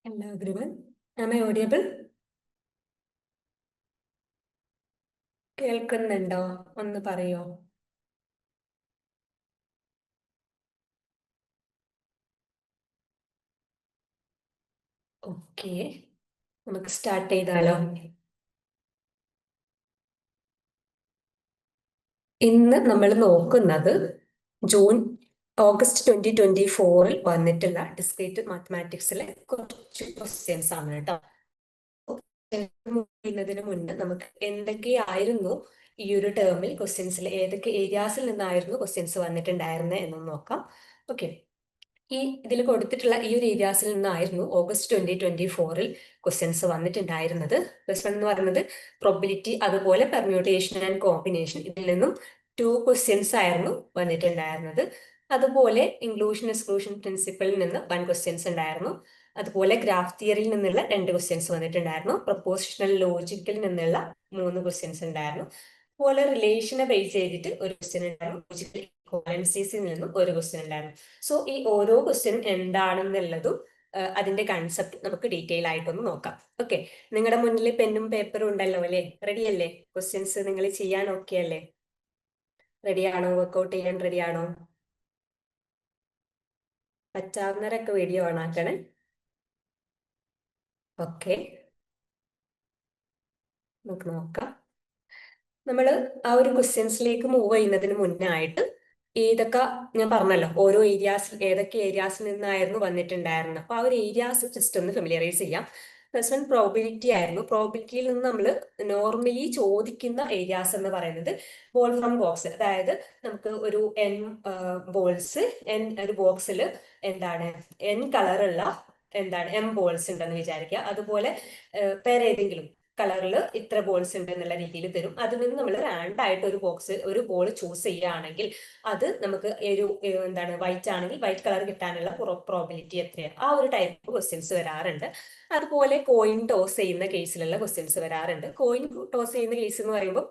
Hello everyone. Am I audible? കേൾക്കുന്നുണ്ടോ? ഒന്ന് പറയോ. ഓക്കെ, നമുക്ക് സ്റ്റാർട്ട് ചെയ്താലോ. ഇന്ന് നമ്മൾ നോക്കുന്നത് ജൂൺ ഓഗസ്റ്റ് 2024 വന്നിട്ടുള്ള ഡിസ്ക്രീറ്റ് മാത്തമാറ്റിക്സിലെ കുറച്ച് ക്വസ്റ്റ്യൻസ് ആണ് കേട്ടോ. ചെയ്യുന്നതിന് മുൻപ് നമുക്ക് എന്തൊക്കെയായിരുന്നു ഈ ഒരു ടേമിൽ ക്വസ്റ്റ്യൻസിൽ ഏതൊക്കെ ഏരിയാസിൽ നിന്നായിരുന്നു ക്വസ്റ്റ്യൻസ് വന്നിട്ടുണ്ടായിരുന്നത് എന്നൊന്ന് നോക്കാം. ഓക്കെ, ഈ ഇതിൽ കൊടുത്തിട്ടുള്ള ഈ ഒരു ഏരിയാസിൽ നിന്നായിരുന്നു ഓഗസ്റ്റ് 2024 ക്വസ്റ്റ്യൻസ് വന്നിട്ടുണ്ടായിരുന്നത്. പ്ലസ് വൺ എന്ന് പറയുന്നത് പ്രോബിലിറ്റി, അതുപോലെ പെർമ്യൂട്ടേഷൻ ആൻഡ് കോമ്പിനേഷൻ, ഇതിൽ നിന്നും 2 ക്വസ്റ്റ്യൻസ് ആയിരുന്നു വന്നിട്ടുണ്ടായിരുന്നത്. അതുപോലെ ഇൻക്ലൂഷൻ എക്സ്ക്ലൂഷൻ പ്രിൻസിപ്പിളിൽ നിന്ന് 1 ക്വസ്റ്റ്യൻസ് ഉണ്ടായിരുന്നു. അതുപോലെ ഗ്രാഫ് തിയറിയിൽ നിന്നുള്ള 2 ക്വസ്റ്റ്യൻസ് വന്നിട്ടുണ്ടായിരുന്നു. പ്രൊപ്പോസിഷണൽ ലോജിക്കിൽ നിന്നുള്ള 3 ക്വസ്റ്റ്യൻസ് ഉണ്ടായിരുന്നു. അതുപോലെ റിലേഷനെ ബേസ് ചെയ്തിട്ട് ഒരു ക്വസ്റ്റ്യൻ ഉണ്ടായിരുന്നു. ലോജിക്കൽ ഇക്വാലൻസീസിൽ നിന്നും ഒരു ക്വസ്റ്റ്യൻ ഉണ്ടായിരുന്നു. സോ ഈ ഓരോ ക്വസ്റ്റ്യനും എന്താണെന്നുള്ളതും അതിന്റെ കൺസെപ്റ്റ് നമുക്ക് ഡീറ്റെയിൽ ആയിട്ടൊന്ന് നോക്കാം. ഓക്കെ, നിങ്ങളുടെ മുന്നിൽ പെന്നും പേപ്പറും ഉണ്ടല്ലോ അല്ലേ? റെഡി അല്ലേ? ക്വസ്റ്റ്യൻസ് നിങ്ങൾ ചെയ്യാൻ ഓക്കെ അല്ലേ? റെഡിയാണോ? വർക്ക്ഔട്ട് ചെയ്യാൻ റെഡിയാണോ? പറ്റാവുന്നവരൊക്കെ വീഡിയോ ഓൺ ആക്കണേ. ഓക്കെ, നമുക്ക് നോക്കാം. നമ്മൾ ആ ഒരു ക്വസ്റ്റ്യൻസിലേക്ക് മൂവ് ചെയ്യുന്നതിന് മുന്നായിട്ട് ഏതൊക്കെ ഞാൻ പറഞ്ഞല്ലോ, ഓരോ ഏരിയാസ് ഏതൊക്കെ ഏരിയാസിൽ നിന്നായിരുന്നു വന്നിട്ടുണ്ടായിരുന്നത്. അപ്പൊ ആ ഒരു ഏരിയാസ് ജസ്റ്റ് ഒന്ന് ഫെമിലിയറൈസ് ചെയ്യാം. പ്ലസ് വൺ പ്രോബിലിറ്റി ആയിരുന്നു. പ്രോബിലിറ്റിയിൽ നിന്ന് നമ്മൾ നോർമലി ചോദിക്കുന്ന ഏരിയാസ് എന്ന് പറയുന്നത് ബോൾ ഫ്രം ബോക്സ്, അതായത് നമുക്ക് ഒരു എൻ ബോൾസ്, എൻ ഒരു ബോക്സിൽ എന്താണ് എൻ കളറുള്ള എന്താണ് എം ബോൾസ് ഉണ്ടെന്ന് വിചാരിക്കുക. അതുപോലെ വേറെ ഏതെങ്കിലും കളറിൽ ഇത്ര ബോൾസ് ഉണ്ട് എന്നുള്ള രീതിയിൽ തരും. അതിൽ നിന്ന് നമ്മൾ റാൻഡായിട്ട് ഒരു ബോൾ ചൂസ് ചെയ്യുകയാണെങ്കിൽ അത് നമുക്ക് ഒരു എന്താണ് വൈറ്റ് ആണെങ്കിൽ വൈറ്റ് കളർ കിട്ടാനുള്ള പ്രോബിലിറ്റി എത്രയാണ്, ആ ഒരു ടൈപ്പ് ക്വസ്റ്റ്യൻസ് വരാറുണ്ട്. അതുപോലെ കോയിൻ ടോസ് ചെയ്യുന്ന കേസിലുള്ള ക്വസ്റ്റ്യൻസ് വരാറുണ്ട്. കോയിൻ ടോസ് ചെയ്യുന്ന കേസ് എന്ന് പറയുമ്പോൾ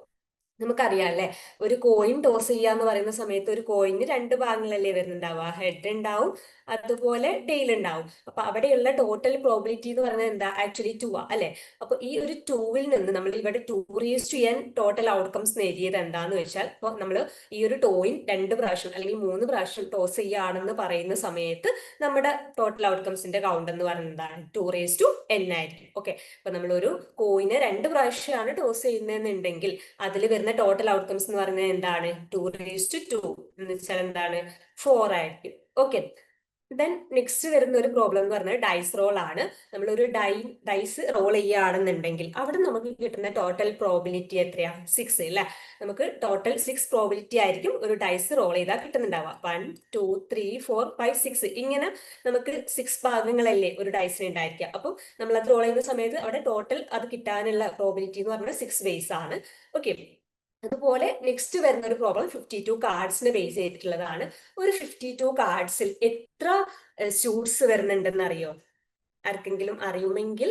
നമുക്കറിയാം അല്ലെ, ഒരു കോയിൻ ടോസ് ചെയ്യാന്ന് പറയുന്ന സമയത്ത് ഒരു കോയിന് 2 ഭാഗങ്ങളല്ലേ വരുന്നുണ്ടാവുക. ഹെഡ് ഉണ്ടാവും, അതുപോലെ ടെയിൽ ഉണ്ടാവും. അപ്പൊ അവിടെയുള്ള ടോട്ടൽ പ്രോബിലിറ്റി എന്ന് പറയുന്നത് എന്താ? ആക്ച്വലി 2 അല്ലെ. അപ്പൊ ഈ ഒരു 2-ൽ നിന്ന് നമ്മൾ ഇവിടെ 2n ടോട്ടൽ ഔട്ട്കംസ് നേടിയത് എന്താന്ന് വെച്ചാൽ, ഇപ്പൊ നമ്മൾ ഈ ഒരു ടോയിൻ 2 പ്രാവശ്യം അല്ലെങ്കിൽ 3 പ്രാവശ്യം ടോസ് ചെയ്യുകയാണെന്ന് പറയുന്ന സമയത്ത് നമ്മുടെ ടോട്ടൽ ഔട്ട്കംസിന്റെ കൗണ്ട് എന്ന് പറയുന്നത് എന്താണ്? 2n ആയിരിക്കും. ഓക്കെ, അപ്പൊ നമ്മൾ ഒരു കോയിന് 2 പ്രാവശ്യമാണ് ടോസ് ചെയ്യുന്നതെന്നുണ്ടെങ്കിൽ അതിൽ വരുന്ന ടോട്ടൽ ഔട്ട്കംസ് എന്ന് പറയുന്നത് എന്താണ്? 2 എന്ന് വെച്ചാൽ എന്താണ്? 4 ആയിരിക്കും. ഓക്കെ, ദെൻ നെക്സ്റ്റ് വരുന്ന ഒരു പ്രോബ്ലം എന്ന് പറയുന്നത് ഡൈസ് റോൾ ആണ്. നമ്മളൊരു ഡൈസ് റോൾ ചെയ്യുകയാണെന്നുണ്ടെങ്കിൽ അവിടെ നമുക്ക് കിട്ടുന്ന ടോട്ടൽ പ്രോബിലിറ്റി എത്രയാ? 6 അല്ലെ. നമുക്ക് ടോട്ടൽ 6 പ്രോബിലിറ്റി ആയിരിക്കും ഒരു ഡൈസ് റോൾ ചെയ്താൽ കിട്ടുന്നുണ്ടാവുക. 1 2 3 4 5 6 ഇങ്ങനെ നമുക്ക് 6 ഭാഗങ്ങളല്ലേ ഒരു ഡൈസിന് ഉണ്ടായിരിക്കുക. അപ്പം നമ്മൾ അത് റോൾ ചെയ്യുന്ന സമയത്ത് അവിടെ ടോട്ടൽ അത് കിട്ടാനുള്ള പ്രോബിലിറ്റി എന്ന് പറഞ്ഞാൽ 6 ബേസ് ആണ്. ഓക്കെ, അതുപോലെ നെക്സ്റ്റ് വരുന്ന ഒരു പ്രോബ്ലം 52 കാർഡ്സിനെ ബേസ് ചെയ്തിട്ടുള്ളതാണ്. ഒരു 52 കാർഡ്സിൽ എത്ര സ്യൂട്ട്സ് വരുന്നുണ്ടെന്ന് അറിയോ? ആർക്കെങ്കിലും അറിയുമെങ്കിൽ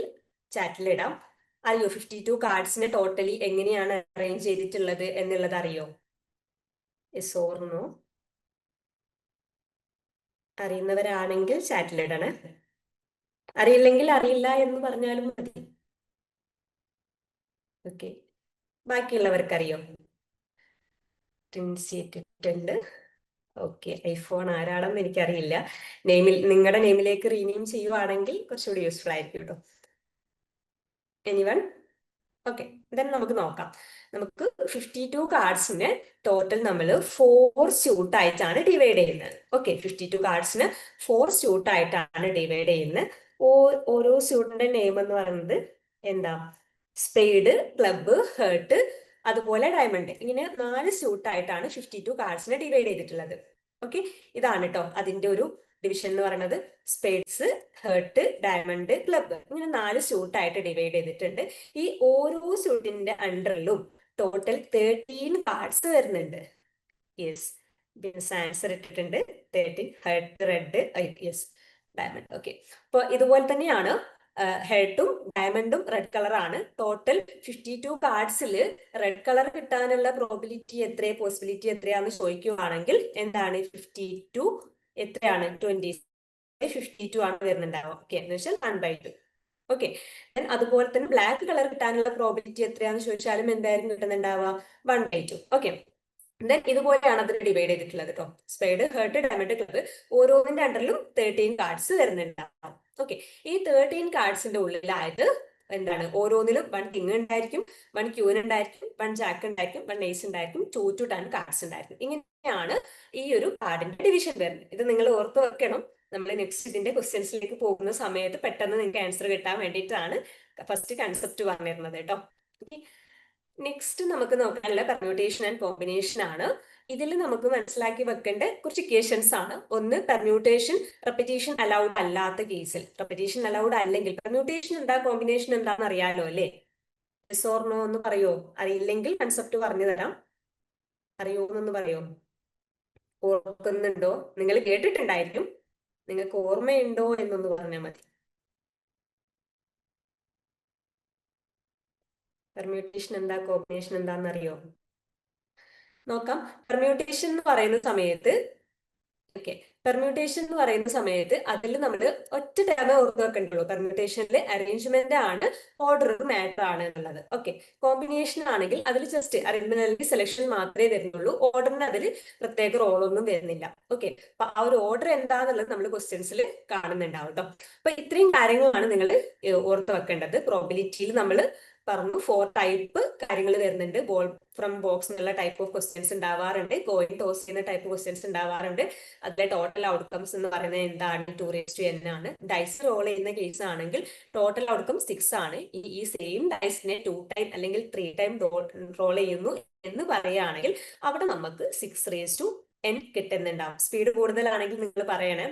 ചാറ്റിലിടാം. അറിയോ 52 കാർഡ്സിനെ ടോട്ടലി എങ്ങനെയാണ് അറേഞ്ച് ചെയ്തിട്ടുള്ളത് എന്നുള്ളത് അറിയോ? Yes or no? അറിയുന്നവരാണെങ്കിൽ ചാറ്റിലിടണേ. അറിയില്ലെങ്കിൽ അറിയില്ല എന്ന് പറഞ്ഞാലും മതി. ഓക്കെ, ബാക്കിയുള്ളവർക്ക് അറിയോ? ഇട്ടിട്ടുണ്ട്. ഓക്കെ, ഐഫോൺ ആരാണെന്ന് എനിക്കറിയില്ല. നിങ്ങളുടെ നെയിമിലേക്ക് റീനെയിം ചെയ്യുവാണെങ്കിൽ കുറച്ചുകൂടി യൂസ്ഫുൾ ആയിരിക്കും കേട്ടോ. എനിവൺ? ഓക്കെ, ദെൻ നമുക്ക് നോക്കാം. നമുക്ക് 52 കാർഡ്സിന് ടോട്ടൽ നമ്മൾ 4 സ്യൂട്ട് ആയിട്ടാണ് ഡിവൈഡ് ചെയ്യുന്നത്. ഓക്കെ, 52 കാർഡ്സിന് 4 സ്യൂട്ട് ആയിട്ടാണ് ഡിവൈഡ് ചെയ്യുന്നത്. ഓരോ സ്യൂട്ടിന്റെ നെയിം എന്ന് പറയുന്നത് എന്താ? സ്പെയ്ഡ്, ക്ലബ്ബ്, ഹേർട്ട്, അതുപോലെ ഡയമണ്ട്, ഇങ്ങനെ 4 സ്യൂട്ട് ആയിട്ടാണ് 52 കാർഡ്സിനെ ഡിവൈഡ് ചെയ്തിട്ടുള്ളത്. ഓക്കെ, ഇതാണ് കേട്ടോ അതിന്റെ ഒരു ഡിവിഷൻ എന്ന് പറയുന്നത്. സ്പേഡ്സ്, ഹേർട്ട്, ഡയമണ്ട്, ക്ലബ്ബ്, ഇങ്ങനെ 4 സ്യൂട്ട് ആയിട്ട് ഡിവൈഡ് ചെയ്തിട്ടുണ്ട്. ഈ ഓരോ സ്യൂട്ടിന്റെ അണ്ടറിലും ടോട്ടൽ 13 കാർഡ്സ് വരുന്നുണ്ട്. യെസ്, ആൻസർ ഇട്ടിട്ടുണ്ട്. 13 heart, red, yes, diamond. Okay, അപ്പൊ ഇതുപോലെ തന്നെയാണ് ഹെർട്ടും ഡയമണ്ടും റെഡ് കളർ ആണ്. ടോട്ടൽ 52 കാർഡ്സിൽ റെഡ് കളർ കിട്ടാനുള്ള പ്രോബിലിറ്റി എത്രയാണ്, പോസിബിലിറ്റി എത്രയാന്ന് ചോദിക്കുകയാണെങ്കിൽ എന്താണ്? 52 എത്രയാണ്? 20. 52 ആണ് വരുന്നുണ്ടാവുക. ഓക്കെ, എന്ന് വെച്ചാൽ 1/2. ഓക്കെ, അതുപോലെ തന്നെ ബ്ലാക്ക് കളർ കിട്ടാനുള്ള പ്രോബിലിറ്റി എത്രയാണെന്ന് ചോദിച്ചാലും എന്തായാലും കിട്ടുന്നുണ്ടാവുക 1/2. ഓക്കെ, ദെൻ ഇതുപോലെയാണ് അതിന് ഡിവൈഡ് ചെയ്തിട്ടുള്ളത് കേട്ടോ. സ്പേഡ്, ഹേർട്ട്, ഡയമണ്ട്, ക്ലബ് ഓരോന്നിന്റെ അണ്ടറിലും 13 കാർഡ്സ് വരുന്നുണ്ടാവും. ഓക്കെ, ഈ 13 കാർഡ്സിന്റെ ഉള്ളിലായിട്ട് എന്താണ് ഓരോന്നിലും 1 കിങ് ഉണ്ടായിരിക്കും, 1 ക്യൂൻ ഉണ്ടായിരിക്കും, 1 ജാക്ക് ഉണ്ടായിരിക്കും, 1 ഏസ് ഉണ്ടായിരിക്കും, 2 to 10 കാർഡ്സ് ഉണ്ടായിരിക്കും. ഇങ്ങനെയാണ് ഈ ഒരു കാർഡിന്റെ ഡിവിഷൻ വരുന്നത്. ഇത് നിങ്ങൾ ഓർത്ത് വെക്കണം. നമ്മൾ നെക്സ്റ്റ് ഇതിന്റെ ക്വസ്റ്റ്യൻസിലേക്ക് പോകുന്ന സമയത്ത് പെട്ടെന്ന് നിങ്ങൾക്ക് ആൻസർ കിട്ടാൻ വേണ്ടിയിട്ടാണ് ഫസ്റ്റ് കൺസെപ്റ്റ് പറഞ്ഞിരുന്നത് കേട്ടോ. നെക്സ്റ്റ് നമുക്ക് നോക്കാനുള്ള പെർമ്യൂട്ടേഷൻ ആൻഡ് കോമ്പിനേഷൻ ആണ്. ഇതിൽ നമുക്ക് മനസ്സിലാക്കി വെക്കേണ്ട കുറച്ച് ഇക്വേഷൻസ് ആണ്. ഒന്ന്, പെർമ്യൂട്ടേഷൻ റെപ്പിറ്റേഷൻ അലൗഡ് അല്ലാത്ത കേസിൽ, റെപ്പിറ്റേഷൻ അലൗഡ് അല്ലെങ്കിൽ പെർമ്യൂട്ടേഷൻ എന്താ കോമ്പിനേഷൻ എന്താണെന്ന് അറിയാലോ അല്ലേ? യെസ് ഓർ നോ എന്ന് പറയോ? അറിയില്ലെങ്കിൽ കൺസെപ്റ്റ് പറഞ്ഞു തരാം. അറിയോന്നൊന്ന് പറയോ? ഓർക്കുന്നുണ്ടോ? നിങ്ങൾ കേട്ടിട്ടുണ്ടായിരിക്കും, നിങ്ങൾക്ക് ഓർമ്മയുണ്ടോ എന്നൊന്ന് പറഞ്ഞാൽ മതി. പെർമ്യൂട്ടേഷൻ എന്താ, കോമ്പിനേഷൻ എന്താന്ന് അറിയോ? നോക്കാം. പെർമ്യൂട്ടേഷൻ എന്ന് പറയുന്ന സമയത്ത് ഓക്കെ, പെർമ്യൂട്ടേഷൻ എന്ന് പറയുന്ന സമയത്ത് അതിൽ നമ്മൾ ഒറ്റ ടേമേ ഓർത്ത് വെക്കണ്ടുള്ളൂ. പെർമ്യൂട്ടേഷനിൽ അറേഞ്ച്മെന്റ് ആണ്, ഓർഡർ മാറ്റർ ആണ് എന്നുള്ളത്. ഓക്കെ, കോമ്പിനേഷൻ ആണെങ്കിൽ അതിൽ ജസ്റ്റ് അറേഞ്ച്മെന്റ് അല്ലെങ്കിൽ സെലക്ഷൻ മാത്രമേ വരുന്നുള്ളൂ. ഓർഡറിന് അതിൽ പ്രത്യേക റോളൊന്നും വരുന്നില്ല. ഓക്കെ, അപ്പൊ ആ ഒരു ഓർഡർ എന്താന്നുള്ളത് നമ്മൾ ക്വസ്റ്റ്യൻസിൽ കാണുന്നുണ്ടാവും കേട്ടോ. അപ്പൊ ഇത്രയും കാര്യങ്ങളാണ് നിങ്ങൾ ഓർത്ത് വെക്കേണ്ടത്. പ്രോബിലിറ്റിയിൽ നമ്മൾ പറഞ്ഞു 4 ടൈപ്പ് കാര്യങ്ങൾ വരുന്നുണ്ട്. ബോൾ ഫ്രം ബോക്സ് എന്നുള്ള ടൈപ്പ് ഓഫ് ക്വസ്റ്റ്യൻസ് ഉണ്ടാവാറുണ്ട്, കോയിൻ ടോസ് ചെയ്യുന്ന ടൈപ്പ് ക്വസ്റ്റ്യൻസ് ഉണ്ടാവാറുണ്ട്. അതിലെ ടോട്ടൽ ഔട്ട്കംസ് എന്ന് പറയുന്നത് എന്താണ്? 2n ആണ്. ഡൈസ് റോൾ ചെയ്യുന്ന കേസ് ആണെങ്കിൽ ടോട്ടൽ ഔട്ട്കം 6 ആണ്. ഈ സെയിം ഡൈസിനെ 2 ടൈം അല്ലെങ്കിൽ 3 ടൈം റോൾ ചെയ്യുന്നു എന്ന് പറയുകയാണെങ്കിൽ അവിടെ നമുക്ക് 6n കിട്ടുന്നുണ്ടാവും. സ്പീഡ് കൂടുതലാണെങ്കിൽ നിങ്ങൾ പറയണേ.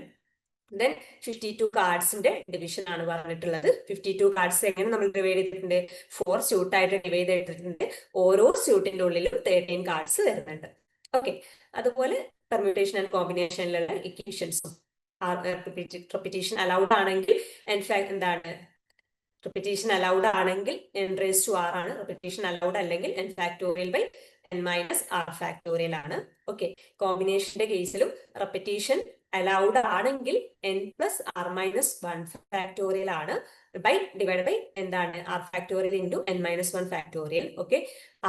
ദെൻ 52 കാർഡ്സിന്റെ ഡിവിഷൻ ആണ് പറഞ്ഞിട്ടുള്ളത്. 52 കാർഡ്സ് എങ്ങനെ നമ്മൾ ഡിവൈഡ് ചെയ്തിട്ടുണ്ട്? 4 സ്യൂട്ട് ആയിട്ട് ഡിവൈഡ് ചെയ്തിട്ടുണ്ട്. ഓരോ സ്യൂട്ടിന്റെ ഉള്ളിലും 13 കാർഡ്സ് വരുന്നുണ്ട്. ഓക്കെ, അതുപോലെ പെർമ്യൂട്ടേഷൻ ആൻഡ് കോമ്പിനേഷനിലുള്ള ഇക്വേഷൻസും റെപ്പിറ്റേഷൻ അലൗഡ് ആണെങ്കിൽ എന്താണ് റിപ്പീറ്റേഷൻ അലൗഡ് ആണെങ്കിൽ n⁻r ആണ്. റിപ്പീറ്റേഷൻ അലൗഡ് അല്ലെങ്കിൽ n factorial by n minus r factorial ആണ്. ഓക്കെ, കോമ്പിനേഷന്റെ കേസിലും റിപ്പീറ്റേഷൻ അലൗഡ് ആണെങ്കിൽ n+r−1 ഫാക്ടോറിയൽ ആണ്, ഡിവൈഡ് ബൈ എന്താണ് r factorial into n−1 factorial. Okay,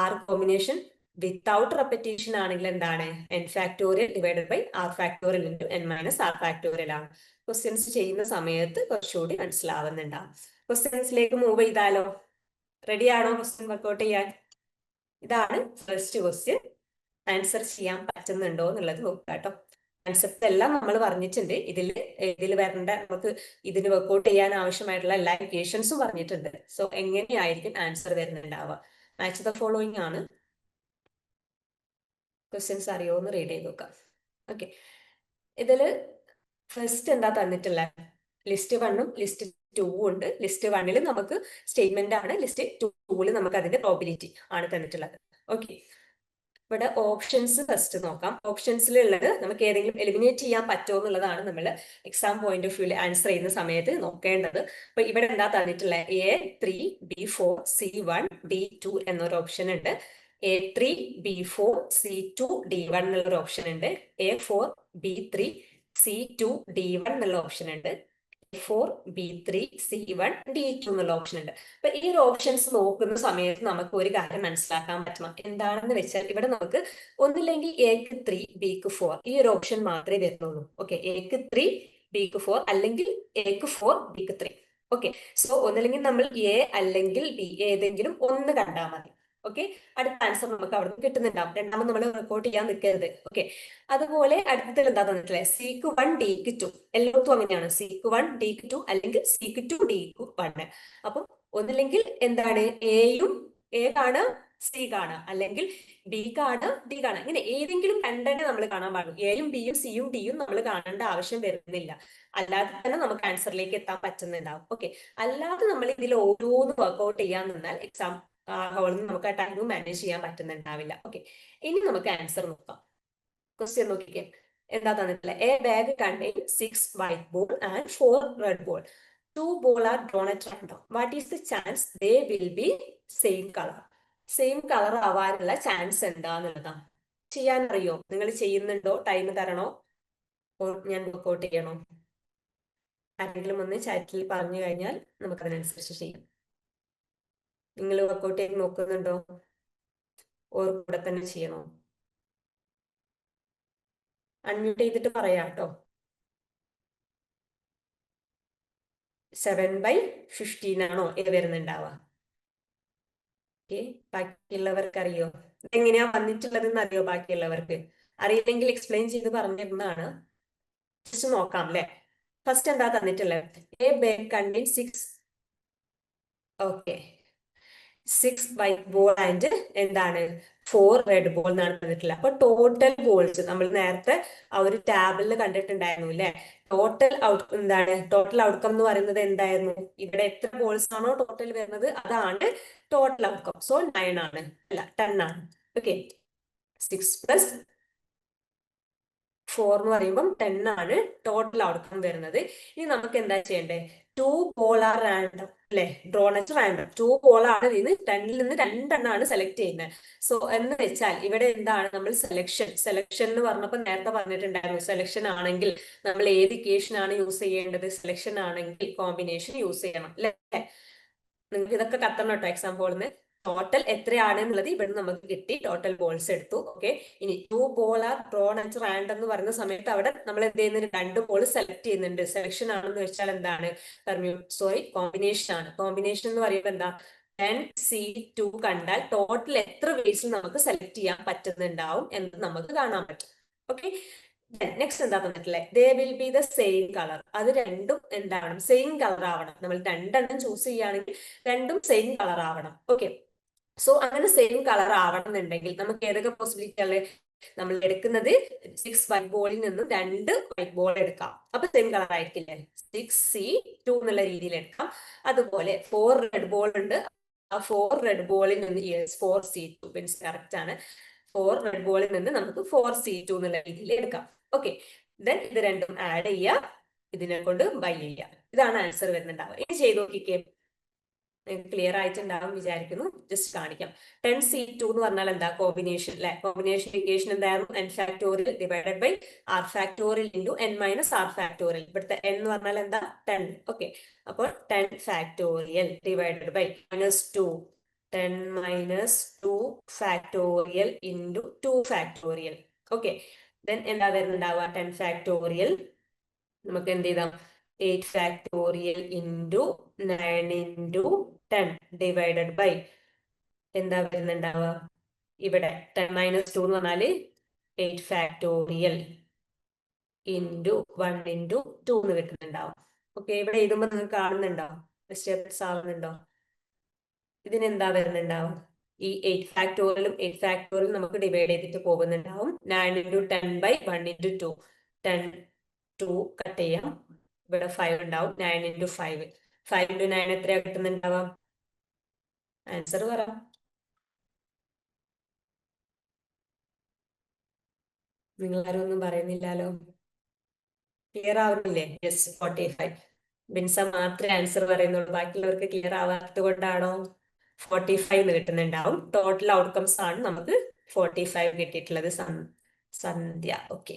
r combination without repetition ആണെങ്കിൽ എന്താണ്? n factorial divided by r factorial into n−r factorial ആണ്. Questions ചെയ്യുന്ന സമയത്ത് കുറച്ചുകൂടി മനസ്സിലാവുന്നുണ്ടാവും. ക്വസ്റ്റ്യൻസിലേക്ക് മൂവ് ചെയ്താലോ? റെഡി ആണോ ക്വസ്റ്റ്യൻ വർക്ക്ഔട്ട് ചെയ്യാൻ? ഇതാണ് ഫസ്റ്റ് ക്വസ്റ്റ്യൻ. ആൻസർ ചെയ്യാൻ പറ്റുന്നുണ്ടോ എന്നുള്ളത് നോക്കുക കേട്ടോ. കൺസെപ്റ്റ് എല്ലാം നമ്മൾ പറഞ്ഞിട്ടുണ്ട്. ഇതിൽ വരേണ്ട നമുക്ക് ഇതിന് വർക്ക്ഔട്ട് ചെയ്യാൻ ആവശ്യമായിട്ടുള്ള എല്ലാ ഇക്വേഷൻസും പറഞ്ഞിട്ടുണ്ട്. സോ എങ്ങനെയായിരിക്കും ആൻസർ വരുന്നുണ്ടാവുക? മാച്ച് ദ ഫോളോയിങ് ആണ്. ക്വസ്റ്റ്യൻസ് അറിയോ എന്ന് റീഡ് ചെയ്ത് നോക്കാം. ഓക്കെ, ഇതില് ഫസ്റ്റ് എന്താ തന്നിട്ടുള്ളത്? ലിസ്റ്റ് 1ഉം ലിസ്റ്റ് 2ഉം ഉണ്ട്. ലിസ്റ്റ് 1ൽ നമുക്ക് സ്റ്റേറ്റ്മെന്റ് ആണ്, ലിസ്റ്റ് 2ൽ നമുക്ക് അതിന്റെ പ്രോബിലിറ്റി ആണ് തന്നിട്ടുള്ളത്. ഓക്കെ, ഇവിടെ ഓപ്ഷൻസ് ഫസ്റ്റ് നോക്കാം. ഓപ്ഷൻസിലുള്ളത് നമുക്ക് ഏതെങ്കിലും എലിമിനേറ്റ് ചെയ്യാൻ പറ്റുമോ എന്നുള്ളതാണ് നമ്മൾ എക്സാം പോയിന്റ് ഓഫ് വ്യൂവിൽ ആൻസർ ചെയ്യുന്ന സമയത്ത് നോക്കേണ്ടത്. അപ്പൊ ഇവിടെ എന്താ തന്നിട്ടുള്ളത്? A3, B4, C1, D2 എന്നൊരു ഓപ്ഷൻ ഉണ്ട്. A3, B4, C2, D1 എന്നുള്ളൊരു ഓപ്ഷൻ ഉണ്ട്. A4, B3, C2, D1 എന്നുള്ള ഓപ്ഷൻ ഉണ്ട്. A4, B3, C1, D2 എന്നുള്ള ഓപ്ഷൻ ഉണ്ട്. അപ്പൊ ഈ ഒരു ഓപ്ഷൻസ് നോക്കുന്ന സമയത്ത് നമുക്ക് ഒരു കാര്യം മനസ്സിലാക്കാൻ പറ്റണം. എന്താണെന്ന് വെച്ചാൽ ഇവിടെ നമുക്ക് ഒന്നില്ലെങ്കിൽ എക്ക് 3, ബിക്ക് 4 ഈ ഒരു ഓപ്ഷൻ മാത്രമേ വരുന്നുള്ളൂ. ഓക്കെ, എക്ക് 3, ബിക്ക് 4 അല്ലെങ്കിൽ എക്ക് 4, ബിക്ക് 3. ഓക്കെ, സോ ഒന്നില്ലെങ്കിൽ നമ്മൾ എ അല്ലെങ്കിൽ ബി ഏതെങ്കിലും ഒന്ന് കണ്ടാൽ മതി. ഓക്കെ, അടുത്ത ആൻസർ നമുക്ക് അവിടെ നിന്ന് കിട്ടുന്നുണ്ടാവും. രണ്ടാമത് നമ്മൾ റിപ്പോർട്ട് ചെയ്യാൻ നിൽക്കരുത്. ഓക്കെ, അതുപോലെ അടുത്തത് എന്താ തന്നിട്ടില്ലേ? സിക്ക് 1, ഡിക്ക് 2 എല്ലായിടത്തും അങ്ങനെയാണ്. സിക്ക് 1, ഡിക്ക് 2 അല്ലെങ്കിൽ സിക്ക് 2, ഡിക്ക് 1. അപ്പം ഒന്നില്ലെങ്കിൽ എന്താണ് എ കാണുക, സി കാണുക, അല്ലെങ്കിൽ ബി കാണുക, ഡി കാണുക. ഇങ്ങനെ ഏതെങ്കിലും രണ്ടെണ്ണം നമ്മൾ കാണാൻ പാടുള്ളൂ. എയും ബിയും സിയും ഡിയും നമ്മൾ കാണേണ്ട ആവശ്യം വരുന്നില്ല. അല്ലാതെ തന്നെ നമുക്ക് ആൻസറിലേക്ക് എത്താൻ പറ്റുന്നുണ്ടാവും. ഓക്കെ, അല്ലാതെ നമ്മൾ ഇതിൽ ഓരോന്ന് വർക്ക്ഔട്ട് ചെയ്യാൻ നിന്നാൽ എക്സാം ഹോളിൽ നമുക്ക് ആ ടൈം മാനേജ് ചെയ്യാൻ പറ്റുന്നുണ്ടാവില്ല. ഓക്കെ, ഇനി നമുക്ക് ആൻസർ നോക്കാം. ക്വസ്റ്റ്യൻ നോക്കിക്കേ, എന്താ തന്നിട്ടില്ല? A bag contain 6 white ball and 4 red ball. 2 ball are drawn at random. What is the chance they will B same colour? Same colour ആവാനുള്ള ചാൻസ് എന്താന്നുള്ളതാണ്. ചെയ്യാൻ അറിയോ? നിങ്ങൾ ചെയ്യുന്നുണ്ടോ? ടൈം തരണോ? ഞാൻ വർക്ക്ഔട്ട് ചെയ്യണോ? ആരെങ്കിലും ഒന്ന് ചാറ്റിൽ പറഞ്ഞു കഴിഞ്ഞാൽ നമുക്കതിനനുസരിച്ച് ചെയ്യാം. നിങ്ങൾ വർക്കൗട്ട് ചെയ്ത് നോക്കുന്നുണ്ടോ? ഓർ കൂടെ തന്നെ ചെയ്യണോ? അൺമ്യൂട്ട് ചെയ്തിട്ട് പറയാം കേട്ടോ. 7/15 ആണോ ഇത് വരുന്നുണ്ടാവുക? ഓക്കെ, ബാക്കിയുള്ളവർക്ക് അറിയോ എങ്ങനെയാ വന്നിട്ടുള്ളതെന്ന് അറിയോ? ബാക്കിയുള്ളവർക്ക് അറിയില്ലെങ്കിൽ എക്സ്പ്ലെയിൻ ചെയ്ത് പറഞ്ഞിരുന്നതാണ്. ജസ്റ്റ് നോക്കാം അല്ലെ. ഫസ്റ്റ് എന്താ തന്നിട്ടുള്ളത്? A bag contain 6. Okay, 6 white ball and എന്താണ് 4 റെഡ് ബോൾ എന്നാണ് തന്നിട്ടുള്ളത്. അപ്പൊ ടോട്ടൽ ബോൾസ് നമ്മൾ നേരത്തെ ആ ഒരു ടാബിളിൽ കണ്ടിട്ടുണ്ടായിരുന്നു അല്ലെ. ടോട്ടൽ ടോട്ടൽ ഔട്ട്കം എന്ന് പറയുന്നത് എന്തായിരുന്നു? ഇവിടെ എത്ര ബോൾസ് ആണോ ടോട്ടൽ വരുന്നത് അതാണ് ടോട്ടൽ ഔട്ട്കം. സോ 9 ആണ്, അല്ല 10 ആണ്. ഓക്കെ, 6 + 4 എന്ന് പറയുമ്പോൾ 10 ആണ് ടോട്ടൽ ഔട്ട്കം വരുന്നത്. ഇനി നമുക്ക് എന്താ ചെയ്യേണ്ടത്? 2 ബോൾ ആർ റാൻഡം അല്ലെ, ഡ്രോൺ അറ്റ് റാൻഡം. 2 ബോൾ ആണ് ഇതിന് 10ൽ നിന്ന് 2 സെലക്ട് ചെയ്യുന്നത്. സോ എന്ന് വെച്ചാൽ ഇവിടെ എന്താണ് നമ്മൾ സെലക്ഷൻ എന്ന് പറഞ്ഞപ്പോൾ നേരത്തെ പറഞ്ഞിട്ടുണ്ടായിരുന്നു, സെലക്ഷൻ ആണെങ്കിൽ നമ്മൾ ഏത് ഇക്വേഷൻ ആണ് യൂസ് ചെയ്യേണ്ടത്? സെലക്ഷൻ ആണെങ്കിൽ കോമ്പിനേഷൻ യൂസ് ചെയ്യണം അല്ലെ. നിങ്ങൾക്ക് ഇതൊക്കെ കത്തണം കേട്ടോ എക്സാം ഹോളിൽ. ടോട്ടൽ എത്രയാണ് എന്നുള്ളത് ഇവിടെ നമുക്ക് കിട്ടി, ടോട്ടൽ ബോൾസ് എടുത്തു. ഓക്കെ, ഇനി 2 ball are drawn at random എന്ന് പറയുന്ന സമയത്ത് അവിടെ നമ്മൾ എന്ത് ചെയ്യുന്നുണ്ട്? 2 ബോൾ സെലക്ട് ചെയ്യുന്നുണ്ട്. സെലക്ഷൻ ആണെന്ന് വെച്ചാൽ എന്താണ്? കോമ്പിനേഷൻ ആണ്. കോമ്പിനേഷൻ എന്ന് പറയുമ്പോൾ എന്താ? 10C2 കണ്ടാൽ ടോട്ടൽ എത്ര വേസിൽ നമുക്ക് സെലക്ട് ചെയ്യാൻ പറ്റുന്നുണ്ടാവും എന്ന് നമുക്ക് കാണാൻ പറ്റും. ഓക്കെ, നെക്സ്റ്റ് എന്താ തന്നിട്ടില്ലേ? They will be the same colour. അത് രണ്ടും എന്താണ്? സെയിം കളർ ആവണം. നമ്മൾ 2 ചൂസ് ചെയ്യുകയാണെങ്കിൽ രണ്ടും സെയിം കളർ ആവണം. ഓക്കെ, സോ അങ്ങനെ സെയിം കളർ ആവണം എന്നുണ്ടെങ്കിൽ നമുക്ക് ഏതൊക്കെ പോസിബിലിറ്റി ആണ്? നമ്മൾ എടുക്കുന്നത് 6 വൈറ്റ് ബോളിൽ നിന്നും 2 വൈറ്റ് ബോൾ എടുക്കാം. അപ്പൊ സെയിം കളർ ആയിരിക്കില്ലേ? 6C2 എന്നുള്ള രീതിയിൽ എടുക്കാം. അതുപോലെ 4 റെഡ് ബോൾ ഉണ്ട്. ആ 4 റെഡ് ബോളിൽ നിന്ന് 4C2 മീൻസ് കറക്റ്റ് ആണ്. 4 റെഡ് ബോളിൽ നിന്ന് നമുക്ക് 4C2 എന്നുള്ള രീതിയിൽ എടുക്കാം. ഓക്കെ, ദെൻ ഇത് രണ്ടും ആഡ് ചെയ്യുക, ഇതിനെ കൊണ്ട് ബൈ ചെയ്യുക. ഇതാണ് ആൻസർ വരുന്നുണ്ടാവുക. ഇനി ചെയ്ത് നോക്കിക്കേ, ക്ലിയർ ആയിട്ടുണ്ടാവും വിചാരിക്കുന്നു. ജസ്റ്റ് കാണിക്കാം. 10C2 എന്ന് പറഞ്ഞാൽ എന്താ? കോമ്പിനേഷൻ അല്ലെ. കോമ്പിനേഷൻ ഇക്വേഷൻ എന്തായിരുന്നു? n factorial divided by r factorial into n minus r factorial. ഇവിടുത്തെ n എന്ന് പറഞ്ഞാൽ എന്താ? 10. ഓക്കെ, അപ്പോൾ 10 factorial divided by -2 10 - 2 factorial into 2 factorial. Okay, then എന്താ വരുന്നുണ്ടാവുക? 10 ഫാക്ടോറിയൽ നമുക്ക് എന്ത് ചെയ്താം? 8 factorial into 9 into 10 divided by എന്താ വരുന്നുണ്ടാവുക? ഇവിടെ 10 - 2 എന്ന് പറഞ്ഞാൽ 8 ഫാക്ടോറിയൽ ഇൻറ്റു 1 ഇൻറ്റു 2 എന്ന് കിട്ടുന്നുണ്ടാവും. ഓക്കെ, ഇവിടെ എഴുതുമ്പോൾ നിങ്ങൾക്ക് കാണുന്നുണ്ടോ? സ്റ്റെപ്സ് ആവുന്നുണ്ടോ? ഇതിനെന്താ വരുന്നുണ്ടാവും? ഈ 8 ഫാക്ടോറിയലും 8 ഫാക്ടോറിയലും നമുക്ക് ഡിവൈഡ് ചെയ്തിട്ട് പോകുന്നുണ്ടാവും. 9 ഇൻറ്റു 10 ബൈ 1 ഇൻറ്റു 2. 10 2 കട്ട് ചെയ്യാം, ഇവിടെ 5 ഉണ്ടാവും. 9 ഇൻറ്റു 5 5 ഇൻറ്റു 9 എത്രയാ കിട്ടുന്നുണ്ടാവാം? ആൻസർ പറ. നിങ്ങൾ ആരും ഒന്നും പറയുന്നില്ലല്ലോ. ക്ലിയർ ആവുന്നില്ലേ? യെസ്, 45. ബിൻസ മാത്രമേ ആൻസർ പറയുന്നുള്ളൂ. ബാക്കിയുള്ളവർക്ക് ക്ലിയർ ആവാത്തത് കൊണ്ടാണോ? 45 എന്ന് കിട്ടുന്നുണ്ടാവും. ടോട്ടൽ ഔട്ട്കംസ് ആണ് നമുക്ക് 45 കിട്ടിയിട്ടുള്ളത്. സന്ധ്യ. ഓക്കെ,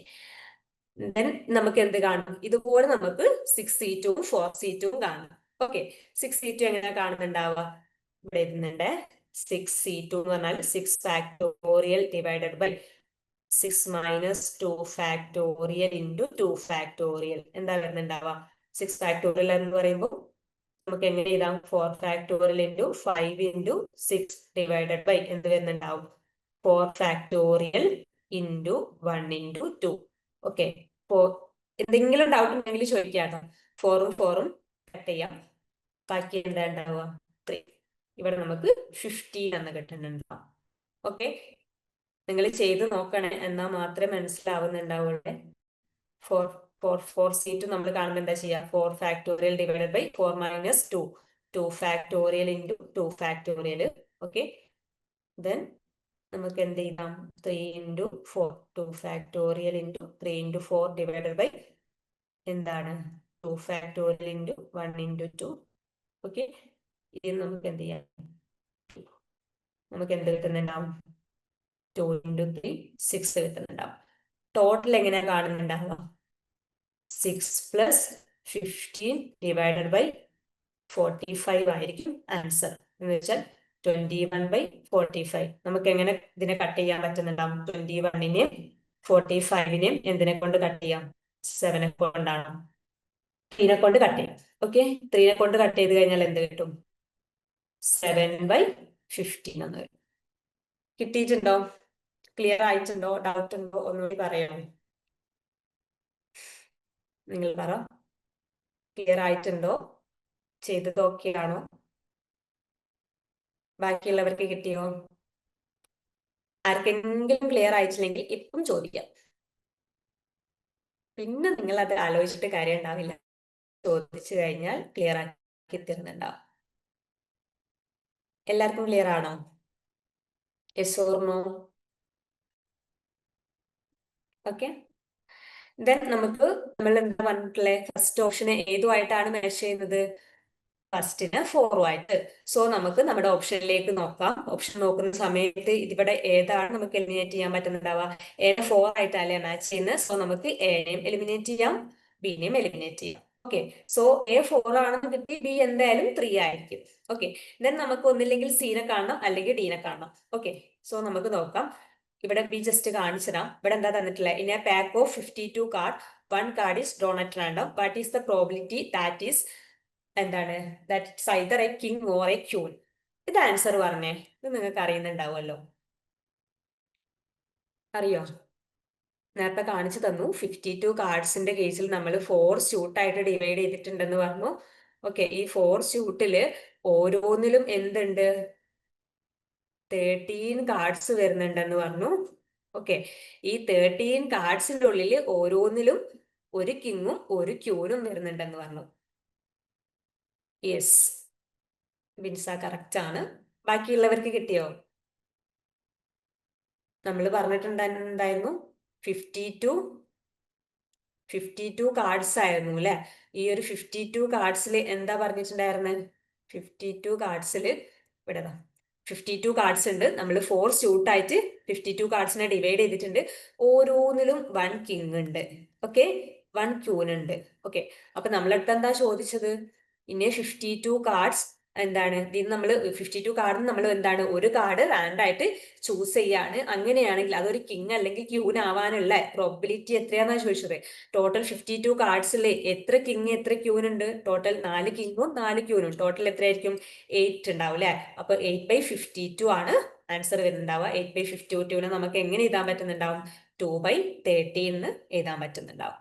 ദെൻ നമുക്ക് എന്ത് കാണും? ഇതുപോലെ നമുക്ക് 6C2 4C2 കാണും. ഓക്കെ, 6C2 എങ്ങനെയാ കാണുന്നുണ്ടാവുക? ഇവിടെ ഇരുന്നുണ്ട്. 6C2 എന്ന് പറഞ്ഞാൽ 6 factorial divided by 6 minus 2 factorial into 2 factorial. എന്താ വരുന്നുണ്ടാവുക? 6 ഫാക്ടോറിയൽ എന്ന് പറയുമ്പോൾ നമുക്ക് എങ്ങനെ എഴുതാം? 4 factorial into 5 into 6 divided by എന്ത് വരുന്നുണ്ടാവും? 4 ഫാക്ടോറിയൽ ഇൻറ്റു 1 ഇൻറ്റു 2. ഓക്കെ, എന്തെങ്കിലും ഡൗട്ട് ഉണ്ടെങ്കിൽ ചോദിക്കാം കേട്ടോ. 4ഉം 4ഉം കട്ട് ചെയ്യാം. ബാക്കി എന്താ ഉണ്ടാവുക? 3. ഇവിടെ നമുക്ക് 15 എന്ന് കിട്ടുന്നുണ്ടാവും. ഓക്കെ, നിങ്ങൾ ചെയ്ത് നോക്കണേ, എന്നാൽ മാത്രമേ മനസ്സിലാവുന്നുണ്ടാവുള്ളൂ. 4C2 നമ്മൾ കാണുമ്പോൾ എന്താ ചെയ്യുക? 4 factorial divided by 4 minus 2 2 factorial into 2 factorial. Okay, then നമുക്ക് എന്ത് ചെയ്യാം? 3 into 4 2 factorial into 3 into 4 divided by എന്താണ്? 2 ഫാക്ടോറിയൽ ഇൻറ്റു 1 ഇൻറ്റു 2. ഓക്കെ, ഇത് നമുക്ക് എന്ത് ചെയ്യാം? നമുക്ക് എന്ത് കിട്ടുന്നുണ്ടാവും? 2 ഇൻറ്റു 3 6 കിട്ടുന്നുണ്ടാവും. ടോട്ടൽ എങ്ങനെയാ കാണുന്നുണ്ടാവുക? 6 + 15 divided by 45 ആയിരിക്കും ആൻസർ. എന്ന് വെച്ചാൽ 21/45. നമുക്ക് എങ്ങനെ ഇതിനെ കട്ട് ചെയ്യാൻ പറ്റുന്നുണ്ടാവും? 21നെയും 45നെയും എന്തിനെ കൊണ്ട് കട്ട് ചെയ്യാം? 7 കൊണ്ടാണ്. 3നെ കൊണ്ട് കട്ട് ചെയ്യാം. ഓക്കെ, 3നെ കൊണ്ട് കട്ട് ചെയ്ത് കഴിഞ്ഞാൽ എന്ത് കിട്ടും? 7/15 എന്ന് വരും. കിട്ടിയിട്ടുണ്ടോ? ക്ലിയർ ആയിട്ടുണ്ടോ? ഡൗട്ട് ഉണ്ടോ? ഒന്നുകൂടി പറയണോ? നിങ്ങൾ പറ, ക്ലിയർ ആയിട്ടുണ്ടോ? ചെയ്തത് ഓക്കെ ആണോ? ബാക്കിയുള്ളവർക്ക് കിട്ടിയോ? ആർക്കെങ്കിലും ക്ലിയർ ആയിട്ടില്ലെങ്കിൽ ഇപ്പം ചോദിക്കാം. പിന്നെ നിങ്ങൾ അത് ആലോചിച്ചിട്ട് കാര്യം ഉണ്ടാവില്ല. ചോദിച്ചു കഴിഞ്ഞാൽ ക്ലിയർ ആക്കി തരുന്നുണ്ടാവും. എല്ലാവർക്കും ക്ലിയർ ആണോ? Yes or no? Okay, then നമുക്ക് നമ്മൾ എന്താ പറഞ്ഞിട്ടുള്ളത്? ഫസ്റ്റ് ഓപ്ഷന് ഏതുമായിട്ടാണ് മാച്ച് ചെയ്യുന്നത്? ഫസ്റ്റിന് 4 സോ നമുക്ക് നമ്മുടെ ഓപ്ഷനിലേക്ക് നോക്കാം. ഓപ്ഷൻ നോക്കുന്ന സമയത്ത് ഇവിടെ ഏതാണ് നമുക്ക് എലിമിനേറ്റ് ചെയ്യാൻ പറ്റുന്നുണ്ടാവുക? എ 4 ആയിട്ടല്ലേ മാച്ച് ചെയ്യുന്നത്. സോ നമുക്ക് എനെയും എലിമിനേറ്റ് ചെയ്യാം, ബിനെയും എലിമിനേറ്റ് ചെയ്യാം. ഓക്കെ, സോ എ 4 ആണെന്ന് കിട്ടി, ബി എന്തായാലും 3 ആയിരിക്കും. ഓക്കെ, ദെൻ നമുക്ക് ഒന്നില്ലെങ്കിൽ സീനെ കാണണം അല്ലെങ്കിൽ ഡീനെ കാണണം. ഓക്കെ, സോ നമുക്ക് നോക്കാം. ഇവിടെ ബി ജസ്റ്റ് കാണിച്ചുതരാം. ഇവിടെ എന്താ തന്നിട്ടില്ല? In a pack of 52 card, 1 card is drawn at random. What is the probability that is എന്താണ്? That it's either a king or a queen. ഇത് ആൻസർ പറഞ്ഞേ. ഇത് നിങ്ങൾക്ക് അറിയുന്നുണ്ടാവുമല്ലോ. അറിയോ? നേരത്തെ കാണിച്ചു തന്നു. 52 കാർഡ്സിന്റെ കേസിൽ നമ്മൾ 4 സ്യൂട്ടായിട്ട് ഡിവൈഡ് ചെയ്തിട്ടുണ്ടെന്ന് പറഞ്ഞു. ഓക്കെ, ഈ 4 സ്യൂട്ടില് ഓരോന്നിലും എന്തുണ്ട്? 13 കാർഡ്സ് വരുന്നുണ്ടെന്ന് പറഞ്ഞു. ഓക്കെ, ഈ 13 കാർഡ്സിന്റെ ഉള്ളിൽ ഓരോന്നിലും ഒരു കിങ്ങും ഒരു ക്യൂനും വരുന്നുണ്ടെന്ന് പറഞ്ഞു. യെസ്, ബിൻസ കറക്റ്റ് ആണ്. ബാക്കിയുള്ളവർക്ക് കിട്ടിയോ? നമ്മൾ പറഞ്ഞിട്ടുണ്ടായിരുന്നു 52 കാർഡ്സ് ആയിരുന്നു അല്ലെ? ഈ ഒരു 52 കാർഡ്സിൽ എന്താ പറഞ്ഞിട്ടുണ്ടായിരുന്നത്? 52 കാർഡ്സിൽ ഇവിടെ 52 കാർഡ്സ് ഉണ്ട്. നമ്മൾ 4 സ്യൂട്ടായിട്ട് 52 കാർഡ്സിനെ ഡിവൈഡ് ചെയ്തിട്ടുണ്ട്. ഓരോന്നിലും 1 കിങ് ഉണ്ട്. ഓക്കെ, 1 ക്യൂൻ ഉണ്ട്. ഓക്കെ, അപ്പൊ നമ്മളടുത്ത് എന്താ ചോദിച്ചത്? ഇനി 52 കാർഡ്സ് എന്താണ്? ഇതിന് നമ്മൾ 52 കാർഡിന് നമ്മൾ എന്താണ്? ഒരു കാർഡ് റാൻഡായിട്ട് ചൂസ് ചെയ്യാണ്. അങ്ങനെയാണെങ്കിൽ അതൊരു കിങ് അല്ലെങ്കിൽ ക്യൂൻ ആവാനുള്ള പ്രോബിലിറ്റി എത്രയാണെന്നാ ചോദിച്ചത്. ടോട്ടൽ 52 കാർഡ്സിൽ എത്ര കിങ് എത്ര ക്യൂൻ ഉണ്ട്? ടോട്ടൽ 4 കിങ്ങും 4 ക്യൂനും. ടോട്ടൽ എത്രയായിരിക്കും? 8 ഉണ്ടാവും അല്ലെ? അപ്പൊ 8/52 ആണ് ആൻസർ വരുന്നുണ്ടാവുക. 8/52നെ നമുക്ക് എങ്ങനെ എഴുതാൻ പറ്റുന്നുണ്ടാവും? 2/13 എന്ന് എഴുതാൻ പറ്റുന്നുണ്ടാവും.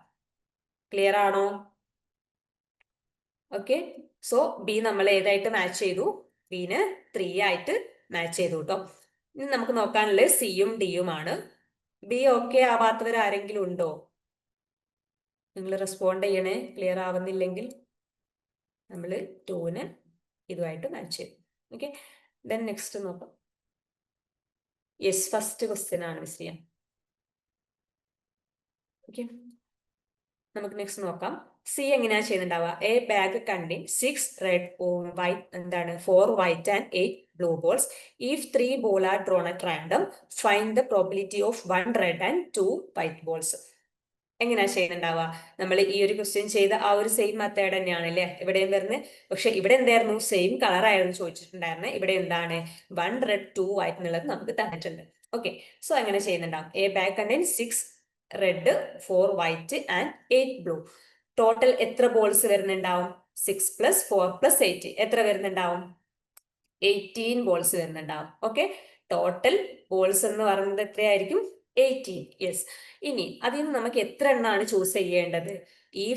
ക്ലിയർ ആണോ? ഓക്കെ, സോ ബി നമ്മൾ ഏതായിട്ട് മാച്ച് ചെയ്തു? ബിന് 3 ആയിട്ട് മാച്ച് ചെയ്തു കേട്ടോ. ഇനി നമുക്ക് നോക്കാനുള്ളത് സിയും ഡിയും ആണ്. ബി ഓക്കെ ആവാത്തവർ ആരെങ്കിലും ഉണ്ടോ? നിങ്ങൾ റെസ്പോണ്ട് ചെയ്യണേ. ക്ലിയർ ആവുന്നില്ലെങ്കിൽ നമ്മൾ 2ന് ഇതുമായിട്ട് മാച്ച് ചെയ്തു. ഓക്കെ, ദെൻ നെക്സ്റ്റ് നോക്കാം. യെസ്, ഫസ്റ്റ് ക്വസ്റ്റ്യൻ ആണ് മിസ് ചെയ്യാം. ഓക്കെ, നമുക്ക് നെക്സ്റ്റ് നോക്കാം. സി എങ്ങനെയാ ചെയ്യുന്നുണ്ടാവുക? A bag contain 6 red white എന്താണ് 4 white and 8 blue balls. If 3 ball are drawn at random, find the probability of 1 red and 2 white balls. എങ്ങനെയാ ചെയ്യുന്നുണ്ടാവുക? നമ്മൾ ഈ ഒരു ക്വസ്റ്റ്യൻ ചെയ്ത ആ ഒരു സെയിം മെത്തേഡ് തന്നെയാണ് അല്ലേ ഇവിടെയും വരുന്നത്. പക്ഷെ ഇവിടെ എന്തായിരുന്നു? സെയിം കളർ ആയിരുന്നു ചോദിച്ചിട്ടുണ്ടായിരുന്നത്. ഇവിടെ എന്താണ്? 1 റെഡ് 2 വൈറ്റ് എന്നുള്ളത് നമുക്ക് തന്നിട്ടുണ്ട്. ഓക്കെ, സോ എങ്ങനെ ചെയ്യുന്നുണ്ടാവും? A bag contain 6 red 4 white and 8 blue. Total എത്ര ബോൾസ് വരുന്നുണ്ടാവും? 6 + 4 + 8 എത്ര വരുന്നുണ്ടാവും? 18 ബോൾസ് വരുന്നുണ്ടാവും. ഓക്കെ, ടോട്ടൽ ബോൾസ് എന്ന് പറയുന്നത് എത്രയായിരിക്കും? 18. യെസ്, ഇനി അതിൽ നിന്ന് നമുക്ക് എത്ര എണ്ണമാണ് ചൂസ് ചെയ്യേണ്ടത്? ഈ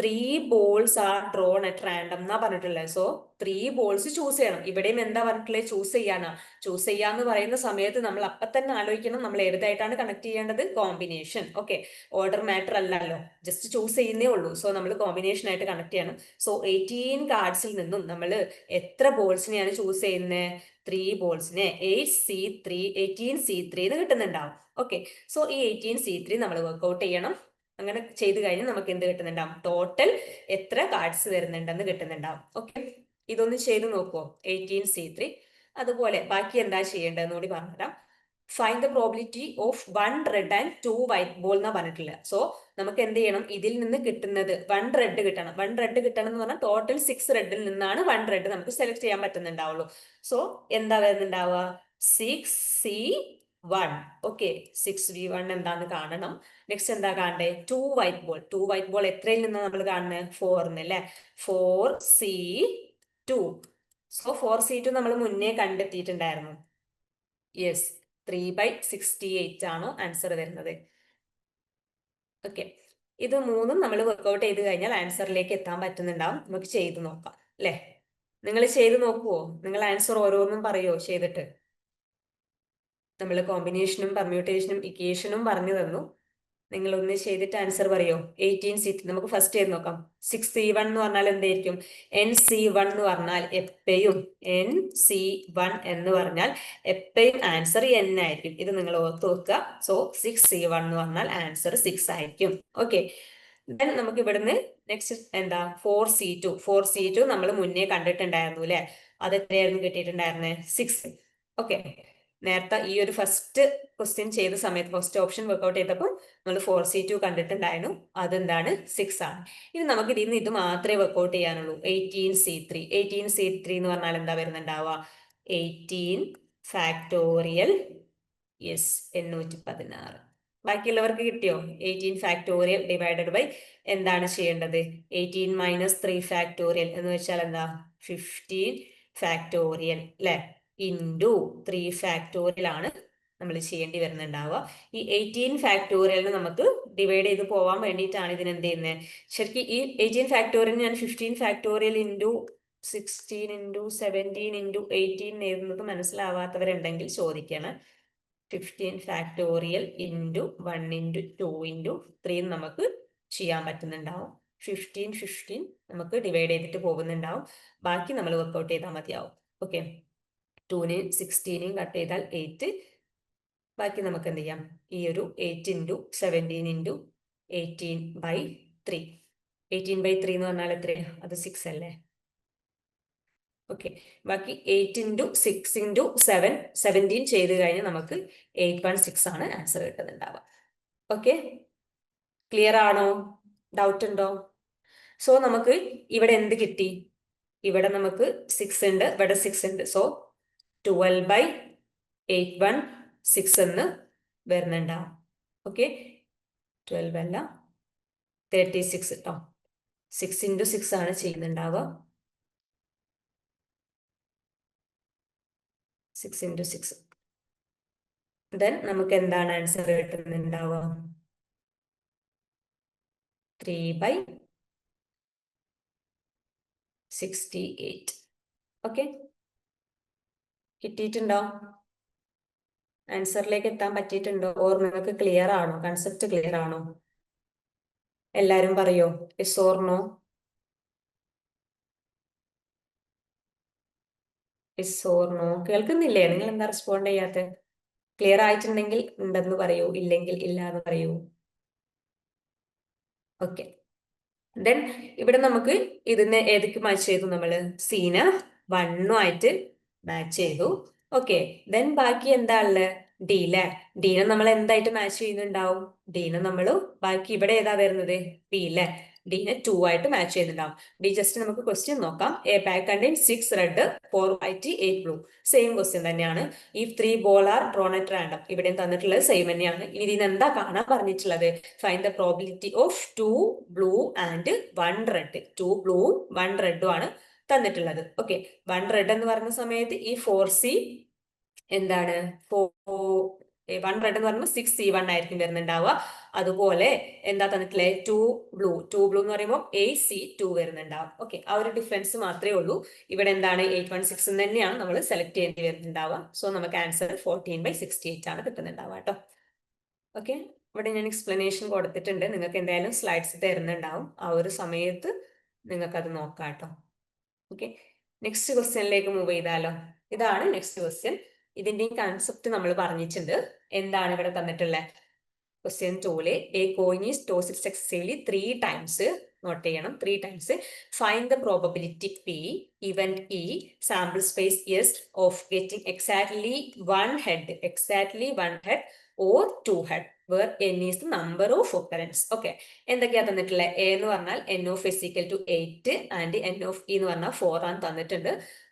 3 balls R drawn at random എന്നാ പറഞ്ഞിട്ടുള്ളത്. സോ 3 ബോൾസ് ചൂസ് ചെയ്യണം. ഇവിടെയും എന്താ പറഞ്ഞിട്ടുള്ളത്? ചൂസ് ചെയ്യാനാ. ചൂസ് ചെയ്യാന്ന് പറയുന്ന സമയത്ത് നമ്മൾ അപ്പൊ തന്നെ ആലോചിക്കണം നമ്മൾ ഏതായിട്ടാണ് കണക്ട് ചെയ്യേണ്ടത്? കോമ്പിനേഷൻ. ഓക്കെ, ഓർഡർ മാറ്റർ അല്ലല്ലോ, ജസ്റ്റ് ചൂസ് ചെയ്യുന്നേ ഉള്ളൂ. സോ നമ്മൾ കോമ്പിനേഷൻ ആയിട്ട് കണക്ട് ചെയ്യണം. സോ 18 കാർഡ്സിൽ നിന്നും നമ്മൾ എത്ര ബോൾസിനെയാണ് ചൂസ് ചെയ്യുന്നത്? 3 ബോൾസിനെ 18C3 എന്ന് കിട്ടുന്നുണ്ടാവും. ഓക്കെ, സോ ഈ 18C3 നമ്മൾ വർക്ക്ഔട്ട് ചെയ്യണം. അങ്ങനെ ചെയ്ത് കഴിഞ്ഞാൽ നമുക്ക് എന്ത് കിട്ടുന്നുണ്ടാവും? ടോട്ടൽ എത്ര കാർഡ്സ് വരുന്നുണ്ടെന്ന് കിട്ടുന്നുണ്ടാവും. ഓക്കെ, ഇതൊന്ന് ചെയ്ത് നോക്കുമോ? 18C3. അതുപോലെ ബാക്കി എന്താ ചെയ്യേണ്ടതെന്ന് കൂടി പറഞ്ഞുതരാം. Find the probability of 1 red and 2 white ball എന്നാ പറഞ്ഞിട്ടില്ല. സോ നമുക്ക് എന്ത് ചെയ്യണം, ഇതിൽ നിന്ന് കിട്ടുന്നത് 1 റെഡ് കിട്ടണം. 1 റെഡ് കിട്ടണം എന്ന് പറഞ്ഞാൽ ടോട്ടൽ 6 റെഡിൽ നിന്നാണ് 1 റെഡ് നമുക്ക് സെലക്ട് ചെയ്യാൻ പറ്റുന്നുണ്ടാവുള്ളൂ. സോ എന്താ വരുന്നുണ്ടാവുക, 6C1. ഓക്കെ, 6V1 എന്താന്ന് കാണണം. നെക്സ്റ്റ് എന്താ കാണണ്ടേ, 2 വൈറ്റ് ബോൾ. 2 വൈറ്റ് ബോൾ എത്രയിൽ നിന്നാണ് നമ്മൾ കാണുന്നത്, 4 അല്ലേ, 4C2. സോ 4C2 നമ്മൾ മുന്നേ കണ്ടെത്തിയിട്ടുണ്ടായിരുന്നു. യെസ്, 3/68 ആണോ ആൻസർ വരുന്നത്. ഓക്കെ, ഇത് മൂന്നും നമ്മൾ വർക്ക്ഔട്ട് ചെയ്ത് കഴിഞ്ഞാൽ ആൻസറിലേക്ക് എത്താൻ പറ്റുന്നുണ്ടാവും. നമുക്ക് ചെയ്ത് നോക്കാം അല്ലേ. നിങ്ങൾ ചെയ്ത് നോക്കുവോ, നിങ്ങൾ ആൻസർ ഓരോന്നും പറയുമോ ചെയ്തിട്ട്? നമ്മൾ കോമ്പിനേഷനും പെർമ്യൂട്ടേഷനും ഇക്വേഷനും പറഞ്ഞു തന്നു. നിങ്ങൾ ഒന്ന് ചെയ്തിട്ട് ആൻസർ പറയോ. 18C3 നമുക്ക് ഫസ്റ്റ് ചെയ്ത് നോക്കാം. 6C1 എന്ന് പറഞ്ഞാൽ എന്തായിരിക്കും, NC1 എന്ന് പറഞ്ഞാൽ എപ്പോഴും NC1 എന്ന് പറഞ്ഞാൽ എപ്പോഴും ആൻസർ N ആയിരിക്കും. ഇത് നിങ്ങൾ ഓർത്ത് വെക്കുക. സോ 6C1 എന്ന് പറഞ്ഞാൽ ആൻസർ 6 ആയിരിക്കും. ഓക്കെ, ദെൻ നമുക്ക് ഇവിടുന്ന് നെക്സ്റ്റ് എന്താ, 4C2. 4C2 നമ്മൾ മുന്നേ കണ്ടിട്ടുണ്ടായിരുന്നു അല്ലെ, അത് എത്രയായിരുന്നു കിട്ടിയിട്ടുണ്ടായിരുന്നത്, 6. ഓക്കെ, നേരത്തെ ഈ ഒരു ഫസ്റ്റ് ക്വസ്റ്റ്യൻ ചെയ്ത സമയത്ത് ഫസ്റ്റ് ഓപ്ഷൻ വർക്ക്ഔട്ട് ചെയ്തപ്പോൾ നമ്മൾ 4C2 കണ്ടിട്ടുണ്ടായിരുന്നു, അതെന്താണ് 6 ആണ്. ഇനി നമുക്ക് ഇതിൽ നിന്ന് ഇത് മാത്രമേ വർക്ക്ഔട്ട് ചെയ്യാനുള്ളൂ. 18C3. 18C3 എന്ന് പറഞ്ഞാൽ എന്താ വരുന്നുണ്ടാവുക, 18 ഫാക്ടോറിയൽ. യെസ്, 816. ബാക്കിയുള്ളവർക്ക് കിട്ടിയോ, 18 ഫാക്ടോറിയൽ ഡിവൈഡഡ് ബൈ എന്താണ് ചെയ്യേണ്ടത്, 18 - 3 ഫാക്ടോറിയൽ എന്ന് വെച്ചാൽ എന്താ, 15 ഫാക്ടോറിയൽ അല്ലെ, ഇൻറ്റു 3 ഫാക്ടോറിയൽ ആണ് നമ്മൾ ചെയ്യേണ്ടി വരുന്നുണ്ടാവുക. ഈ 18 ഫാക്ടോറിയലിന് നമുക്ക് ഡിവൈഡ് ചെയ്ത് പോകാൻ വേണ്ടിയിട്ടാണ് ഇതിനെന്ത് ചെയ്യുന്നത്. ശരിക്കും ഈ 18 ഫാക്ടോറിയൽ ഞാൻ 15 ഫാക്ടോറിയൽ ഇൻറ്റു 16 ഇൻറ്റു 17 ഇൻറ്റു 18 എഴുതുന്നത് മനസ്സിലാവാത്തവരുണ്ടെങ്കിൽ ചോദിക്കണം. 15 ഫാക്ടോറിയൽ ഇൻറ്റു 1 ഇൻറ്റു 2 ഇൻറ്റു 3 നമുക്ക് ചെയ്യാൻ പറ്റുന്നുണ്ടാവും. 15 നമുക്ക് ഡിവൈഡ് ചെയ്തിട്ട് പോകുന്നുണ്ടാവും. ബാക്കി നമ്മൾ വർക്ക്ഔട്ട് ചെയ്താൽ മതിയാവും. ഓക്കെ, 2ന് 16 കട്ട് ചെയ്താൽ 8. ബാക്കി നമുക്ക് എന്ത് ചെയ്യാം, ഈ ഒരു 8 ഇൻറ്റു 17 ഇൻറ്റു 18/3. 18/3 എന്ന് പറഞ്ഞാൽ എത്രയാണ്, അത് 6 അല്ലേ. ഓക്കെ, ബാക്കി 8 ഇൻറ്റു 6 ഇൻറ്റു 7 17 ചെയ്ത് കഴിഞ്ഞാൽ നമുക്ക് 816 ആണ് ആൻസർ കിട്ടുന്നുണ്ടാവുക. ഓക്കെ, ക്ലിയർ ആണോ, ഡൗട്ട് ഉണ്ടോ? സോ നമുക്ക് ഇവിടെ എന്ത് കിട്ടി, ഇവിടെ നമുക്ക് 6 ഉണ്ട്, ഇവിടെ 6 ഉണ്ട്. സോ 12/816 എന്ന് വരുന്നുണ്ടാവും. ഓക്കെ, 12 അല്ല 36 കേട്ടോ. 6 ഇൻറ്റു 6 ആണ് ചെയ്യുന്നുണ്ടാവുക. 6 ഇൻറ്റു 6. ദെൻ നമുക്ക് എന്താണ് ആൻസർ കിട്ടുന്നുണ്ടാവുക, 3/68. ഓക്കെ, കിട്ടിയിട്ടുണ്ടോ, ആൻസറിലേക്ക് എത്താൻ പറ്റിയിട്ടുണ്ടോ, ഓർ നിങ്ങൾക്ക് ക്ലിയർ ആണോ, കൺസെപ്റ്റ് ക്ലിയർ ആണോ? എല്ലാരും പറയോ yes or no. Yes or no കേൾക്കുന്നില്ലേ, നിങ്ങൾ എന്താ റെസ്പോണ്ട് ചെയ്യാത്ത? ക്ലിയർ ആയിട്ടുണ്ടെങ്കിൽ ഉണ്ടെന്ന് പറയൂ, ഇല്ലെങ്കിൽ ഇല്ല എന്ന് പറയൂ. ഓക്കെ, ദെൻ ഇവിടെ നമുക്ക് ഇതിനെ ഏതൊക്കെ മാച്ച് ചെയ്തു, നമ്മള് സീന 1 ആയിട്ട് മാച്ച് ചെയ്തു. ഓക്കെ, ദെൻ ബാക്കി എന്താ ഉള്ളത്, ഡിയിലെ ഡീനെ നമ്മൾ എന്തായിട്ട് മാച്ച് ചെയ്യുന്നുണ്ടാവും, ഡീനെ നമ്മൾ ബാക്കി ഇവിടെ ഏതാ വരുന്നത്, പി അല്ലെ, ഡീനെ 2 ആയിട്ട് മാച്ച് ചെയ്യുന്നുണ്ടാവും. ഡി ജസ്റ്റ് നമുക്ക് ക്വസ്റ്റ്യൻ നോക്കാം. A bag contain 6 red 4 white 8 blue. Same question തന്നെയാണ്. ഈ 3 ball are drawn at random, ഇവിടെയും തന്നിട്ടുള്ളത് സെയിം തന്നെയാണ്. ഇനി ഇതിന് എന്താ കാണാൻ പറഞ്ഞിട്ടുള്ളത്, find the probability of 2 blue and 1 red. 2 ബ്ലൂവും 1 റെഡും ആണ് തന്നിട്ടുള്ളത്. ഓക്കെ, 1 റെഡ് എന്ന് പറയുന്ന സമയത്ത് ഈ 4C എന്താണ്, 1 റെഡ് എന്ന് പറയുമ്പോൾ 6C1 ആയിരിക്കും വരുന്നുണ്ടാവുക. അതുപോലെ എന്താ തന്നിട്ടില്ലേ, 2 ബ്ലൂ എന്ന് പറയുമ്പോൾ AC2 വരുന്നുണ്ടാവും. ഓക്കെ, ആ ഒരു ഡിഫറൻസ് മാത്രമേ ഉള്ളൂ. ഇവിടെ എന്താണ് 816 തന്നെയാണ് നമ്മൾ സെലക്ട് ചെയ്യേണ്ടി വരുന്നുണ്ടാവുക. സോ നമുക്ക് ആൻസർ 14/68 ആണ് കിട്ടുന്നുണ്ടാവുക കേട്ടോ. ഓക്കെ, ഇവിടെ ഞാൻ എക്സ്പ്ലനേഷൻ കൊടുത്തിട്ടുണ്ട്, നിങ്ങൾക്ക് എന്തായാലും സ്ലൈഡ്സ് തരുന്നുണ്ടാവും. ആ ഒരു സമയത്ത് നിങ്ങൾക്ക് അത് നോക്കാം കേട്ടോ. ഓക്കെ, നെക്സ്റ്റ് ക്വസ്റ്റ്യനിലേക്ക് മൂവ് ചെയ്താലോ. ഇതാണ് നെക്സ്റ്റ് ക്വസ്റ്റ്യൻ. ഇതിന്റെ കൺസെപ്റ്റ് നമ്മൾ പറഞ്ഞിട്ടുണ്ട്. എന്താണ് ഇവിടെ തന്നിട്ടുള്ളത്, question 2 a coin is tossed successively 3 times. Note ചെയ്യണം, 3 times. Find the probability P, event E, sample space S of getting exactly 1 head or 2 head. Where n is the number of occurrence. Okay, എന്തൊക്കെയാ തന്നിട്ടുള്ളത്? A എന്ന് പറഞ്ഞാൽ n of s equal to 8 and n of e എന്ന് പറഞ്ഞാൽ 4 ആണ് തന്നിട്ടുണ്ട്.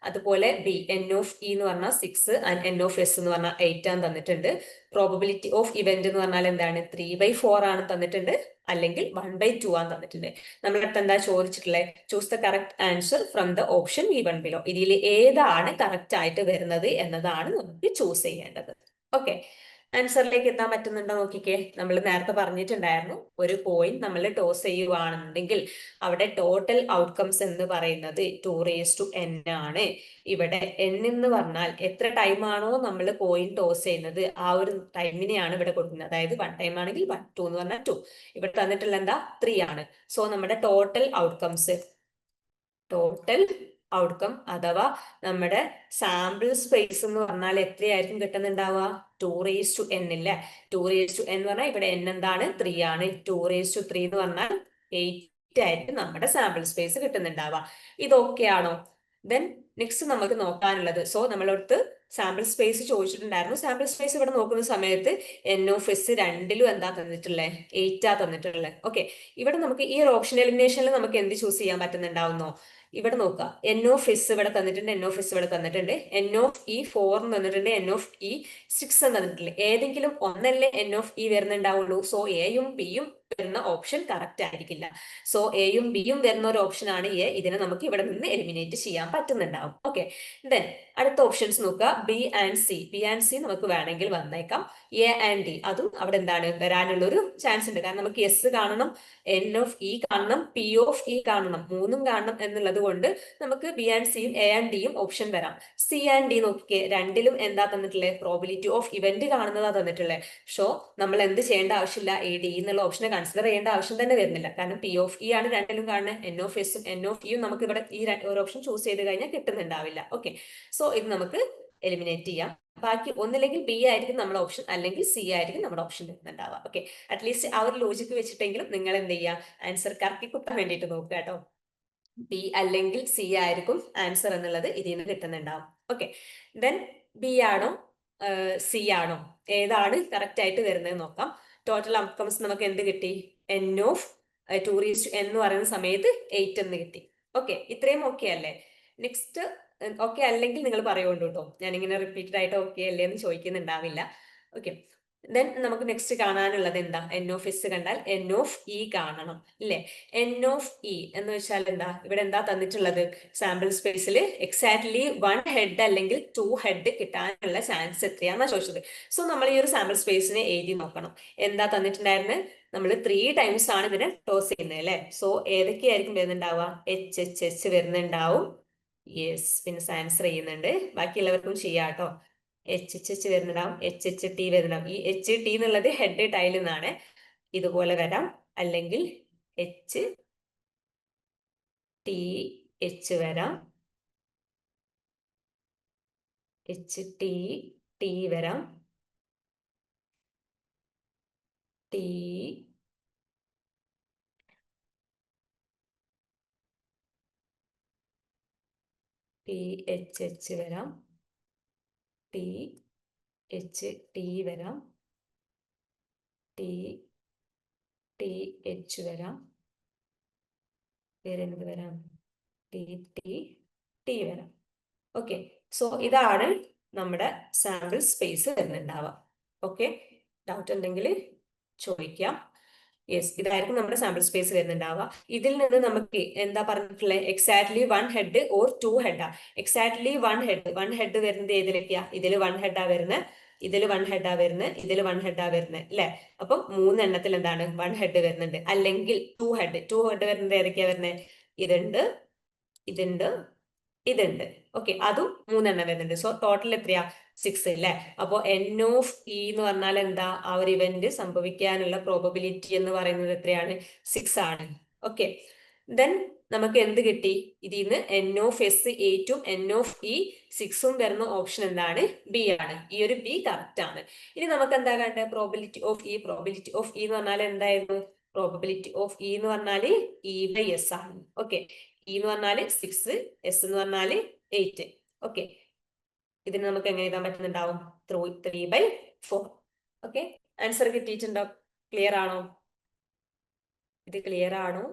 അതുപോലെ B n of e എന്ന് പറഞ്ഞാൽ 6 ആൻഡ് n ഓഫ് s എന്ന് പറഞ്ഞാൽ 8 ആണ് തന്നിട്ടുണ്ട്. പ്രോബബിലിറ്റി ഓഫ് ഇവന്റ് എന്ന് പറഞ്ഞാൽ എന്താണ്? 3/4 ആണ് തന്നിട്ടുണ്ട്, അല്ലെങ്കിൽ 1/2 ആണ് തന്നിട്ടുണ്ട്. നമ്മുടെ അടുത്ത് എന്താ ചോദിച്ചിട്ടുള്ളത്? Choose the correct answer from the option given below. ഇതിൽ ഏതാണ് കറക്റ്റ് ആയിട്ട് വരുന്നത് എന്നതാണ് നമുക്ക് ചൂസ് ചെയ്യേണ്ടത്. ഓക്കെ, ആൻസറിലേക്ക് എത്താൻ പറ്റുന്നുണ്ടോ നോക്കിക്കേ. നമ്മൾ നേരത്തെ പറഞ്ഞിട്ടുണ്ടായിരുന്നു, ഒരു കോയിൻ നമ്മൾ ടോസ് ചെയ്യുവാണെന്നുണ്ടെങ്കിൽ അവിടെ ടോട്ടൽ ഔട്ട്കംസ് എന്ന് പറയുന്നത് 2n ആണ്. ഇവിടെ n എന്ന് പറഞ്ഞാൽ എത്ര ടൈം ആണോ നമ്മൾ കോയിൻ ടോസ് ചെയ്യുന്നത് ആ ഒരു ടൈമിനെയാണ് ഇവിടെ കൊടുക്കുന്നത്. അതായത് 1 ടൈം ആണെങ്കിൽ 1, 2 എന്ന് പറഞ്ഞാൽ 2. ഇവിടെ തന്നിട്ടുള്ള എന്താ? 3 ആണ്. സോ നമ്മുടെ ടോട്ടൽ ഔട്ട്കം അഥവാ നമ്മുടെ സാമ്പിൾ സ്പേസ് എന്ന് പറഞ്ഞാൽ എത്രയായിരിക്കും കിട്ടുന്നുണ്ടാവുക? 2n ഇല്ലേ? 2n എന്ന് പറഞ്ഞാൽ ഇവിടെ n എന്താണ്? 3 ആണ്. 2 എന്ന് പറഞ്ഞാൽ 8 ആയിരിക്കും നമ്മുടെ സാമ്പിൾ സ്പേസ് കിട്ടുന്നുണ്ടാവുക. ഇതൊക്കെയാണോ? ദെൻ നെക്സ്റ്റ് നമുക്ക് നോക്കാനുള്ളത്, സോ നമ്മളടുത്ത് സാമ്പിൾ സ്പേസ് ചോദിച്ചിട്ടുണ്ടായിരുന്നു. സാമ്പിൾ സ്പേസ് ഇവിടെ നോക്കുന്ന സമയത്ത് n ഓഫ് s രണ്ടിലും എന്താ തന്നിട്ടുള്ളത്? 8 ആ തന്നിട്ടുള്ളത്. ഓക്കെ, ഇവിടെ നമുക്ക് ഈ ഒരു ഓപ്ഷൻ എലിമിനേഷനിൽ നമുക്ക് എന്ത് ചൂസ് ചെയ്യാൻ പറ്റുന്നുണ്ടാവുന്നോ? ഇവിടെ നോക്കുക, n ഓഫ് s ഇവിടെ തന്നിട്ടുണ്ട്, n ഓഫ് s ഇവിടെ തന്നിട്ടുണ്ട്, n ഓഫ് e 4 തന്നിട്ടുണ്ട്, n ഓഫ് e 6 തന്നിട്ടുണ്ട്. ഏതെങ്കിലും ഒന്നല്ലേ n ഓഫ് e വരുന്നുണ്ടാവുള്ളൂ. സോ എയും ബിയും വരുന്ന ഓപ്ഷൻ കറക്റ്റ് ആയിരിക്കില്ല. സോ എയും ബിയും വരുന്ന ഒരു ഓപ്ഷൻ ആണ് എ. ഇതിനെ നമുക്ക് ഇവിടെ നിന്ന് എലിമിനേറ്റ് ചെയ്യാൻ പറ്റുന്നുണ്ടാവും. ഓക്കെ, ദെൻ അടുത്ത ഓപ്ഷൻസ് നോക്കുക. ബി ആൻഡ് സി നമുക്ക് വേണമെങ്കിൽ വന്നേക്കാം. എ ആൻഡ് ഡി അതും അവിടെ എന്താണ് വരാനുള്ള ഒരു ചാൻസ് ഉണ്ട്. കാരണം നമുക്ക് എസ് കാണണം, n ഓഫ് ഇ കാണണം, പി ഓഫ് ഇ കാണണം, മൂന്നും കാണണം എന്നുള്ളത് കൊണ്ട് നമുക്ക് ബി ആൻഡ് സിയും എ ആൻഡ് ഡിയും ഓപ്ഷൻ വരാം. സി ആൻഡ് ഡി നോക്കിക്കേ, രണ്ടിലും എന്താ തന്നിട്ടുള്ളത്? പ്രോബിലിറ്റി ഓഫ് ഇവന്റ് കാണുന്നതാ തന്നിട്ടുള്ളത്. സോ നമ്മൾ എന്ത് ചെയ്യേണ്ട ആവശ്യമില്ല, ഈ ഡി എന്നുള്ള ഓപ്ഷനെ കൺസിഡർ ചെയ്യേണ്ട ആവശ്യം തന്നെ വരുന്നില്ല. കാരണം പി ഓഫ് ഇ ആണ് രണ്ടിലും കാണുന്നത്. n ഓഫ് എസും n ഓഫ് ഇയും നമുക്ക് ഇവിടെ ഈ ഒരു ഓപ്ഷൻ ചൂസ് ചെയ്ത് കഴിഞ്ഞാൽ കിട്ടുന്നുണ്ടാവില്ല. ഓക്കെ, സോ ഇത് നമുക്ക് എലിമിനേറ്റ് ചെയ്യാം. ബാക്കി ഒന്നില്ലെങ്കിൽ ബി ആയിരിക്കും നമ്മുടെ ഓപ്ഷൻ, അല്ലെങ്കിൽ സി ആയിരിക്കും നമ്മുടെ ഓപ്ഷൻ വരുന്നുണ്ടാവുക. ഓക്കെ, അറ്റ്ലീസ്റ്റ് ആ ഒരു ലോജിക്ക് വെച്ചിട്ടെങ്കിലും നിങ്ങൾ എന്ത് ചെയ്യുക, ആൻസർ കറക്കി കുത്താൻ വേണ്ടിയിട്ട് നോക്കുക കേട്ടോ. ബി അല്ലെങ്കിൽ സി ആയിരിക്കും ആൻസർ എന്നുള്ളത് ഇതിൽ നിന്ന് കിട്ടുന്നുണ്ടാവും. ഓക്കെ, ദെൻ ബി ആണോ സി ആണോ, ഏതാണ് കറക്റ്റ് ആയിട്ട് വരുന്നത് നോക്കാം. ടോട്ടൽ ഔട്ട്കംസ് നമുക്ക് എന്ത് കിട്ടി? n ഓഫ് 2n എന്ന് പറയുന്ന സമയത്ത് 8 എന്ന് കിട്ടി. ഓക്കെ, ഇത്രയും ഓക്കെ അല്ലേ? നെക്സ്റ്റ് ഓക്കെ അല്ലെങ്കിൽ നിങ്ങൾ പറയുള്ളൂ കേട്ടോ, ഞാനിങ്ങനെ റിപ്പീറ്റഡ് ആയിട്ട് ഓക്കെ അല്ലേ എന്ന് ചോദിക്കുന്നുണ്ടാവില്ല. ഓക്കെ, ദെൻ നമുക്ക് നെക്സ്റ്റ് കാണാനുള്ളത് എന്താ? n ഓഫ് എസ് കണ്ടാൽ n ഓഫ് ഇ കാണണം ഇല്ലേ? n ഓഫ് ഇ എന്ന് വെച്ചാൽ എന്താ? ഇവിടെ എന്താ തന്നിട്ടുള്ളത്? സാമ്പിൾ സ്പേസിൽ എക്സാക്ട്ലി 1 ഹെഡ് അല്ലെങ്കിൽ 2 ഹെഡ് കിട്ടാനുള്ള ചാൻസ് എത്രയാണെന്നാ ചോദിച്ചത്. സോ നമ്മൾ ഈ ഒരു സാമ്പിൾ സ്പേസിനെ എഴുതി നോക്കണം. എന്താ തന്നിട്ടുണ്ടായിരുന്നത്? നമ്മൾ 3 ടൈംസ് ആണ് ഇതിനെ ടോസ് ചെയ്യുന്നത് അല്ലേ? സോ ഏതൊക്കെയായിരിക്കും വരുന്നുണ്ടാവുക? h വരുന്നുണ്ടാവും. യെസ്, പിന്നെ ആൻസർ ചെയ്യുന്നുണ്ട്. ബാക്കിയുള്ളവർക്കും ചെയ്യാം കേട്ടോ. h വരുന്നുണ്ടാവും, h വരുന്നുണ്ടാവും. ഈ h t എന്നുള്ളത് ഹെഡ് ടൈൽ നിന്നാണ്. ഇതുപോലെ വരാം, അല്ലെങ്കിൽ h t h വരാം, h t t വരാം, t t h വരാം, t h t വരാം, t t h വരാം, വേറെ എന്ത് വരാം? t t t വരാം. ഓക്കെ, സോ ഇതാണ് നമ്മുടെ സാമ്പിൾ സ്പേസ് വരുന്നുണ്ടാവുക. ഓക്കെ, ഡൗട്ട് ഉണ്ടെങ്കിൽ ചോദിക്കാം. യെസ്, ഇതായിരിക്കും നമ്മുടെ സാമ്പിൾ സ്പേസ് വരുന്നുണ്ടാവുക. ഇതിൽ നിന്ന് നമുക്ക് എന്താ പറഞ്ഞിട്ടുള്ളത്? എക്സാക്ട്ലി 1 ഹെഡ് ഓർ 2 ഹെഡാ. എക്സാക്ട്ലി 1 ഹെഡ് വരുന്നത് ഏതിലേക്കാ? ഇതിൽ 1 ഹെഡാ വരുന്നത്, ഇതിൽ 1 ഹെഡാ വരുന്നത്, ഇതിൽ 1 ഹെഡാ വരുന്നത് അല്ലെ? അപ്പം 3 എണ്ണത്തിൽ എന്താണ് 1 ഹെഡ് വരുന്നുണ്ട്. അല്ലെങ്കിൽ 2 ഹെഡ് വരുന്നത് ഏതൊക്കെയാ വരുന്നത്? ഇതുണ്ട്, ഇതുണ്ട്, ഇതുണ്ട്. ഓക്കെ, അതും 3 എണ്ണം വരുന്നുണ്ട്. സോ ടോട്ടൽ എത്രയാ? 6 അല്ലേ? അപ്പോ n ഓഫ് ഇ എന്ന് പറഞ്ഞാൽ എന്താ? ആ ഒരു ഇവന്റ് സംഭവിക്കാനുള്ള പ്രോബബിലിറ്റി എന്ന് പറയുന്നത് എത്രയാണ്? 6 ആണ്. ഓക്കെ, ദെൻ നമുക്ക് എന്ത് കിട്ടി? ഇതിൽ നിന്ന് n ഓഫ് എസ് 8ഉം n ഓഫ് ഇ 6ഉം വരുന്ന ഓപ്ഷൻ എന്താണ്? ബി ആണ്. ഈ ഒരു ബി കറക്റ്റ് ആണ്. ഇനി നമുക്ക് എന്താ കണ്ടത്? Probability of E. Probability of E എന്ന് പറഞ്ഞാൽ എന്തായിരുന്നു? പ്രോബിലിറ്റി ഓഫ് ഇ എന്ന് പറഞ്ഞാൽ e/s ആണ്. ഓക്കെ, ഇ എന്ന് പറഞ്ഞാല് 6, എസ് എന്ന് പറഞ്ഞാല് 8. ഓക്കെ, ഇതിന് നമുക്ക് എങ്ങനെ എഴുതാൻ പറ്റുന്നുണ്ടാവും? 3/4. ഓക്കെ, ആൻസർ കിട്ടിയിട്ടുണ്ടോ? ക്ലിയർ ആണോ? ഇത് ക്ലിയർ ആണോ?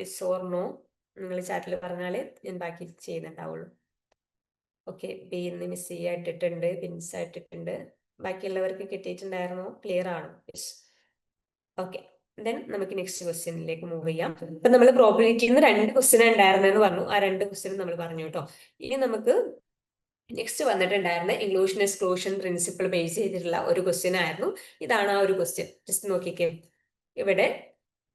യെസ് ഓർ നോ നിങ്ങൾ ചാറ്റിൽ പറഞ്ഞാൽ ഞാൻ ബാക്കി ചെയ്യുന്നുണ്ടാവുള്ളൂ. ഓക്കെ, ബി ഇന്ന് മിസ് ചെയ്യായിട്ടിട്ടുണ്ട്, പിൻസ് ആയിട്ടിട്ടുണ്ട്. ബാക്കിയുള്ളവർക്ക് കിട്ടിയിട്ടുണ്ടായിരുന്നോ? ക്ലിയർ ആണോ? യെസ്. ഓക്കെ, ദെൻ നമുക്ക് നെക്സ്റ്റ് ക്വസ്റ്റ്യനിലേക്ക് മൂവ് ചെയ്യാം. ഇപ്പൊ നമ്മൾ പ്രോബിലിറ്റിയിൽ നിന്ന് 2 ക്വസ്റ്റ്യൻ ഉണ്ടായിരുന്നെന്ന് പറഞ്ഞു. ആ 2 ക്വസ്റ്റ്യൻ നമ്മൾ പറഞ്ഞു കേട്ടോ. ഇനി നമുക്ക് നെക്സ്റ്റ് വന്നിട്ടുണ്ടായിരുന്ന ഇൻക്ലൂഷൻ എക്സ്ക്ലൂഷൻ പ്രിൻസിപ്പിൾ ബേസ് ചെയ്തിട്ടുള്ള ഒരു ക്വസ്റ്റ്യൻ ആയിരുന്നു. ഇതാണ് ആ ഒരു ക്വസ്റ്റ്യൻ. ജസ്റ്റ് നോക്കിക്കേ, ഇവിടെ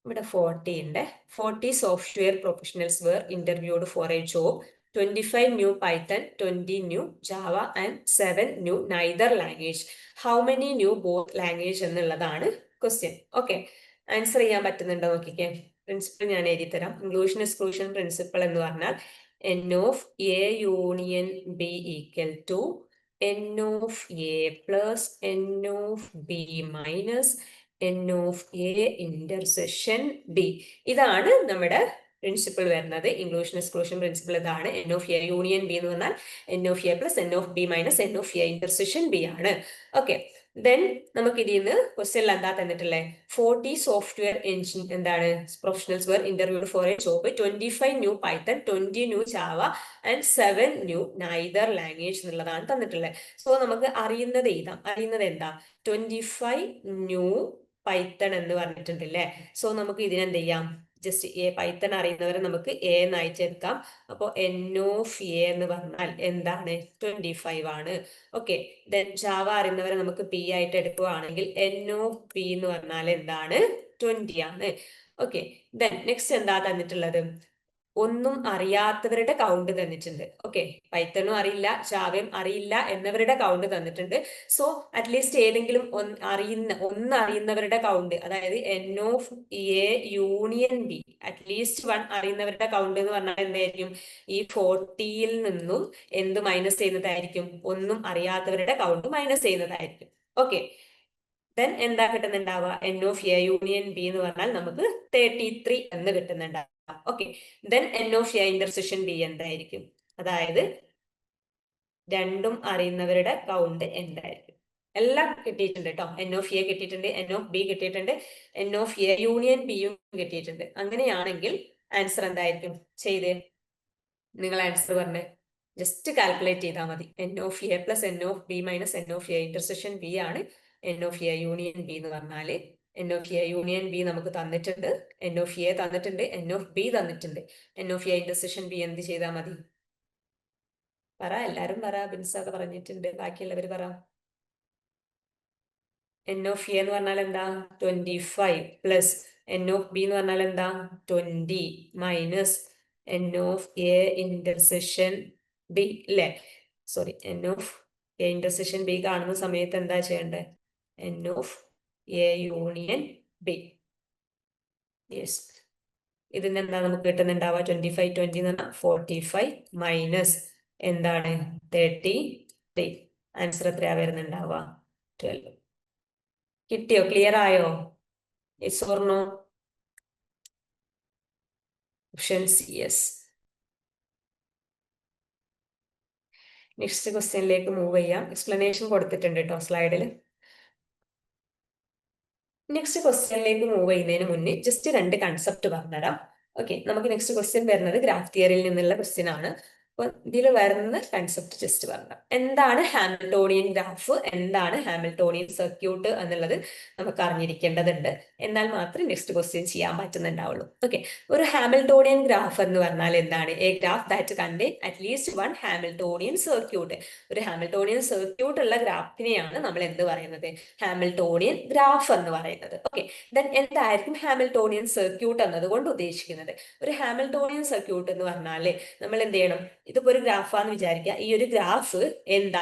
40 ഉണ്ട്. 40 software professionals were interviewed for a job. 25 new Python, 20 new Java and 7 new neither language. How many new both language എന്നുള്ളതാണ് ക്വസ്റ്റ്യൻ. ഓക്കെ, ആൻസർ ചെയ്യാൻ പറ്റുന്നുണ്ടോ നോക്കിക്കേ. പ്രിൻസിപ്പിൾ ഞാൻ എഴുതി തരാം. ഇൻക്ലൂഷൻ എക്സ്ക്ലൂഷൻ പ്രിൻസിപ്പിൾ എന്ന് പറഞ്ഞാൽ n of A union B equal to n of A plus n of B minus n of A intersection B. ഇതാണ് നമ്മുടെ പ്രിൻസിപ്പിൾ വരുന്നത്. ഇൻക്ലൂഷൻ എക്സ്ക്ലൂഷൻ പ്രിൻസിപ്പിൾ ഇതാണ്. n of A union B എന്ന് പറഞ്ഞാൽ n of A plus n of B minus n of A intersection B ആണ്. Okay, then നമുക്ക് ഇതിൽ നിന്ന് ക്വസ്റ്റ്യനിൽ എന്താ തന്നിട്ടുള്ളത്? 40 സോഫ്റ്റ്വെയർ എഞ്ചിൻ എന്താണ് professionals were interviewed for a job. 25 new Python, 20 new Java and 7 new neither language എന്നുള്ളതാണ് തന്നിട്ടുള്ളത്. സോ നമുക്ക് അറിയുന്നത് എഴുതാം. അറിയുന്നത് എന്താ? 25 ന്യൂ പൈത്തൺ എന്ന് പറഞ്ഞിട്ടുണ്ടല്ലേ. സോ നമുക്ക് ഇതിനെന്ത് ചെയ്യാം? ജസ്റ്റ് എ പൈത്തൺ അറിയുന്നവരെ നമുക്ക് എ എന്നായിട്ട് എടുക്കാം. അപ്പോൾ n of A എന്ന് പറഞ്ഞാൽ എന്താണ്? 25 ആണ്. ഓക്കെ, ദെൻ ജാവ അറിയുന്നവരെ നമുക്ക് പി ആയിട്ട് എടുക്കുകയാണെങ്കിൽ n of P എന്ന് പറഞ്ഞാൽ എന്താണ്? 20 ആണ്. ഓക്കെ, ദെൻ നെക്സ്റ്റ് എന്താ തന്നിട്ടുള്ളത്? ഒന്നും അറിയാത്തവരുടെ കൗണ്ട് തന്നിട്ടുണ്ട്. ഓക്കെ, പൈത്തണും അറിയില്ല, ജാവയും അറിയില്ല എന്നവരുടെ കൗണ്ട് തന്നിട്ടുണ്ട്. സോ അറ്റ്ലീസ്റ്റ് ഏതെങ്കിലും അറിയുന്നവരുടെ കൗണ്ട്, അതായത് n of A union B, at least 1 അറിയുന്നവരുടെ കൗണ്ട് എന്ന് പറഞ്ഞാൽ എന്തായിരിക്കും? ഈ 40യിൽ നിന്നും എന്ത് മൈനസ് ചെയ്യുന്നതായിരിക്കും? ഒന്നും അറിയാത്തവരുടെ കൗണ്ട് മൈനസ് ചെയ്യുന്നതായിരിക്കും. ഓക്കെ, ദെൻ എന്താ കിട്ടുന്നുണ്ടാവുക? n of A union B എന്ന് പറഞ്ഞാൽ നമുക്ക് 33 എന്ന് കിട്ടുന്നുണ്ടാവുക. Okay, then n of A intersection B എന്തായിരിക്കും? അതായത് രണ്ടും അറിയുന്നവരുടെ കൗണ്ട് എന്തായിരിക്കും? എല്ലാം കിട്ടിയിട്ടുണ്ട് കേട്ടോ. n of A കിട്ടിയിട്ടുണ്ട്, n of B കിട്ടിയിട്ടുണ്ട്, n of A യൂണിയൻ ബിയും കിട്ടിയിട്ടുണ്ട്. അങ്ങനെയാണെങ്കിൽ ആൻസർ എന്തായിരിക്കും? ചെയ്തേ, നിങ്ങൾ ആൻസർ പറഞ്ഞേ. ജസ്റ്റ് കാൽക്കുലേറ്റ് ചെയ്താൽ മതി. n of A plus n of B minus n of A intersection B ആണ് n of A union B എന്ന് പറഞ്ഞാല്. n of A union B നമുക്ക് തന്നിട്ടുണ്ട്, n of A തന്നിട്ടുണ്ട്, n of B തന്നിട്ടുണ്ട്. n of A intersection B എന്ത് ചെയ്താൽ മതി? പറ, എല്ലാരും പറ. ബിൻസൊക്കെ പറഞ്ഞിട്ടുണ്ട്, ബാക്കിയുള്ളവർ പറ. n of A എന്ന് പറഞ്ഞാൽ എന്താ? 25 പ്ലസ് n of B എന്ന് പറഞ്ഞാൽ എന്താ? 20 minus n of A intersection B അല്ലേ? Sorry, n of A intersection B കാണുന്ന സമയത്ത് എന്താ ചെയ്യേണ്ടത്? n of A union B. Yes, ഇതിന് എന്താ നമുക്ക് കിട്ടുന്നുണ്ടാവുക? 25 20 എന്ന് പറഞ്ഞാൽ 45 മൈനസ് എന്താണ്? 33. ആൻസർ എത്രയാ വരുന്നുണ്ടാവുക? 12. കിട്ടിയോ? ക്ലിയർ ആയോ? Yes or no? Option C yes. Next ക്വസ്റ്റ്യനിലേക്ക് മൂവ് ചെയ്യാം. എക്സ്പ്ലനേഷൻ കൊടുത്തിട്ടുണ്ട് കേട്ടോ സ്ലൈഡിൽ. നെക്സ്റ്റ് ക്വസ്റ്റ്യനിലേക്ക് മൂവ് ചെയ്യുന്നതിന് മുന്നേ ജസ്റ്റ് 2 കൺസെപ്റ്റ് പറഞ്ഞുതരാം. ഓക്കെ, നമുക്ക് നെക്സ്റ്റ് ക്വസ്റ്റ്യൻ വരുന്നത് ഗ്രാഫ് തിയറിയിൽ നിന്നുള്ള ക്വസ്റ്റ്യൻ ആണ്. അപ്പൊ ഇതിൽ വരുന്ന കൺസെപ്റ്റ് ജസ്റ്റ് പറഞ്ഞു. എന്താണ് ഹാമിൽട്ടോണിയൻ ഗ്രാഫ്, എന്താണ് ഹാമിൽട്ടോണിയൻ സർക്യൂട്ട് എന്നുള്ളത് നമുക്ക് അറിഞ്ഞിരിക്കേണ്ടതുണ്ട്. എന്നാൽ മാത്രമേ നെക്സ്റ്റ് ക്വസ്റ്റ്യൻ ചെയ്യാൻ പറ്റുന്നുണ്ടാവുള്ളൂ. ഓക്കെ, ഒരു ഹാമിൽട്ടോണിയൻ ഗ്രാഫ് എന്ന് പറഞ്ഞാൽ എന്താണ്? A graph that contain at least 1 Hamiltonian circuit. ഒരു ഹാമിൽട്ടോണിയൻ സർക്യൂട്ട് ഉള്ള ഗ്രാഫിനെയാണ് നമ്മൾ എന്ത് പറയുന്നത്? ഹാമിൽട്ടോണിയൻ ഗ്രാഫ് എന്ന് പറയുന്നത്. ഓക്കെ, ദെൻ എന്തായിരിക്കും ഹാമിൽട്ടോണിയൻ സർക്യൂട്ട് എന്നതുകൊണ്ട് ഉദ്ദേശിക്കുന്നത്? ഒരു ഹാമിൽട്ടോണിയൻ സർക്യൂട്ട് എന്ന് പറഞ്ഞാല് നമ്മൾ എന്ത് ചെയ്യണം? ഇതിപ്പോ ഒരു ഗ്രാഫാന്ന് വിചാരിക്കുക. ഈ ഒരു ഗ്രാഫ് എന്താ?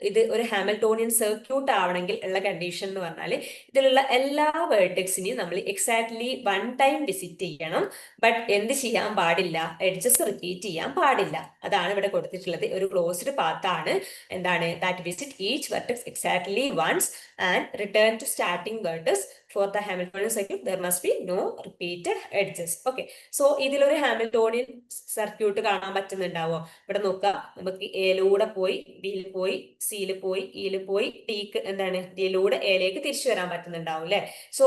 ഇത് ഒരു ഹാമിൽട്ടോണിയൻ സർക്യൂട്ട് ആവണമെങ്കിൽ ഉള്ള കണ്ടീഷൻ എന്ന് പറഞ്ഞാൽ ഇതിലുള്ള എല്ലാ വേർട്ടെക്സിനെയും നമ്മൾ എക്സാക്ട്ലി 1 ടൈം വിസിറ്റ് ചെയ്യണം. ബട്ട് എന്ത് ചെയ്യാൻ പാടില്ല? എഡ്ജസ് റിപ്പീറ്റ് ചെയ്യാൻ പാടില്ല. അതാണ് ഇവിടെ കൊടുത്തിട്ടുള്ളത്. ഒരു ക്ലോസ്ഡ് പാത്ത് ആണ്. എന്താണ്? That visit each vertex exactly once and return to starting vertex for the Hamiltonian circuit there must be no repeated edges. Okay, so ഇതിലൊരു ഹാമിൽട്ടോണിയൻ സർക്യൂട്ട് കാണാൻ പറ്റുന്നുണ്ടാവോ? ഇവിടെ നോക്കുക, നമുക്ക് എയിലൂടെ പോയി ബിയിൽ പോയി സിയിൽ പോയി ഇയിൽ പോയി ഡിക്ക് എന്താണ് ഡിയിലൂടെ എയിലേക്ക് തിരിച്ചു വരാൻ പറ്റുന്നുണ്ടാവും അല്ലെ? സോ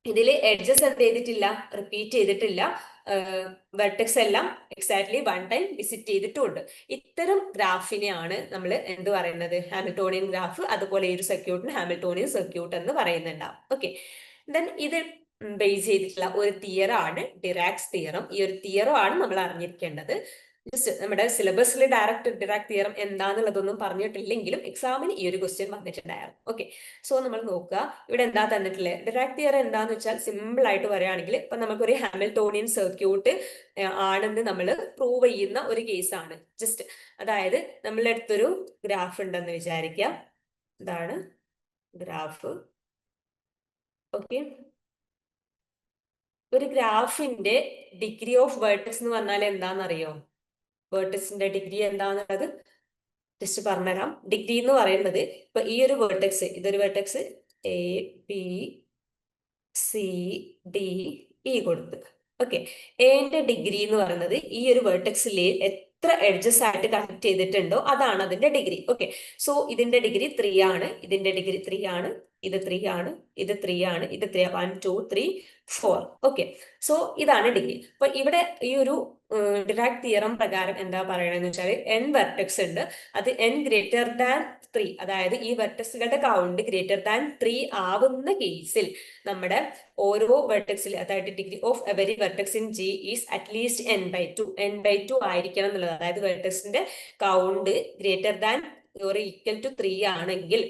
ഇതില് എഡ്ജസ് എന്ത് ചെയ്തിട്ടില്ല, റിപ്പീറ്റ് ചെയ്തിട്ടില്ല. വെർട്ടെക്സ് എല്ലാം എക്സാക്ട്ലി വൺ ടൈം വിസിറ്റ് ചെയ്തിട്ടുണ്ട്. ഇത്തരം ഗ്രാഫിനെയാണ് നമ്മൾ എന്ത് പറയുന്നത്, ഹാമിൽട്ടോണിയൻ ഗ്രാഫ്. അതുപോലെ ഈ ഒരു സർക്യൂട്ടിന് ഹാമിൽട്ടോണിയൻ സർക്യൂട്ട് എന്ന് പറയുന്നുണ്ടാവും. ഓക്കെ, ദെൻ ഇത് ബേസ് ചെയ്തിട്ടുള്ള ഒരു തിയറം ആണ് ഡിറാക്സ് തിയറം. ഈ ഒരു തിയറം ആണ് നമ്മൾ അറിഞ്ഞിരിക്കേണ്ടത്. ജസ്റ്റ് നമ്മുടെ സിലബസിൽ ഡയറക്റ്റ് ഡിറാക് തിയറം എന്താന്നുള്ളതൊന്നും പറഞ്ഞിട്ടില്ലെങ്കിലും എക്സാമിന് ഈ ഒരു ക്വസ്റ്റ്യൻ വന്നിട്ടുണ്ടായിരുന്നു. ഓക്കെ, സോ നമ്മൾ നോക്കുക, ഇവിടെ എന്താ തന്നിട്ടുള്ളത്. ഡിറാക് തിയറം എന്താന്ന് വെച്ചാൽ സിമ്പിൾ ആയിട്ട് പറയുകയാണെങ്കിൽ ഇപ്പൊ നമുക്കൊരു ഹാമിൽട്ടോണിയൻ സർക്യൂട്ട് ആണെന്ന് നമ്മൾ പ്രൂവ് ചെയ്യുന്ന ഒരു കേസാണ്. ജസ്റ്റ് അതായത് നമ്മളുടെ അടുത്തൊരു ഗ്രാഫ് ഉണ്ടെന്ന് വിചാരിക്കുക. ഇതാണ് ഗ്രാഫ്. ഓക്കെ, ഒരു ഗ്രാഫിന്റെ ഡിഗ്രി ഓഫ് വേർട്ടെക്സ് എന്ന് പറഞ്ഞാൽ എന്താണെന്നറിയോ? വേർട്ടെക്സിന്റെ ഡിഗ്രി എന്താണെന്നുള്ളത് ജസ്റ്റ് പറഞ്ഞുതരാം. ഡിഗ്രി എന്ന് പറയുന്നത് ഇപ്പൊ ഈ ഒരു വേർട്ടെക്സ്, ഇതൊരു vertex A B C D E കൊടുത്ത്. ഓക്കെ, എന്റെ ഡിഗ്രി എന്ന് പറയുന്നത് ഈ ഒരു വേർട്ടെക്സിൽ എത്ര എഡ്ജസ് ആയിട്ട് കണക്ട് ചെയ്തിട്ടുണ്ടോ അതാണ് അതിന്റെ ഡിഗ്രി. ഓക്കെ, സോ ഇതിന്റെ ഡിഗ്രി 3 ആണ്, ഇതിന്റെ ഡിഗ്രി 3 ആണ്, ഇത് 3 ആണ്, ഇത് 3 ആണ്, ഇത് 3 1 2 3 4. ഓക്കെ, സോ ഇതാണ് ഡിഗ്രി. അപ്പൊ ഇവിടെ ഈ ഒരു ഡിറാക് തിയറം പ്രകാരം എന്താ പറയണെന്ന് വെച്ചാൽ n വെർട്ടെക്സ് ഉണ്ട്, അത് n ഗ്രേറ്റർ ദാൻ 3, അതായത് ഈ വെർട്ടെക്സുകളുടെ കൗണ്ട് ഗ്രേറ്റർ ദാൻ 3 ആവുന്ന കേസിൽ നമ്മുടെ ഓരോ വെർട്ടെക്സിൽ, അതായത് degree of every vertex in G is at least n/2 ആയിരിക്കണം എന്നുള്ളത്. അതായത് വെർട്ടെക്സിന്റെ count greater than or equal to 3 ആണെങ്കിൽ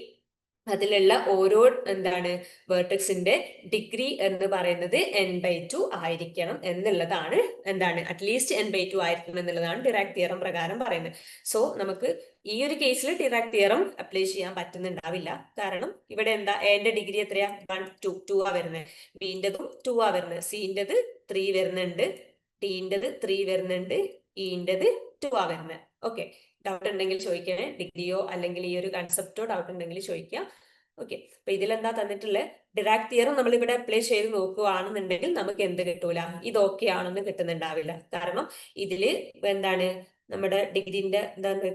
അതിലുള്ള ഓരോ എന്താണ് വേർട്ടെക്സിന്റെ ഡിഗ്രി എന്ന് പറയുന്നത് n/2 ആയിരിക്കണം എന്നുള്ളതാണ്. എന്താണ് അറ്റ്ലീസ്റ്റ് n/2 ആയിരിക്കണം എന്നുള്ളതാണ് ഡിറാക് തിയറം പ്രകാരം പറയുന്നത്. സോ നമുക്ക് ഈ ഒരു കേസിൽ ഡിറാക് തിയറം അപ്ലൈ ചെയ്യാൻ പറ്റുന്നുണ്ടാവില്ല. കാരണം ഇവിടെ എന്താ, എന്റെ ഡിഗ്രി എത്രയാ, 1 2 ആ വരുന്നത്, ബിന്റെതും 2 ആ വരുന്നത്, സിന്റെത് 3 വരുന്നുണ്ട്, ഡിന്റെത് 3 വരുന്നുണ്ട്, ഇന്റെത് 2 ആ വരുന്നത്. ഓക്കെ, ഡൗട്ട് ഉണ്ടെങ്കിൽ ചോദിക്കണേ, ഡിഗ്രിയോ അല്ലെങ്കിൽ ഈ ഒരു കൺസെപ്റ്റോ ഡൗട്ട് ഉണ്ടെങ്കിൽ ചോദിക്കാം. ഓക്കെ, അപ്പൊ ഇതിലെന്താ തന്നിട്ടുള്ളത്, ഡിറാക് തിയറം നമ്മൾ ഇവിടെ അപ്ലൈ ചെയ്ത് നോക്കുകയാണെന്നുണ്ടെങ്കിൽ നമുക്ക് എന്ത് കിട്ടൂല, ഇതൊക്കെ ആണെന്ന് കിട്ടുന്നുണ്ടാവില്ല. കാരണം ഇതില് എന്താണ് നമ്മുടെ ഡിഗ്രിന്റെ എന്താണ്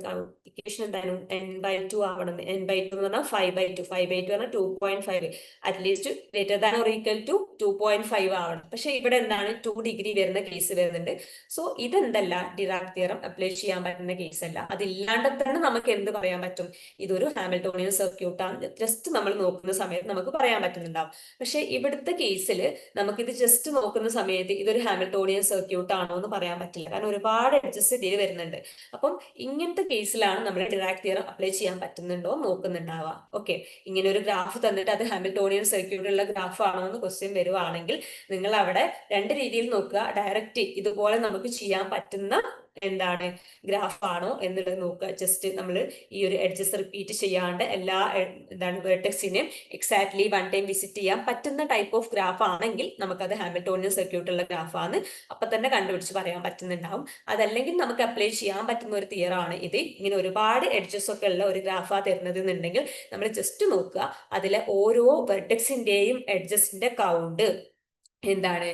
ഇക്വേഷൻ എന്താണ്, n/2 ആവണം. n/2 എന്ന് പറഞ്ഞാൽ 5/2, 5/2 പറഞ്ഞാൽ 2.5, at least greater than or equal to 2.5 ആവണം. പക്ഷെ ഇവിടെ എന്താണ് 2 ഡിഗ്രി വരുന്ന കേസ് വരുന്നുണ്ട്. സോ ഇതെന്തല്ല, ഡിറാക് തിയറം അപ്ലൈ ചെയ്യാൻ പറ്റുന്ന കേസ് അല്ല. അതില്ലാണ്ട് തന്നെ നമുക്ക് എന്ത് പറയാൻ പറ്റും, ഇതൊരു ഹാമിൽട്ടോണിയൻ സർക്യൂട്ട് ആണ്, ജസ്റ്റ് നമ്മൾ നോക്കുന്ന സമയത്ത് നമുക്ക് പറയാൻ പറ്റുന്നുണ്ടാവും. പക്ഷെ ഇവിടുത്തെ കേസിൽ നമുക്കിത് ജസ്റ്റ് നോക്കുന്ന സമയത്ത് ഇതൊരു ഹാമിൽട്ടോണിയൻ സർക്യൂട്ട് ആണോ എന്ന് പറയാൻ പറ്റില്ല, കാരണം ഒരുപാട് അഡ്ജസ്റ്റ് ഇതിൽ വരുന്നുണ്ട്. അപ്പം ഇങ്ങനത്തെ കേസിലാണ് നമ്മൾ ഡിറാക് തിയറം അപ്ലൈ ചെയ്യാൻ പറ്റുന്നുണ്ടോ നോക്കുന്നുണ്ടാവുക. ഓക്കെ, ഇങ്ങനെ ഒരു ഗ്രാഫ് തന്നിട്ട് അത് ഹാമിൽട്ടോണിയൻ സർക്യൂട്ടുള്ള ഗ്രാഫ് ആണോ എന്ന് ക്വസ്റ്റ്യൻ വരുവാണെങ്കിൽ നിങ്ങൾ അവിടെ രണ്ട് രീതിയിൽ നോക്കുക. ഡയറക്റ്റ് ഇതുപോലെ നമുക്ക് ചെയ്യാൻ പറ്റുന്ന എന്താണ് ഗ്രാഫ് ആണോ എന്നുള്ളത് നോക്കുക. ജസ്റ്റ് നമ്മൾ ഈ ഒരു എഡ്ജസ് റിപ്പീറ്റ് ചെയ്യാണ്ട് എല്ലാ എന്താണ് വേർട്ടെക്സിനെയും എക്സാക്ട്ലി വൺ ടൈം വിസിറ്റ് ചെയ്യാൻ പറ്റുന്ന ടൈപ്പ് ഓഫ് ഗ്രാഫ് ആണെങ്കിൽ നമുക്കത് ഹാമിൽട്ടോണിയൻ സർക്യൂട്ടുള്ള ഗ്രാഫ് ആണ് അപ്പൊ തന്നെ കണ്ടുപിടിച്ച് പറയാൻ പറ്റുന്നുണ്ടാവും. അതല്ലെങ്കിൽ നമുക്ക് അപ്ലൈ ചെയ്യാൻ പറ്റുന്ന ഒരു തിയറാണ് ഇത്. ഇങ്ങനെ ഒരുപാട് എഡ്ജസ് ഒക്കെ ഉള്ള ഒരു ഗ്രാഫാ തരുന്നത് എന്നുണ്ടെങ്കിൽ നമ്മൾ ജസ്റ്റ് നോക്കുക, അതിലെ ഓരോ വെർട്ടെക്സിന്റെയും എഡ്ജസിന്റെ കൗണ്ട് എന്താണ്,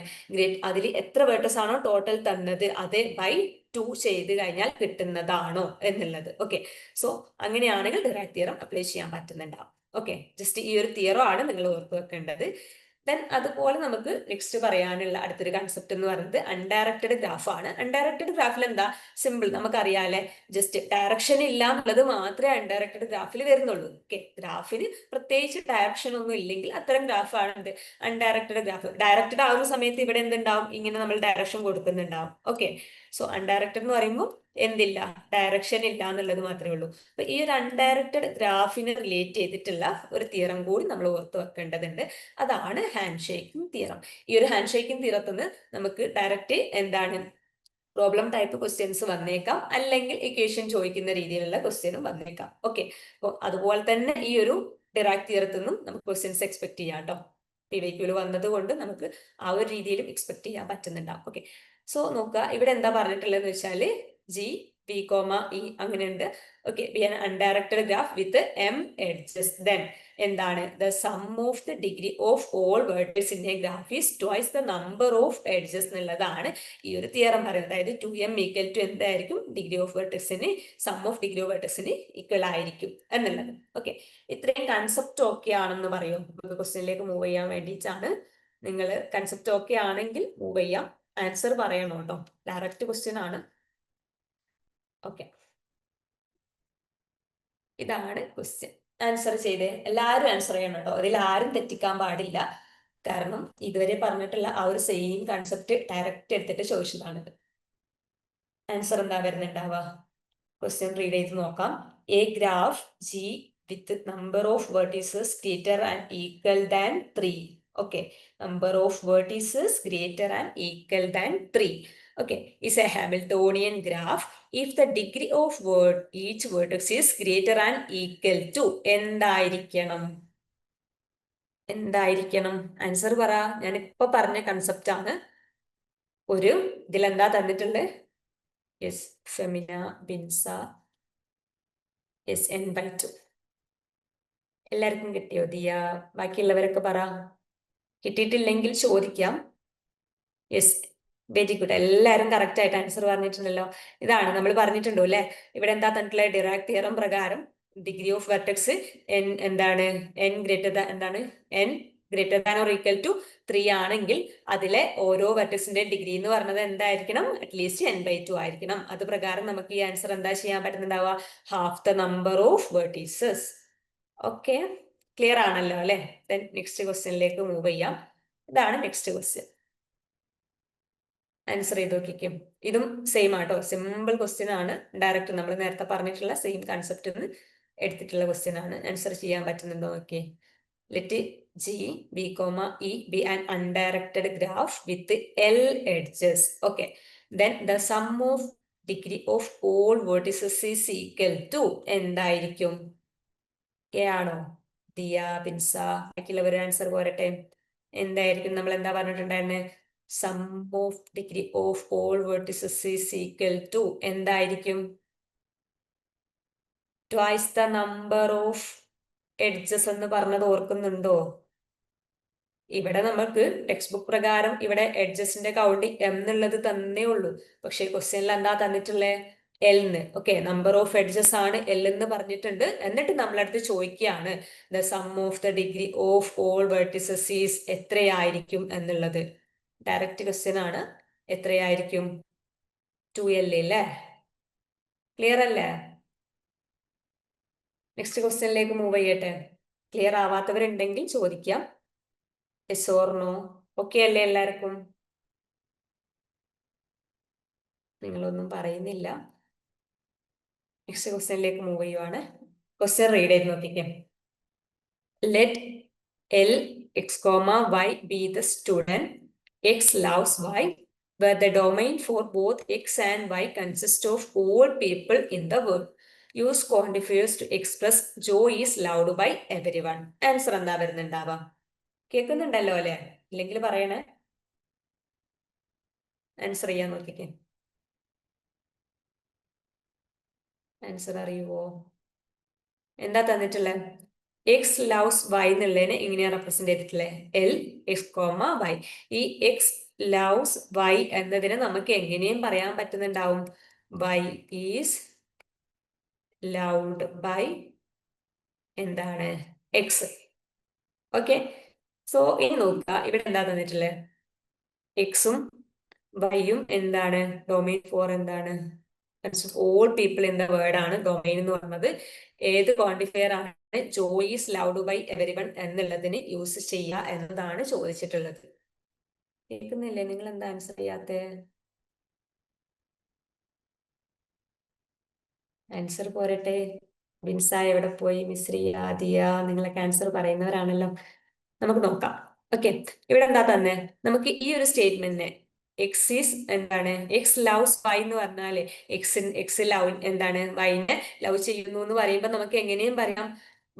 അതിൽ എത്ര വേർട്ടസ് ആണോ ടോട്ടൽ തന്നത് അത് ബൈ 2 ചെയ്ത് കഴിഞ്ഞാൽ കിട്ടുന്നതാണോ എന്നുള്ളത്. ഓക്കെ, സോ അങ്ങനെയാണെങ്കിൽ ഡിറാക് തിയറം അപ്ലൈ ചെയ്യാൻ പറ്റുന്നുണ്ടാവും. ഓക്കെ, ജസ്റ്റ് ഈ ഒരു തിയറം ആണ് നിങ്ങൾ ഓർത്ത് വെക്കേണ്ടത്. ദെൻ അതുപോലെ നമുക്ക് നെക്സ്റ്റ് പറയാനുള്ള അടുത്തൊരു കൺസെപ്റ്റ് എന്ന് പറയുന്നത് അൺഡയറക്റ്റഡ് ഗ്രാഫ് ആണ്. അൺഡയറക്റ്റഡ് ഗ്രാഫിൽ എന്താ, സിമ്പിൾ നമുക്കറിയാലേ, ജസ്റ്റ് ഡയറക്ഷൻ ഇല്ല എന്നുള്ളത് മാത്രമേ അൺഡയറക്റ്റഡ് ഗ്രാഫിൽ വരുന്നുള്ളൂ. ഓക്കെ, ഗ്രാഫിന് പ്രത്യേകിച്ച് ഡയറക്ഷൻ ഒന്നും ഇല്ലെങ്കിൽ അത്തരം ഗ്രാഫാണ് അൺഡയറക്റ്റഡ് ഗ്രാഫ്. ഡയറക്റ്റഡ് ആവുന്ന സമയത്ത് ഇവിടെ എന്തുണ്ടാവും, ഇങ്ങനെ നമ്മൾ ഡയറക്ഷൻ കൊടുക്കുന്നുണ്ടാവും. ഓക്കെ, സോ അൺഡയറക്റ്റഡ് എന്ന് പറയുമ്പോൾ എന്തില്ല, ഡയറക്ഷൻ ഇല്ല എന്നുള്ളത് മാത്രമേ ഉള്ളൂ. അപ്പൊ ഈ ഒരു അൺഡയറക്റ്റഡ് ഗ്രാഫിനെ റിലേറ്റ് ചെയ്തിട്ടുള്ള ഒരു തിയറം കൂടി നമ്മൾ ഓർത്ത് വെക്കേണ്ടതുണ്ട്. അതാണ് ഹാൻഡ് ഷേക്കിംഗ് തിയറം. ഈ ഒരു ഹാൻഡ് ഷേക്കിംഗ് തിയറത്തിന് നമുക്ക് ഡയറക്റ്റ് എന്താണ് പ്രോബ്ലം ടൈപ്പ് ക്വസ്റ്റ്യൻസ് വന്നേക്കാം, അല്ലെങ്കിൽ ഇക്വേഷൻ ചോദിക്കുന്ന രീതിയിലുള്ള ക്വസ്റ്റ്യനും വന്നേക്കാം. ഓക്കെ, അപ്പോൾ അതുപോലെ തന്നെ ഈ ഒരു ഡിറാക് തിയറത്തിൽ നിന്നും നമുക്ക് ക്വസ്റ്റ്യൻസ് എക്സ്പെക്ട് ചെയ്യാം കേട്ടോ. PYQ വന്നത് കൊണ്ട് നമുക്ക് ആ ഒരു രീതിയിലും എക്സ്പെക്ട് ചെയ്യാൻ പറ്റുന്നുണ്ടാവും. ഓക്കെ, സോ നോക്കുക, ഇവിടെ എന്താ പറഞ്ഞിട്ടുള്ളതെന്ന് വെച്ചാൽ ജി ബി കോമ ഇ അങ്ങനെയുണ്ട്. Okay, B an undirected graph with M edges. Then എന്താണ് the sum of the degree of all vertex in a graph is twice the number of edges എന്നുള്ളതാണ് ഈ ഒരു തിയറം പറയുന്നത്. അതായത് 2m equal to എന്തായിരിക്കും, degree of വേർട്ടക്സിന് sum of degree of വേർട്ടക്സിന് equal ആയിരിക്കും എന്നുള്ളത്. ഓക്കെ, ഇത്രയും കൺസെപ്റ്റ് ഓക്കെ ആണെന്ന് പറയും. നമുക്ക് ക്വസ്റ്റ്യനിലേക്ക് മൂവ് ചെയ്യാൻ വേണ്ടിയിട്ടാണ്. നിങ്ങൾ കൺസെപ്റ്റ് ഓക്കെ ആണെങ്കിൽ മൂവ് ചെയ്യാം, ആൻസർ പറയണം കേട്ടോ, ഡയറക്റ്റ് ക്വസ്റ്റ്യൻ ആണ്. ഓക്കെ, ഇതാണ് ക്വസ്റ്റ്യൻ. ആൻസർ ചെയ്തേ, എല്ലാവരും ആൻസർ ചെയ്യണം കേട്ടോ, അതിൽ ആരും തെറ്റിക്കാൻ പാടില്ല. കാരണം ഇതുവരെ പറഞ്ഞിട്ടുള്ള ആ ഒരു സെയിം കൺസെപ്റ്റ് ഡയറക്റ്റ് എടുത്തിട്ട് ചോദിച്ചതാണിത്. ആൻസർ എന്താ വരുന്നുണ്ടാവുക? ക്വസ്റ്റ്യൻ റീഡ് ചെയ്ത് നോക്കാം. A graph G with number of vertices greater and equal than 3. Okay, number of vertices greater and equal than 3. Okay, is a Hamiltonian graph if the degree of each vertex is greater and equal to എന്തായിരിക്കണം? എന്തായിരിക്കണം? Answer പറ. ഞാനിപ്പോ പറഞ്ഞ concept ആണ്. ഒരു ഇതിലെന്താ തന്നിട്ടുണ്ട്? Yes, Femina, Binsa, yes, n/2. എല്ലാവർക്കും കിട്ടിയോ? ദിയ, ബാക്കിയുള്ളവരൊക്കെ പറ. കിട്ടിയിട്ടില്ലെങ്കിൽ ചോദിക്കാം. യെസ്, വെരി ഗുഡ്, എല്ലാവരും കറക്റ്റ് ആയിട്ട് ആൻസർ പറഞ്ഞിട്ടുണ്ടല്ലോ. ഇതാണ് നമ്മൾ പറഞ്ഞിട്ടുണ്ടോ അല്ലെ, ഇവിടെ എന്താ തന്നിട്ടുള്ള ഡിറാക് തിയറം പ്രകാരം ഡിഗ്രി ഓഫ് വെർട്ടെക്സ് എന്താണ്, n ഗ്രേറ്റർ ദാൻ എന്താണ്, n greater than or equal to 3 ആണെങ്കിൽ അതിലെ ഓരോ വെർട്ടെക്സിന്റെ ഡിഗ്രി എന്ന് പറഞ്ഞത് എന്തായിരിക്കണം, അറ്റ്ലീസ്റ്റ് n/2 ആയിരിക്കണം. അത് പ്രകാരം നമുക്ക് ഈ ആൻസർ എന്താ ചെയ്യാൻ പറ്റുന്നുണ്ടാവുക, half the number of vertices. Okay, clear ആണല്ലോ അല്ലെ? ദെൻ നെക്സ്റ്റ് ക്വസ്റ്റ്യനിലേക്ക് മൂവ് ചെയ്യാം. ഇതാണ് നെക്സ്റ്റ് ക്വസ്റ്റ്യൻ. ആൻസർ ചെയ്ത് നോക്കിക്കും. ഇതും സെയിം ആട്ടോ, സിമ്പിൾ ക്വസ്റ്റ്യൻ ആണ്. ഡയറക്റ്റ് നമ്മൾ നേരത്തെ പറഞ്ഞിട്ടുള്ള സെയിം കൺസെപ്റ്റ് എടുത്തിട്ടുള്ള ക്വസ്റ്റ്യൻ ആണ്. ആൻസർ ചെയ്യാൻ പറ്റുന്നുണ്ടോ നോക്കി. Let G B comma E be an undirected graph with L edges. Okay, then the sum of degree of all vertices is equal to എന്തായിരിക്കും? എ ആണോ? ദിയ, ബിൻസ, ബാക്കിയുള്ളവർ ആൻസർ പോരട്ടെ. എന്തായിരിക്കും? നമ്മൾ എന്താ പറഞ്ഞിട്ടുണ്ടായിരുന്നത്? Sum of degree of all vertices is equal to എന്തായിരിക്കും? Twice the number of edges എന്ന് പറഞ്ഞത് ഓർക്കുന്നുണ്ടോ? ഇവിടെ നമുക്ക് ടെക്സ്റ്റ് ബുക്ക് പ്രകാരം ഇവിടെ എഡ്ജസിന്റെ കൗണ്ട് എന്നുള്ളത് തന്നേ ഉള്ളൂ. പക്ഷെ ക്വസ്റ്റ്യനിൽ എന്താ തന്നിട്ടുള്ളത്? എൽന്ന്. ഓക്കെ, നമ്പർ ഓഫ് എഡ്ജസ് ആണ് എൽ എന്ന് പറഞ്ഞിട്ടുണ്ട്. എന്നിട്ട് നമ്മളടുത്ത് ചോദിക്കുകയാണ് the sum of the degree of all vertices is എത്രയായിരിക്കും എന്നുള്ളത്. ഡയറക്റ്റ് ക്വസ്റ്റ്യൻ ആണ്. എത്രയായിരിക്കും? 2l അല്ലേ? ക്ലിയർ അല്ലേ? നെക്സ്റ്റ് ക്വസ്റ്റ്യനിലേക്ക് മൂവ് ചെയ്യട്ടെ. ക്ലിയർ ആവാത്തവരുണ്ടെങ്കിൽ ചോദിക്കാം. Yes or no? ഓക്കെ അല്ലേ എല്ലാവർക്കും? നിങ്ങളൊന്നും പറയുന്നില്ല. നെക്സ്റ്റ് ക്വസ്റ്റ്യനിലേക്ക് മൂവ് ചെയ്യുവാണ്. ക്വസ്റ്റ്യൻ റീഡ് ചെയ്ത് നോക്കിക്കാം. Let L X comma Y be the student X loves Y where the domain for both x and y consists of all people in the world. Use quantifiers to express Joe is loved by everyone. Answer എന്താ വരുന്നുണ്ടാവാം? കേൾക്കുന്നുണ്ടല്ലോ അല്ലെ? ഇല്ലെങ്കിൽ പറയണേ. Answer ചെയ്യാൻ നോക്കിക്കേ. Answer അറിയുവോ? എന്താ തന്നിട്ടുള്ളത്? എക്സ് ലവ്സ് വൈ എന്നുള്ളതിനെ ഇങ്ങനെയാ റെപ്രസെന്റ് ചെയ്തിട്ടുള്ളത്, എൽ എക്സ് കോമ വൈ. ഈ എക്സ് ലവ്സ് വൈ എന്നതിനെ നമുക്ക് എങ്ങനെയും പറയാൻ പറ്റുന്നുണ്ടാവും, വൈ ഈസ് ലവ്ഡ് ബൈ എന്താണ്, എക്സ്. ഓക്കെ, സോ ഇനി നോക്കുക, ഇവിടെ എന്താ തന്നിട്ടുള്ളത്? എക്സും വൈയും എന്താണ്, ഡൊമൈൻ ഫോർ എന്താണ്, all people in the world ആണ് ഡൊമൈൻ എന്ന് പറഞ്ഞത്. ഏത് ക്വാണ്ടിഫയർ ആണ് Joy is loved by everyone എന്നുള്ളതിന് യൂസ് ചെയ്യുക എന്നതാണ് ചോദിച്ചിട്ടുള്ളത്. കേൾക്കുന്നില്ലേ? നിങ്ങൾ എന്താ ആൻസർ ചെയ്യാത്ത? ആൻസർ പോരട്ടെ. ബിൻസ എവിടെ പോയി? മിശ്രി, ആദിയ, നിങ്ങളൊക്കെ ആൻസർ പറയുന്നവരാണല്ലോ. നമുക്ക് നോക്കാം. ഓക്കെ, ഇവിടെ എന്താ തന്നെ, നമുക്ക് ഈ ഒരു സ്റ്റേറ്റ്മെന്റിനെ എക്സ് ഈസ് എന്താണ്, എക്സ് ലവ്സ് വൈ എന്ന് പറഞ്ഞാല് എക്സ് ലവ് എന്താണ്, വൈനെ ലവ് ചെയ്യുന്നു എന്ന് പറയുമ്പോൾ നമുക്ക് എങ്ങനെയും പറയാം,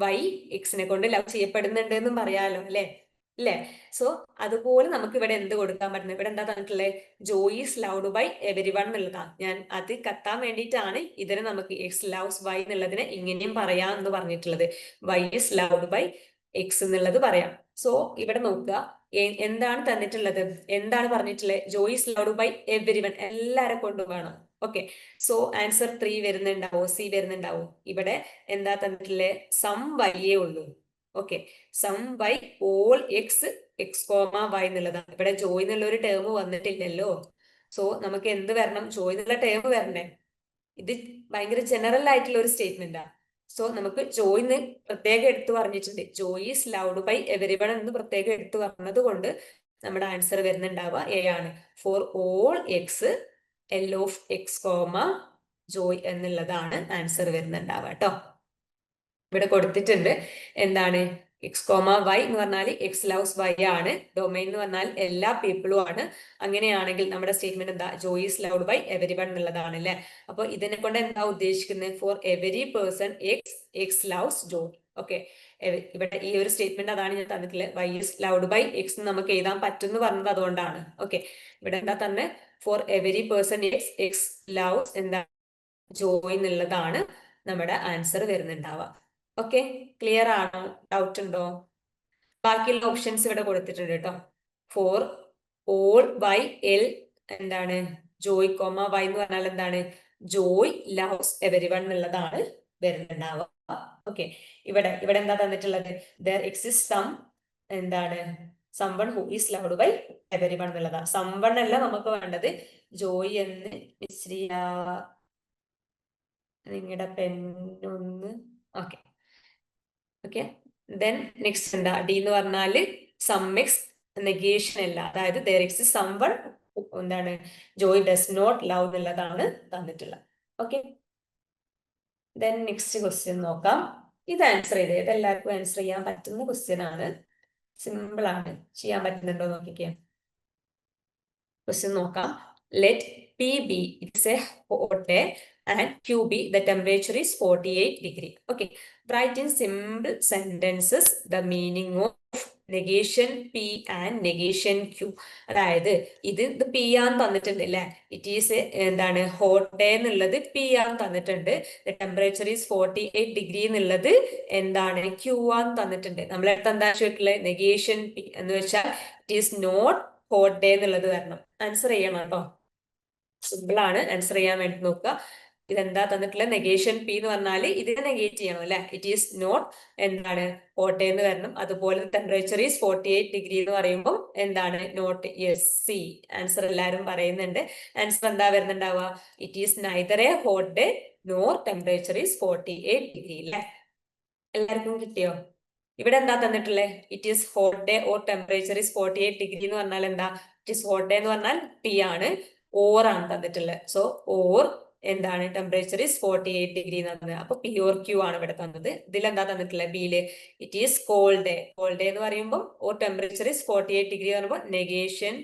വൈ എക്സിനെ കൊണ്ട് ലവ് ചെയ്യപ്പെടുന്നുണ്ട് എന്നും പറയാലോ അല്ലെ? ഇല്ലേ? സോ അതുപോലെ നമുക്ക് ഇവിടെ എന്ത് കൊടുക്കാൻ പറ്റുന്നത്? ഇവിടെ എന്താ തന്നിട്ടുള്ളത്? Joy is loved by everyone എന്നുള്ളതാണ്. ഞാൻ അത് കത്താൻ വേണ്ടിയിട്ടാണ് ഇതിനെ നമുക്ക് എക്സ് ലവ്സ് വൈ എന്നുള്ളതിനെ ഇങ്ങനെയും പറയാം എന്ന് പറഞ്ഞിട്ടുള്ളത്. Y is loved by X എന്നുള്ളത് പറയാം. സോ ഇവിടെ നോക്കുക, എന്താണ് തന്നിട്ടുള്ളത്? എന്താണ് പറഞ്ഞിട്ടുള്ളത്? Joy is loved by everyone, എല്ലാരെ കൊണ്ടും വേണം. ഓക്കെ, സോ ആൻസർ 3 വരുന്നുണ്ടാവോ? സി വരുന്നുണ്ടാവോ? ഇവിടെ എന്താ തന്നിട്ടുള്ളത്? സം വൈയേ ഉള്ളൂ. Okay, some by all X X comma Y എന്നുള്ളതാണ്. ഇവിടെ ജോയ് എന്നുള്ള ഒരു ടേം വന്നിട്ടില്ലല്ലോ. സോ നമുക്ക് എന്ത് വരണം? ജോയ് എന്നുള്ള ടേം വരണേ. ഇത് ഭയങ്കര ജനറൽ ആയിട്ടുള്ള ഒരു സ്റ്റേറ്റ്മെന്റാ. സോ നമുക്ക് ജോയിന്ന് പ്രത്യേകം എടുത്തു പറഞ്ഞിട്ടുണ്ട്. Joy is loved by everyone എന്ന് പ്രത്യേകം എടുത്തു പറഞ്ഞത് കൊണ്ട് നമ്മുടെ ആൻസർ വരുന്നുണ്ടാവുക എ ആണ്. For all X L of X comma Joy എന്നുള്ളതാണ് ആൻസർ വരുന്നുണ്ടാവുക കേട്ടോ. ഇവിടെ കൊടുത്തിട്ടുണ്ട് എന്താണ്? എക്സ് കോമ വൈ എന്ന് പറഞ്ഞാൽ എക്സ് ലവ്സ് വൈ ആണ്. ഡൊമൈൻ എന്ന് പറഞ്ഞാൽ എല്ലാ പീപ്പിളും ആണ്. അങ്ങനെയാണെങ്കിൽ നമ്മുടെ സ്റ്റേറ്റ്മെന്റ് എന്താ? Joy is loved by everyone എന്നുള്ളതാണ് അല്ലെ. അപ്പൊ ഇതിനെ കൊണ്ട് എന്താ ഉദ്ദേശിക്കുന്നത്? For every person X X loves Joy. Okay, ഇവിടെ ഈ ഒരു സ്റ്റേറ്റ്മെന്റ് അതാണ് ഞാൻ തന്നിട്ടുള്ളത്. Y is loved by X നമുക്ക് എഴുതാൻ പറ്റും എന്ന് പറഞ്ഞത് അതുകൊണ്ടാണ്. ഓക്കെ, ഇവിടെ എന്താ തന്നെ? Four every person X X loves എന്താ? ജോയ് എന്നുള്ളതാണ് നമ്മുടെ ആൻസർ വരുന്നുണ്ടാവുക. ഓക്കെ, ക്ലിയർ ആണോ? ഡൗട്ട് ഉണ്ടോ? ബാക്കിയുള്ള ഓപ്ഷൻസ് ഇവിടെ കൊടുത്തിട്ടുണ്ട് കേട്ടോ. ഫോർ ഓൾ വൈ എൽ എന്താണ്? ജോയ് കോമ വൈ എന്ന് പറഞ്ഞാൽ എന്താണ്? ജോയ് ലവ്സ് എവരി വൺ എന്നുള്ളതാണ് വരുന്നുണ്ടാവുക. ഓക്കെ, ഇവിടെ ഇവിടെ എന്താ തന്നിട്ടുള്ളത്? ദർ എക്സിസ്റ്റ് സം എന്താണ്? Someone who is loved by everyone എന്നുള്ളതാണ്. സംവൺ അല്ല നമുക്ക് വേണ്ടത്, ജോയ് എന്ന് ഇച്ചിരി നിങ്ങളുടെ പെണ്ണൊന്ന്. ഓക്കെ ഓക്കെ, ദെൻ നെക്സ്റ്റ് എന്താ? ഡി എന്ന് പറഞ്ഞാല് സം എക്സ് നെഗേഷൻ അല്ല, അതായത് there exists someone എന്താണ്? ജോയ് ഡസ് നോട്ട് ലവ് എന്നുള്ളതാണ് തന്നിട്ടുള്ളത്. ഓക്കെ, ദെൻ നെക്സ്റ്റ് ക്വസ്റ്റ്യൻ നോക്കാം. ഇത് ആൻസർ ചെയ്തേ, ഇത് എല്ലാവർക്കും ആൻസർ ചെയ്യാൻ പറ്റുന്ന ക്വസ്റ്റ്യൻ ആണ്. സിമ്പിൾ ആണ്, ചെയ്യാൻ പറ്റുന്നുണ്ടോ നോക്കിക്കേ. ക്വസ്റ്റ്യൻ നോക്കാം. Let P be, it's a hot day, and Q be, the temperature is 48 degree. Okay, write in simple sentences the meaning of negation P and negation Q. അതായത് ഇത് P ആന്ന് തന്നിട്ടുണ്ട് അല്ലേ. ഇറ്റ് ഈസ് എന്താണ്? Hot day എന്നുള്ളത് P ആന്ന് തന്നിട്ടുണ്ട്. the temperature is 48 degree എന്നുള്ളത് എന്താണ്? Q ആന്ന് തന്നിട്ടുണ്ട്. നമ്മളടുത്ത് എന്താ ചോദിച്ചിട്ടുള്ളത്? നെഗേഷൻ P എന്ന് വെച്ചാൽ it is not hot day എന്നുള്ളത് വരണം. ആൻസർ ചെയ്യണം കേട്ടോ. സിമ്പിൾ ആണ്, ആൻസർ ചെയ്യാൻ വേണ്ടി നോക്കുക. ഇതെന്താ തന്നിട്ടുള്ള? നെഗേഷൻ P എന്ന് പറഞ്ഞാൽ ഇതിനെ നെഗേറ്റ് ചെയ്യണം അല്ലെ. ഇറ്റ് ഈസ് നോട്ട് എന്താണ്? ഹോട്ട് ഡേ എന്ന് വരണം. അതുപോലെ ടെമ്പറേച്ചർ ഈസ് 48 ഡിഗ്രി എന്ന് പറയുമ്പോൾ എന്താണ്? നോട്ട്. യെസ്, സി ആൻസർ എല്ലാവരും പറയുന്നുണ്ട്. ആൻസർ എന്താ വരുന്നുണ്ടാവുക? It is neither a hot day nor temperature is 48 degree അല്ലെ. എല്ലാവർക്കും കിട്ടിയോ? ഇവിടെ എന്താ തന്നിട്ടുള്ളത്? It is hot day or temperature is 48 degree എന്ന് പറഞ്ഞാൽ എന്താ? ഇറ്റ് ഈസ് ഹോട്ട് ഡേ എന്ന് പറഞ്ഞാൽ P ആണ്, ഓർ ആണ് തന്നിട്ടുള്ളത്. സോ ഓർ എന്താണ്? ടെമ്പറേച്ചർ ഈസ് 48 ഡിഗ്രി എന്ന് പറഞ്ഞത്. അപ്പൊ P ഓർ Q ആണ് ഇവിടെ തന്നത്. ഇതിലെന്താ തന്നിട്ടുള്ളത്? ബിയില് it is cold day. Cold day എന്ന് പറയുമ്പോൾ ഓർ ടെമ്പറേച്ചർ ഈസ് 48 ഡിഗ്രി എന്ന് പറയുമ്പോൾ നെഗേഷൻ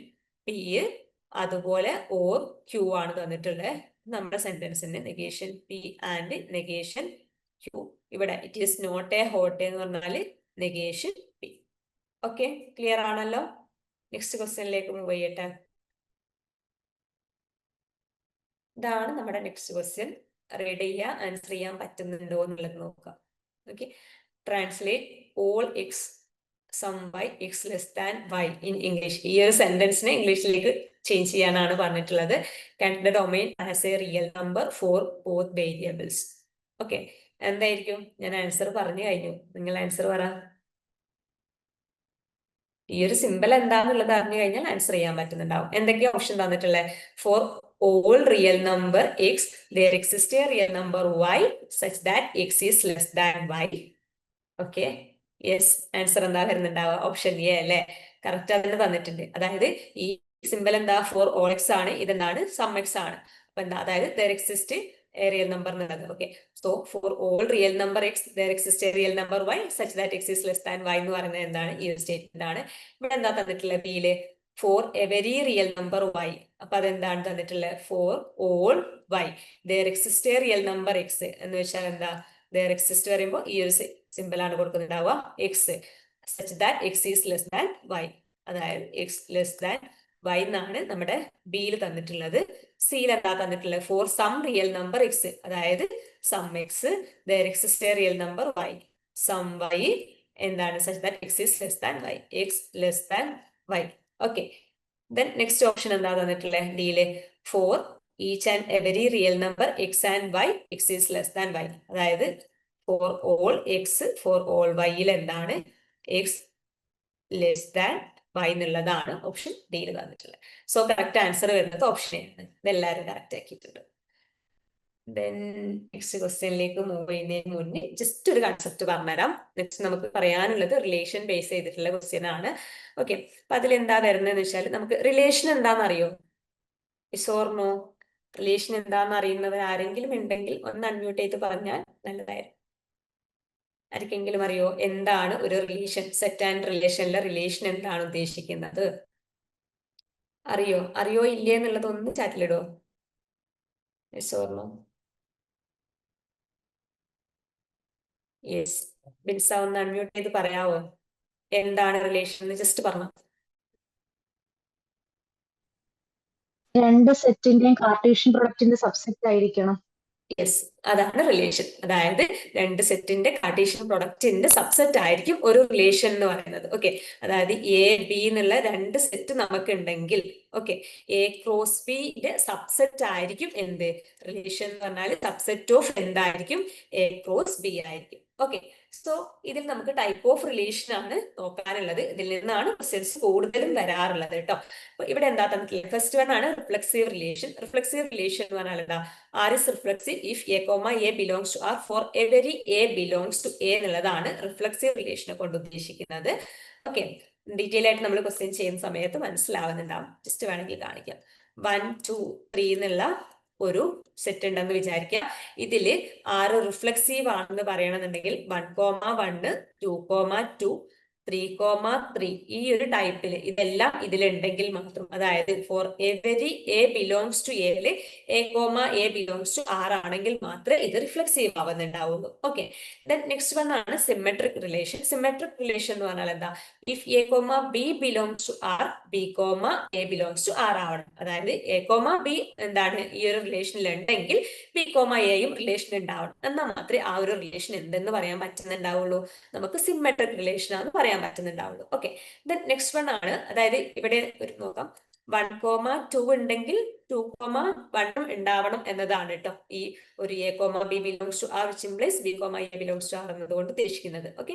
P, അതുപോലെ ഓർ Q ആണ് തന്നിട്ടുള്ളത്. നമ്മുടെ സെന്റൻസിന്റെ negation P and negation Q. ഇവിടെ it is not a hot എന്ന് പറഞ്ഞാല് നെഗേഷൻ P. ഓക്കെ, ക്ലിയർ ആണല്ലോ. നെക്സ്റ്റ് ക്വസ്റ്റ്യനിലേക്ക് മൂവ് ചെയ്യട്ടെ. ഇതാണ് നമ്മുടെ നെക്സ്റ്റ് ക്വസ്റ്റ്യൻ. റീഡ് ചെയ്യുക, ആൻസർ ചെയ്യാൻ പറ്റുന്നുണ്ടോ എന്നുള്ളത് നോക്കാം. Okay, translate all X some by X less than Y in English. ഈ ഒരു സെന്റൻസിനെ ഇംഗ്ലീഷിലേക്ക് ചേഞ്ച് ചെയ്യാനാണ് പറഞ്ഞിട്ടുള്ളത്. Consider domain as a real number for both variables. Okay, എന്തായിരിക്കും? ഞാൻ ആൻസർ പറഞ്ഞു കഴിഞ്ഞു, നിങ്ങൾ ആൻസർ പറ. ഈ ഒരു സിമ്പിൾ എന്താന്നുള്ളത് അറിഞ്ഞു കഴിഞ്ഞാൽ ആൻസർ ചെയ്യാൻ പറ്റുന്നുണ്ടാവും. എന്തൊക്കെയാ ഓപ്ഷൻ തന്നിട്ടുള്ളത്? For all real number X there exists a real number y such that x is less than y. Okay, yes, answer എന്താ വരുന്നുണ്ടാവുക? ഓപ്ഷൻ എ അല്ലെ. കറക്റ്റ് അതിന് തന്നിട്ടുണ്ട്. അതായത് ഈ സിമ്പിൾ എന്താ? ഫോർ ഓൾ എക്സ് ആണ്, ഇതെന്താണ്? സം എക്സ് ആണ്. അപ്പൊ എന്താ? അതായത് there exists a real number എന്നുള്ളത്. Okay, so for all real number X there exists a real number y such that x is less than y എന്ന് പറയുന്നത് എന്താണ്? ഈ ഒരു സ്റ്റേറ്റ്മെന്റ് ആണ്. ഇവിടെ എന്താ തന്നിട്ടുള്ളത്? ബിയില് for every real number y. അപ്പൊ അതെന്താണ് തന്നിട്ടുള്ളത്? For all y there exists a real number x എന്ന് വെച്ചാൽ എന്താ? there exists പറയുമ്പോൾ ഈ ഒരു സിമ്പിൾ ആണ് കൊടുക്കുന്നുണ്ടാവുക, X. Such that X is less than Y. അതായത് എക്സ് ലെസ് ദാൻ വൈ എന്നാണ് നമ്മുടെ ബിയിൽ തന്നിട്ടുള്ളത്. സിയിൽ എന്താ തന്നിട്ടുള്ളത്? For some real number X, അതായത് some X there exist a real number Y, some Y എന്താണ് such that X is less than Y, X less than Y. Okay, then next option എന്താ തന്നിട്ടുള്ളത് ഡിയില്? For each and every real number X and Y X is less than Y, അതായത് for all X for all വൈയിൽ എന്താണ് X less than Y എന്നുള്ളതാണ് option ഡിയിൽ തന്നിട്ടുള്ളത്. So correct answer വരുന്നത് ഓപ്ഷൻ എ ആണ്. ഇതെല്ലാവരും കറക്റ്റ് ആക്കിയിട്ടുണ്ട്. ദെൻ നെക്സ്റ്റ് ക്വസ്റ്റ്യനിലേക്ക് മൂവ് ചെയ്യുന്നതിന് മുന്നേ ജസ്റ്റ് ഒരു കൺസെപ്റ്റ് പറഞ്ഞുതരാം. നെക്സ്റ്റ് നമുക്ക് പറയാനുള്ളത് റിലേഷൻ ബേസ് ചെയ്തിട്ടുള്ള ക്വസ്റ്റ്യൻ ആണ്. ഓക്കെ, അപ്പൊ അതിൽ എന്താ വരുന്നതെന്ന് വെച്ചാൽ നമുക്ക് റിലേഷൻ എന്താണെന്ന് അറിയോ? Yes or no? റിലേഷൻ എന്താണെന്ന് അറിയുന്നവർ ആരെങ്കിലും ഉണ്ടെങ്കിൽ ഒന്ന് അൺമ്യൂട്ട് ചെയ്ത് പറഞ്ഞാൽ നല്ലതായിരുന്നു. ആർക്കെങ്കിലും അറിയോ എന്താണ് ഒരു റിലേഷൻ? സെറ്റ് ആൻഡ് റിലേഷനിലെ റിലേഷൻ എന്താണ് ഉദ്ദേശിക്കുന്നത്? അറിയോ? അറിയോ ഇല്ലേ എന്നുള്ളത് ഒന്ന് ചാറ്റിലിടോ. Yes or no? Yes, Binsa ഒന്ന് അൺമ്യൂട്ട് ചെയ്ത് പറയാവോ എന്താണ് റിലേഷൻ എന്ന് ജസ്റ്റ് പറഞ്ഞു. രണ്ട് സെറ്റിന്റെയും കാർട്ടീഷ്യൻ പ്രൊഡക്റ്റിന്റെ സബ്സെറ്റ് ആയിരിക്കണം. യെസ്, അതാണ് റിലേഷൻ. അതായത് രണ്ട് സെറ്റിന്റെ കാർട്ടീഷ്യൻ പ്രൊഡക്റ്റിന്റെ സബ്സെറ്റ് ആയിരിക്കും ഒരു റിലേഷൻ എന്ന് പറയുന്നത്. ഓക്കെ, അതായത് എ ബി എന്നുള്ള രണ്ട് സെറ്റ് നമുക്ക് ഉണ്ടെങ്കിൽ ഓക്കെ, എ ക്രോസ് ബിന്റെ സബ്സെറ്റ് ആയിരിക്കും എന്ത് റിലേഷൻ എന്ന് പറഞ്ഞാൽ സബ്സെറ്റ് ഓഫ് എന്തായിരിക്കും? എ ക്രോസ് ബി ആയിരിക്കും. ഓക്കെ, സോ ഇതിൽ നമുക്ക് ടൈപ്പ് ഓഫ് റിലേഷൻ ആണ് നോക്കാനുള്ളത്. ഇതിൽ നിന്നാണ് ക്വസ്റ്റ്യൻസ് കൂടുതലും വരാറുള്ളത് കേട്ടോ. അപ്പൊ ഇവിടെ എന്താ തന്നിട്ടുള്ളത്? ഫസ്റ്റ് വൺ ആണ് റിഫ്ലെക്സീവ് റിലേഷൻ. റിഫ്ലെക്സീവ് റിലേഷൻ എന്ന് പറഞ്ഞാൽ എന്താ? R is reflexive if A comma A belongs to R for every A belongs to A എന്നുള്ളതാണ് റിഫ്ലെക്സീവ് റിലേഷനെ കൊണ്ട് ഉദ്ദേശിക്കുന്നത്. ഓക്കെ, ഡീറ്റെയിൽ ആയിട്ട് നമ്മൾ ക്വസ്റ്റ്യൻ ചെയ്യുന്ന സമയത്ത് മനസ്സിലാവുന്നുണ്ടാവും. ജസ്റ്റ് വേണമെങ്കിൽ കാണിക്കാം. 1 2 3 എന്നുള്ള ഒരു സെറ്റ് ഉണ്ടെന്ന് വിചാരിക്കുക. ഇതില് ആറ് റിഫ്ലെക്സീവ് ആണെന്ന് പറയണമെന്നുണ്ടെങ്കിൽ 1,1 2,2 3,3 ഈ ഒരു ടൈപ്പിൽ ഇതെല്ലാം ഇതിലുണ്ടെങ്കിൽ മാത്രം, അതായത് for every A belongs to എയില് A comma A belongs to R ആണെങ്കിൽ മാത്രമേ ഇത് റിഫ്ലെക്സീവ് ആവുന്നുണ്ടാവുള്ളൂ. ഓക്കെ, ദെൻ നെക്സ്റ്റ് വൺ ആണ് സിമെട്രിക് റിലേഷൻ. സിമെട്രിക് റിലേഷൻ എന്ന് പറഞ്ഞാൽ എന്താ? If A comma B belongs to R B comma A belongs to R ആവണം. അതായത് എ കോമ ബി എന്താണ് ഈ ഒരു റിലേഷനിൽ ഉണ്ടെങ്കിൽ ബി കോമ എയും റിലേഷൻ ഉണ്ടാവണം. എന്നാൽ മാത്രമേ ആ ഒരു റിലേഷൻ എന്തെന്ന് പറയാൻ പറ്റുന്നുണ്ടാവുള്ളൂ? നമുക്ക് സിമെട്രിക് റിലേഷൻ ആണെന്ന് പറയാൻ പറ്റുന്നുണ്ടാവുള്ളൂ. ഓക്കെ, ദെൻ നെക്സ്റ്റ് വൺ ആണ്, അതായത് ഇവിടെ ഒരു നോക്കാം 1,2 ഉണ്ടെങ്കിൽ 2,1 ഉണ്ടാവണം എന്നതാണ് കേട്ടോ ഈ ഒരു A comma B belongs to R which implies B comma A belongs to R എന്നതുകൊണ്ട് ഉദ്ദേശിക്കുന്നത്. ഓക്കെ,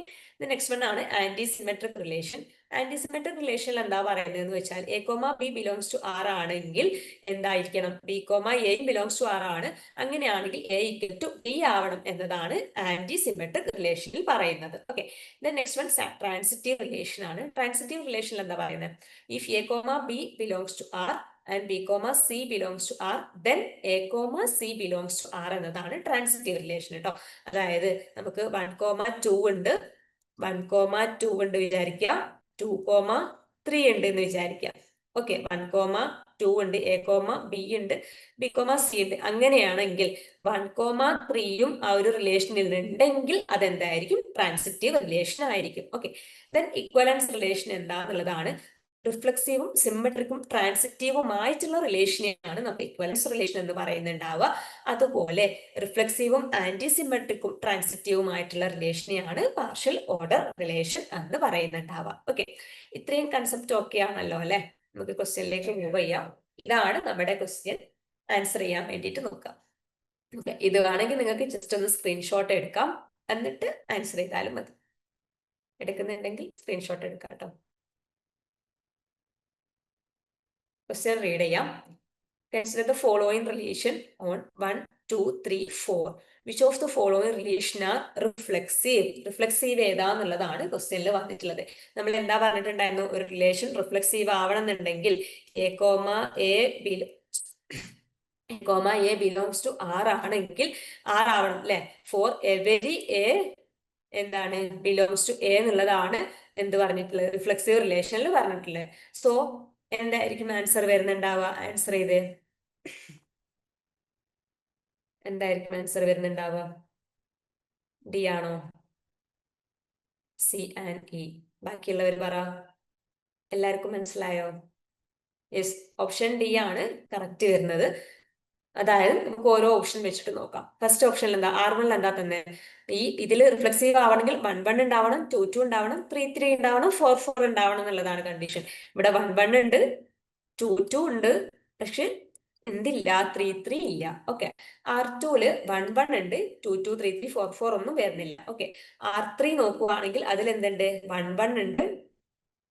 നെക്സ്റ്റ് വൺ ആണ് anti symmetric relation. Anti symmetric റിലേഷനിൽ എന്താ പറയുന്നത് എന്ന് വെച്ചാൽ A comma B belongs to R ആണെങ്കിൽ എന്തായിരിക്കണം? B comma A belongs to R ആണ്. അങ്ങനെയാണെങ്കിൽ എ ഈക്വൽ ടു ബി ആവണം എന്നതാണ് ആന്റി സിമെട്രിക് റിലേഷനിൽ പറയുന്നത്. Okay, next one transitive relation ആണ്. ട്രാൻസിറ്റീവ് റിലേഷനിൽ എന്താ പറയുന്നത്? If A comma B belongs to R and B comma C belongs to R then A comma C belongs to R എന്നതാണ് transitive relation കേട്ടോ. അതായത് നമുക്ക് 1,2 ഉണ്ട്, 1,2 ഉണ്ട് വിചാരിക്കുക, 2,3 ഉണ്ട് എന്ന് വിചാരിക്കാം. ഓക്കെ, 1,2 ഉണ്ട്, എ കോമ ബി ഉണ്ട്, ബി കോമ സി ഉണ്ട്. അങ്ങനെയാണെങ്കിൽ 1,3യും ആ ഒരു റിലേഷനിൽ ഉണ്ടെങ്കിൽ അതെന്തായിരിക്കും? ട്രാൻസിറ്റീവ് റിലേഷൻ ആയിരിക്കും. ഓക്കെ, ദെൻ ഇക്വലൻസ് റിലേഷൻ എന്താന്നുള്ളതാണ്. റിഫ്ലെക്സീവും സിമെട്രിക്കും ട്രാൻസിറ്റീവുമായിട്ടുള്ള റിലേഷനെയാണ് നമ്മൾ ഇക്വലൻസ് റിലേഷൻ എന്ന് പറയുന്നുണ്ടാവുക. അതുപോലെ റിഫ്ലെക്സീവും ആന്റി സിമെട്രിക്കും ട്രാൻസിറ്റീവുമായിട്ടുള്ള റിലേഷനെയാണ് പാർഷ്യൽ ഓർഡർ റിലേഷൻ എന്ന് പറയുന്നുണ്ടാവുക. ഓക്കെ, ഇത്രയും കൺസെപ്റ്റ് ഓക്കെ ആണല്ലോ അല്ലെ? നമുക്ക് ക്വസ്റ്റ്യനിലേക്ക് മൂവ് ചെയ്യാം. ഇതാണ് നമ്മുടെ ക്വസ്റ്റ്യൻ. ആൻസർ ചെയ്യാൻ വേണ്ടിയിട്ട് നോക്കാം. ഇത് വേണമെങ്കിൽ നിങ്ങൾക്ക് ജസ്റ്റ് ഒന്ന് സ്ക്രീൻഷോട്ട് എടുക്കാം, എന്നിട്ട് ആൻസർ ചെയ്താലും മതി. എടുക്കുന്നുണ്ടെങ്കിൽ സ്ക്രീൻഷോട്ട് എടുക്കാം കേട്ടോ. ക്വസ്റ്റ്യൻ റീഡ് ചെയ്യാം. Consider the following relation on 1, 2, 3, 4. Which of the following relation are reflexive? Reflexive ഏതാന്നുള്ളതാണ് ക്വസ്റ്റ്യനിൽ വന്നിട്ടുള്ളത്. നമ്മൾ എന്താ പറഞ്ഞിട്ടുണ്ടായിരുന്നു? ഒരു റിലേഷൻ റിഫ്ലെക്സീവ് ആവണം എന്നുണ്ടെങ്കിൽ A comma A belongs to R ആണെങ്കിൽ ആർ ആവണം അല്ലെ? ഫോർ എവരി എ എന്താണ് ബിലോങ്സ് ടു എ എന്നുള്ളതാണ് എന്ത് പറഞ്ഞിട്ടുള്ളത്? റിഫ്ലെക്സീവ് റിലേഷനിൽ പറഞ്ഞിട്ടുള്ളത്. സോ എന്തായിരിക്കും ആൻസർ വരുന്നുണ്ടാവുക? ആൻസർ ചെയ്ത് എന്തായിരിക്കും ആൻസർ വരുന്നുണ്ടാവുക? ഡി ആണോ? C and E? ബാക്കിയുള്ളവർ പറ. എല്ലാവർക്കും മനസ്സിലായോ? യെസ്, ഓപ്ഷൻ ഡി ആണ് കറക്റ്റ് വരുന്നത്. അതായത് നമുക്ക് ഓരോ ഓപ്ഷൻ വെച്ചിട്ട് നോക്കാം. ഫസ്റ്റ് ഓപ്ഷനിൽ എന്താ, R1 എന്താ തന്നെ, ഇതിൽ റിഫ്ലെക്സീവ് ആവണമെങ്കിൽ 1 1 ഉണ്ടാവണം, 2 2 ഉണ്ടാവണം, 3 3 ഉണ്ടാവണം, 4 4 ഉണ്ടാവണം എന്നുള്ളതാണ് കണ്ടീഷൻ. ഇവിടെ 1 1 ഉണ്ട്, 2 2 ഉണ്ട്, പക്ഷെ എന്തില്ല, 3 3 ഇല്ല. ഓക്കെ, R2ല് 1 1 ഉണ്ട്, 2 2 3 3 4 4 ഒന്നും വരുന്നില്ല. ഓക്കെ, R3 നോക്കുവാണെങ്കിൽ അതിൽ എന്തുണ്ട്, 1 1 ഉണ്ട്,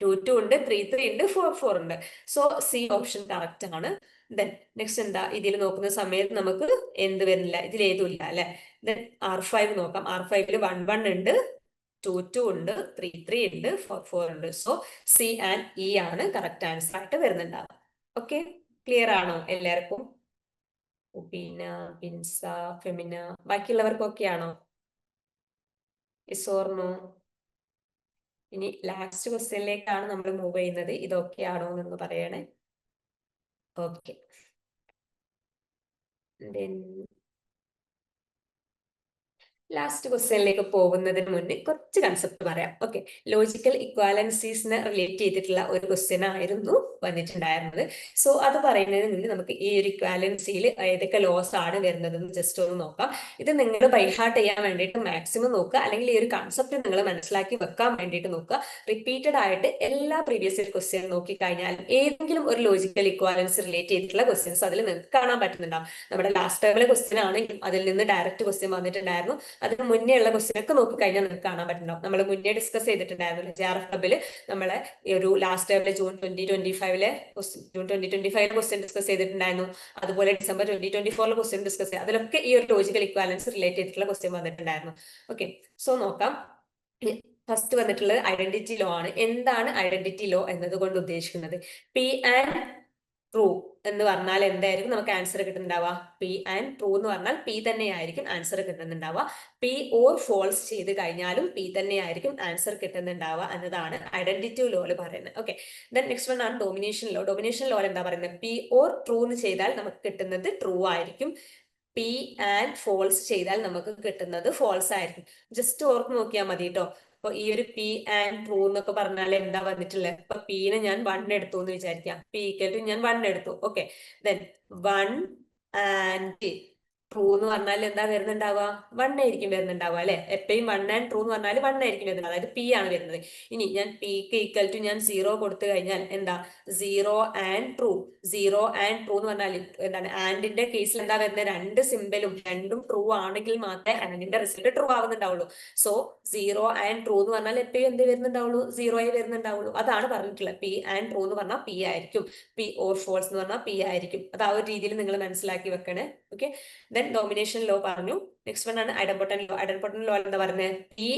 2 2 ഉണ്ട്, 3 3 ഉണ്ട്, 4 4 ഉണ്ട്. സോ സി ഓപ്ഷൻ കറക്റ്റ് ആണ്. ദെൻ നെക്സ്റ്റ് എന്താ, ഇതിൽ നോക്കുന്ന സമയത്ത് നമുക്ക് എന്ത് വരുന്നില്ല, ഇതിൽ ഏതും ഇല്ല അല്ലെ. ദെൻ R5 നോക്കാം. R5ല് 1 1 ഉണ്ട്, 2 2 ഉണ്ട്, 3 3 ഉണ്ട്, 4 4 ഉണ്ട്. സോ സി ആൻഡ് ഇ ആണ് കറക്റ്റ് ആൻസർ ആയിട്ട് വരുന്നുണ്ടാവുക. ഓക്കെ, ക്ലിയർ ആണോ എല്ലാവർക്കും? ഉബീന, ബിൻസ, ഫെമിന, ബാക്കിയുള്ളവർക്കൊക്കെ ആണോ? Yes or no? ഇനി ലാസ്റ്റ് ക്വസ്റ്റ്യനിലേക്കാണ് നമ്മൾ മൂവ് ചെയ്യുന്നത്. ഇതൊക്കെ ആണോ എന്ന് പറയണേ. ഓക്കെ, ലാസ്റ്റ് ക്വസ്റ്റ്യനിലേക്ക് പോകുന്നതിന് മുന്നേ കുറച്ച് കൺസെപ്റ്റ് പറയാം. ഓക്കെ, ലോജിക്കൽ ഇക്വാലൻസീസിനെ റിലേറ്റ് ചെയ്തിട്ടുള്ള ഒരു ക്വസ്റ്റ്യൻ ആയിരുന്നു വന്നിട്ടുണ്ടായിരുന്നത്. സോ അത് പറയുന്നതിന് മുന്നേ നമുക്ക് ഈ ഒരു ഇക്വാലൻസിയിൽ ഏതൊക്കെ ലോസ് ആണ് വരുന്നതെന്ന് ജസ്റ്റ് ഒന്ന് നോക്കാം. ഇത് നിങ്ങൾ ബൈഹാർട്ട് ചെയ്യാൻ വേണ്ടിയിട്ട് മാക്സിമം നോക്കുക, അല്ലെങ്കിൽ ഈ ഒരു കൺസെപ്റ്റ് നിങ്ങൾ മനസ്സിലാക്കി വെക്കാൻ വേണ്ടിയിട്ട് നോക്കുക. റിപ്പീറ്റഡ് ആയിട്ട് എല്ലാ പ്രീവിയസ് ഇയർ ക്വസ്റ്റ്യൻ നോക്കി കഴിഞ്ഞാൽ ഏതെങ്കിലും ഒരു ലോജിക്കൽ ഇക്വാലൻസി റിലേറ്റ് ചെയ്തിട്ടുള്ള ക്വസ്റ്റ്യൻസ് അതിൽ നിങ്ങൾക്ക് കാണാൻ പറ്റുന്നുണ്ടാവും. നമ്മുടെ ലാസ്റ്റ് ടൈമിലെ ക്വസ്റ്റ്യൻ ആണെങ്കിൽ അതിൽ നിന്ന് ഡയറക്റ്റ് ക്വസ്റ്റ്യൻ വന്നിട്ടുണ്ടായിരുന്നു. അതിന് മുന്നേ ഉള്ള ക്വസ്റ്റ്യൻ ഒക്കെ നോക്കി കഴിഞ്ഞാൽ നിങ്ങൾക്ക് കാണാൻ പറ്റുന്നുണ്ടാവും. നമ്മൾ മുന്നേ ഡിസ്കസ് ചെയ്തിട്ടുണ്ടായിരുന്നു JRF ക്ലബിൽ നമ്മളെ ഈ ഒരു ലാസ്റ്റ് ടൈമിലെ ജൂൺ 2025 ക്വസ്റ്റ്യൻ ഡിസ്കസ് ചെയ്തിട്ടുണ്ടായിരുന്നു. അതുപോലെ ഡിസംബർ 2024 ക്വസ്റ്റ്യൻ ഡിസ്കസ് ചെയ്ത് അതിലൊക്കെ ഈ ഒരു ലോജിക്കൽ ഇക്വാലൻസ് റിലേറ്റ് ചെയ്തിട്ടുള്ള ക്വസ്റ്റ്യൻ വന്നിട്ടുണ്ടായിരുന്നു. ഓക്കെ, സോ നോക്കാം. ഫസ്റ്റ് വന്നിട്ടുള്ളത് ഐഡന്റിറ്റി ലോ ആണ്. എന്താണ് ഐഡന്റിറ്റി ലോ എന്നതുകൊണ്ട് ഉദ്ദേശിക്കുന്നത്? പി ആൻഡ് ട്രൂ എന്ന് പറഞ്ഞാൽ എന്തായിരിക്കും നമുക്ക് ആൻസർ കിട്ടുന്നുണ്ടാവുക? പി ആൻഡ് ട്രൂ എന്ന് പറഞ്ഞാൽ പി തന്നെയായിരിക്കും ആൻസർ കിട്ടുന്നുണ്ടാവുക. പി ഓർ ഫോൾസ് ചെയ്ത് കഴിഞ്ഞാലും പി തന്നെയായിരിക്കും ആൻസർ കിട്ടുന്നുണ്ടാവുക എന്നതാണ് ഐഡന്റിറ്റി ലോയിൽ പറയുന്നത്. ഓക്കെ, ദെൻ നെക്സ്റ്റ് വൺ ആണ് ഡോമിനേഷൻ ലോ. ഡോമിനേഷൻ ലോയിൽ എന്താ പറയുന്നത്? പി ഓർ ട്രൂ എന്ന് ചെയ്താൽ നമുക്ക് കിട്ടുന്നത് ട്രൂ ആയിരിക്കും. പി ആൻഡ് ഫോൾസ് ചെയ്താൽ നമുക്ക് കിട്ടുന്നത് ഫോൾസ് ആയിരിക്കും. ജസ്റ്റ് ഓർത്ത് നോക്കിയാൽ മതി കേട്ടോ. അപ്പൊ ഈ ഒരു പി ആൻഡ് ട്രൂ എന്നൊക്കെ പറഞ്ഞാൽ എന്താ വന്നിട്ടുള്ളത്? ഇപ്പൊ പീനെ ഞാൻ 1 എടുത്തു എന്ന് വിചാരിക്കാം. പി ഈക്വൽ ടു ഞാൻ 1 എടുത്തു. ഓക്കെ, ദെൻ 1 ആൻഡ് ട്രൂ എന്ന് പറഞ്ഞാൽ എന്താ വരുന്നുണ്ടാവുക? 1 ആയിരിക്കും വരുന്നുണ്ടാവുക അല്ലെ. എപ്പോഴും 1 ആൻഡ് ട്രൂ എന്ന് പറഞ്ഞാൽ 1 ആയിരിക്കും വരുന്നത്, അതായത് പി ആണ് വരുന്നത്. ഇനി ഞാൻ പിക്ക് ഈക്വൽ ടു ഞാൻ 0 കൊടുത്തു കഴിഞ്ഞാൽ എന്താ? 0 ആൻഡ് ട്രൂ. 0 ആൻഡ് ട്രൂ എന്ന് പറഞ്ഞാൽ എന്താണ്? ആൻഡിന്റെ കേസിൽ എന്താ വരുന്നത്? രണ്ട് സിമ്പലും രണ്ടും ട്രൂ ആണെങ്കിൽ മാത്രമേ ആൻഡിന്റെ റിസൾട്ട് ട്രൂ ആവുന്നുണ്ടാവുള്ളൂ. സോ 0 ആൻഡ് ട്രൂ എന്ന് പറഞ്ഞാൽ എപ്പോഴും എന്ത് വരുന്നുണ്ടാവുള്ളൂ? 0 ആയി വരുന്നുണ്ടാവുള്ളൂ. അതാണ് പറഞ്ഞിട്ടുള്ളത്. പി ആൻഡ് ട്രൂ എന്ന് പറഞ്ഞാൽ പി ആയിരിക്കും, പി ഓർ ഫോൾസ് എന്ന് പറഞ്ഞാൽ പി ആയിരിക്കും. അത് ആ ഒരു രീതിയിൽ നിങ്ങൾ മനസ്സിലാക്കി വെക്കണേ. ഓക്കെ, ദെൻ ഡോമിനേഷൻ ലോ പറഞ്ഞു. നെക്സ്റ്റ് വൺ ആണ് ഐഡംപൊട്ടൻ ലോ. ഐഡംപൊട്ടൻ ലോ എന്താ പറയുന്നത്? പി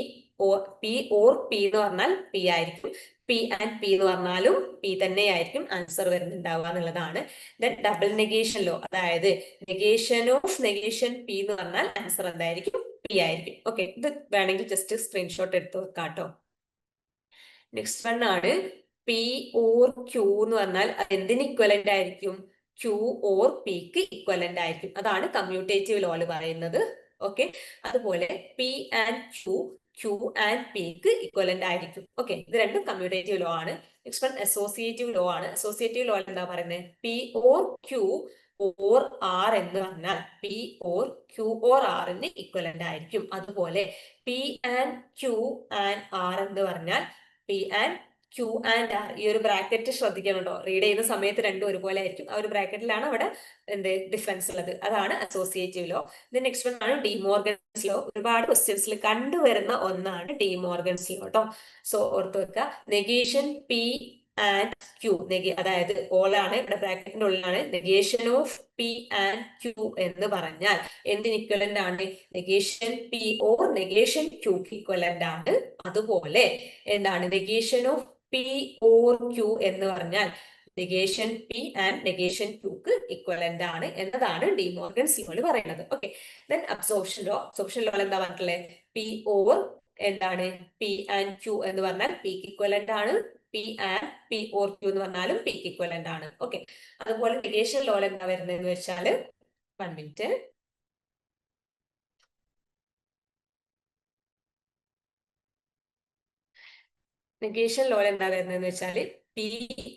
ഓർ പി എന്ന് പറഞ്ഞാൽ പി ആയിരിക്കും, പി ആൻഡ് പി എന്ന് പറഞ്ഞാലും പി തന്നെയായിരിക്കും ആൻസർ വരുന്നുണ്ടാവുക എന്നുള്ളതാണ്. ദെൻ ഡബിൾ നെഗേഷൻ ലോ, അതായത് നെഗേഷൻ ഓഫ് നെഗേഷൻ പി എന്ന് പറഞ്ഞാൽ ആൻസർ എന്തായിരിക്കും? പി ആയിരിക്കും. ഓക്കെ, ഇത് വേണമെങ്കിൽ ജസ്റ്റ് സ്ക്രീൻഷോട്ട് എടുത്ത് വെക്കാട്ടോ. നെക്സ്റ്റ് വൺ ആണ് പി ഓർ ക്യൂ എന്ന് പറഞ്ഞാൽ എന്തിന് ഇക്വലന്റ് ആയിരിക്കും? ക്യൂ ഓർ പിക്ക് ഇക്വലന്റ് ആയിരിക്കും. അതാണ് കമ്മ്യൂട്ടേറ്റീവ് ലോയിൽ പറയുന്നത്. ഓക്കെ, അതുപോലെ പി ആൻഡ് ക്യൂ ആൻഡ് പിക്ക് ഇക്വലന്റ് ആയിരിക്കും. ഓക്കെ, ഇത് രണ്ടും കമ്മ്യൂട്ടേറ്റീവ് ലോ ആണ്. നെക്സ്റ്റ് വൺ അസോസിയേറ്റീവ് ലോ ആണ്. അസോസിയേറ്റീവ് ലോ എന്താ പറയുന്നത്? P or Q or R എന്ന് പറഞ്ഞാൽ പി ഓർ ക്യൂ ഓർ ആറിന് ഇക്വലന്റ് ആയിരിക്കും. അതുപോലെ P and Q and R എന്ന് പറഞ്ഞാൽ P and Q and R. ഈ ഒരു ബ്രാക്കറ്റ് ശ്രദ്ധിക്കണം കേട്ടോ. റീഡ് ചെയ്യുന്ന സമയത്ത് രണ്ടും ഒരുപോലെ ആയിരിക്കും. ആ ഒരു ബ്രാക്കറ്റിലാണ് അവിടെ എന്ത് ഡിഫറൻസ് ഉള്ളത്. അതാണ് അസോസിയേറ്റീവ് ലോ. നെക്സ്റ്റ് വൺ ആണ് ഡിമോർഗൻസ് ലോ. ഒരുപാട് ക്വസ്റ്റ്യൻസിൽ കണ്ടുവരുന്ന ഒന്നാണ് ഡിമോർഗൻസ് ലോ കേട്ടോ. സോ ഓർത്ത് വെക്കുക, നെഗേഷൻ പി ആൻഡ് ക്യൂ, അതായത് ഓളാണ് ഇവിടെ ബ്രാക്കറ്റിന്റെ ഉള്ളിലാണ്. Negation of P and Q എന്ന് പറഞ്ഞാൽ എന്തിന് ഇക്വലന്റ് ആണ്? നെഗേഷൻ പി ഓർ നെഗേഷൻ ക്യൂക്ക് ഇക്വലന്റ് ആണ്. അതുപോലെ എന്താണ് negation of P or Q എന്ന് പറഞ്ഞാൽ നെഗേഷൻ പി ആൻഡ് നെഗേഷൻ ക്യൂക്ക് ഇക്വലന്റ് ആണ് എന്നതാണ് ഡിമോർഗൻസ് ലോയിൽ പറയുന്നത്. Okay, then absorption law. Absorption law എന്താ പറഞ്ഞിട്ടുള്ളത്? പി ഓർ എന്താണ്? പി ആൻഡ് ക്യൂ എന്ന് പറഞ്ഞാൽ പിക്ക് ഇക്വലന്റ് ആണ്, P and P or Q എന്ന് പറഞ്ഞാലും പിക്ക് ഇക്വലന്റ് ആണ്. ഓക്കെ, അതുപോലെ നെഗേഷൻ ലോ എന്താ വരുന്നതെന്ന് വെച്ചാൽ 1 മിനിറ്റ്. നെഗേഷൻ ലോയിൽ എന്താ വരുന്നതെന്ന് വെച്ചാൽ പി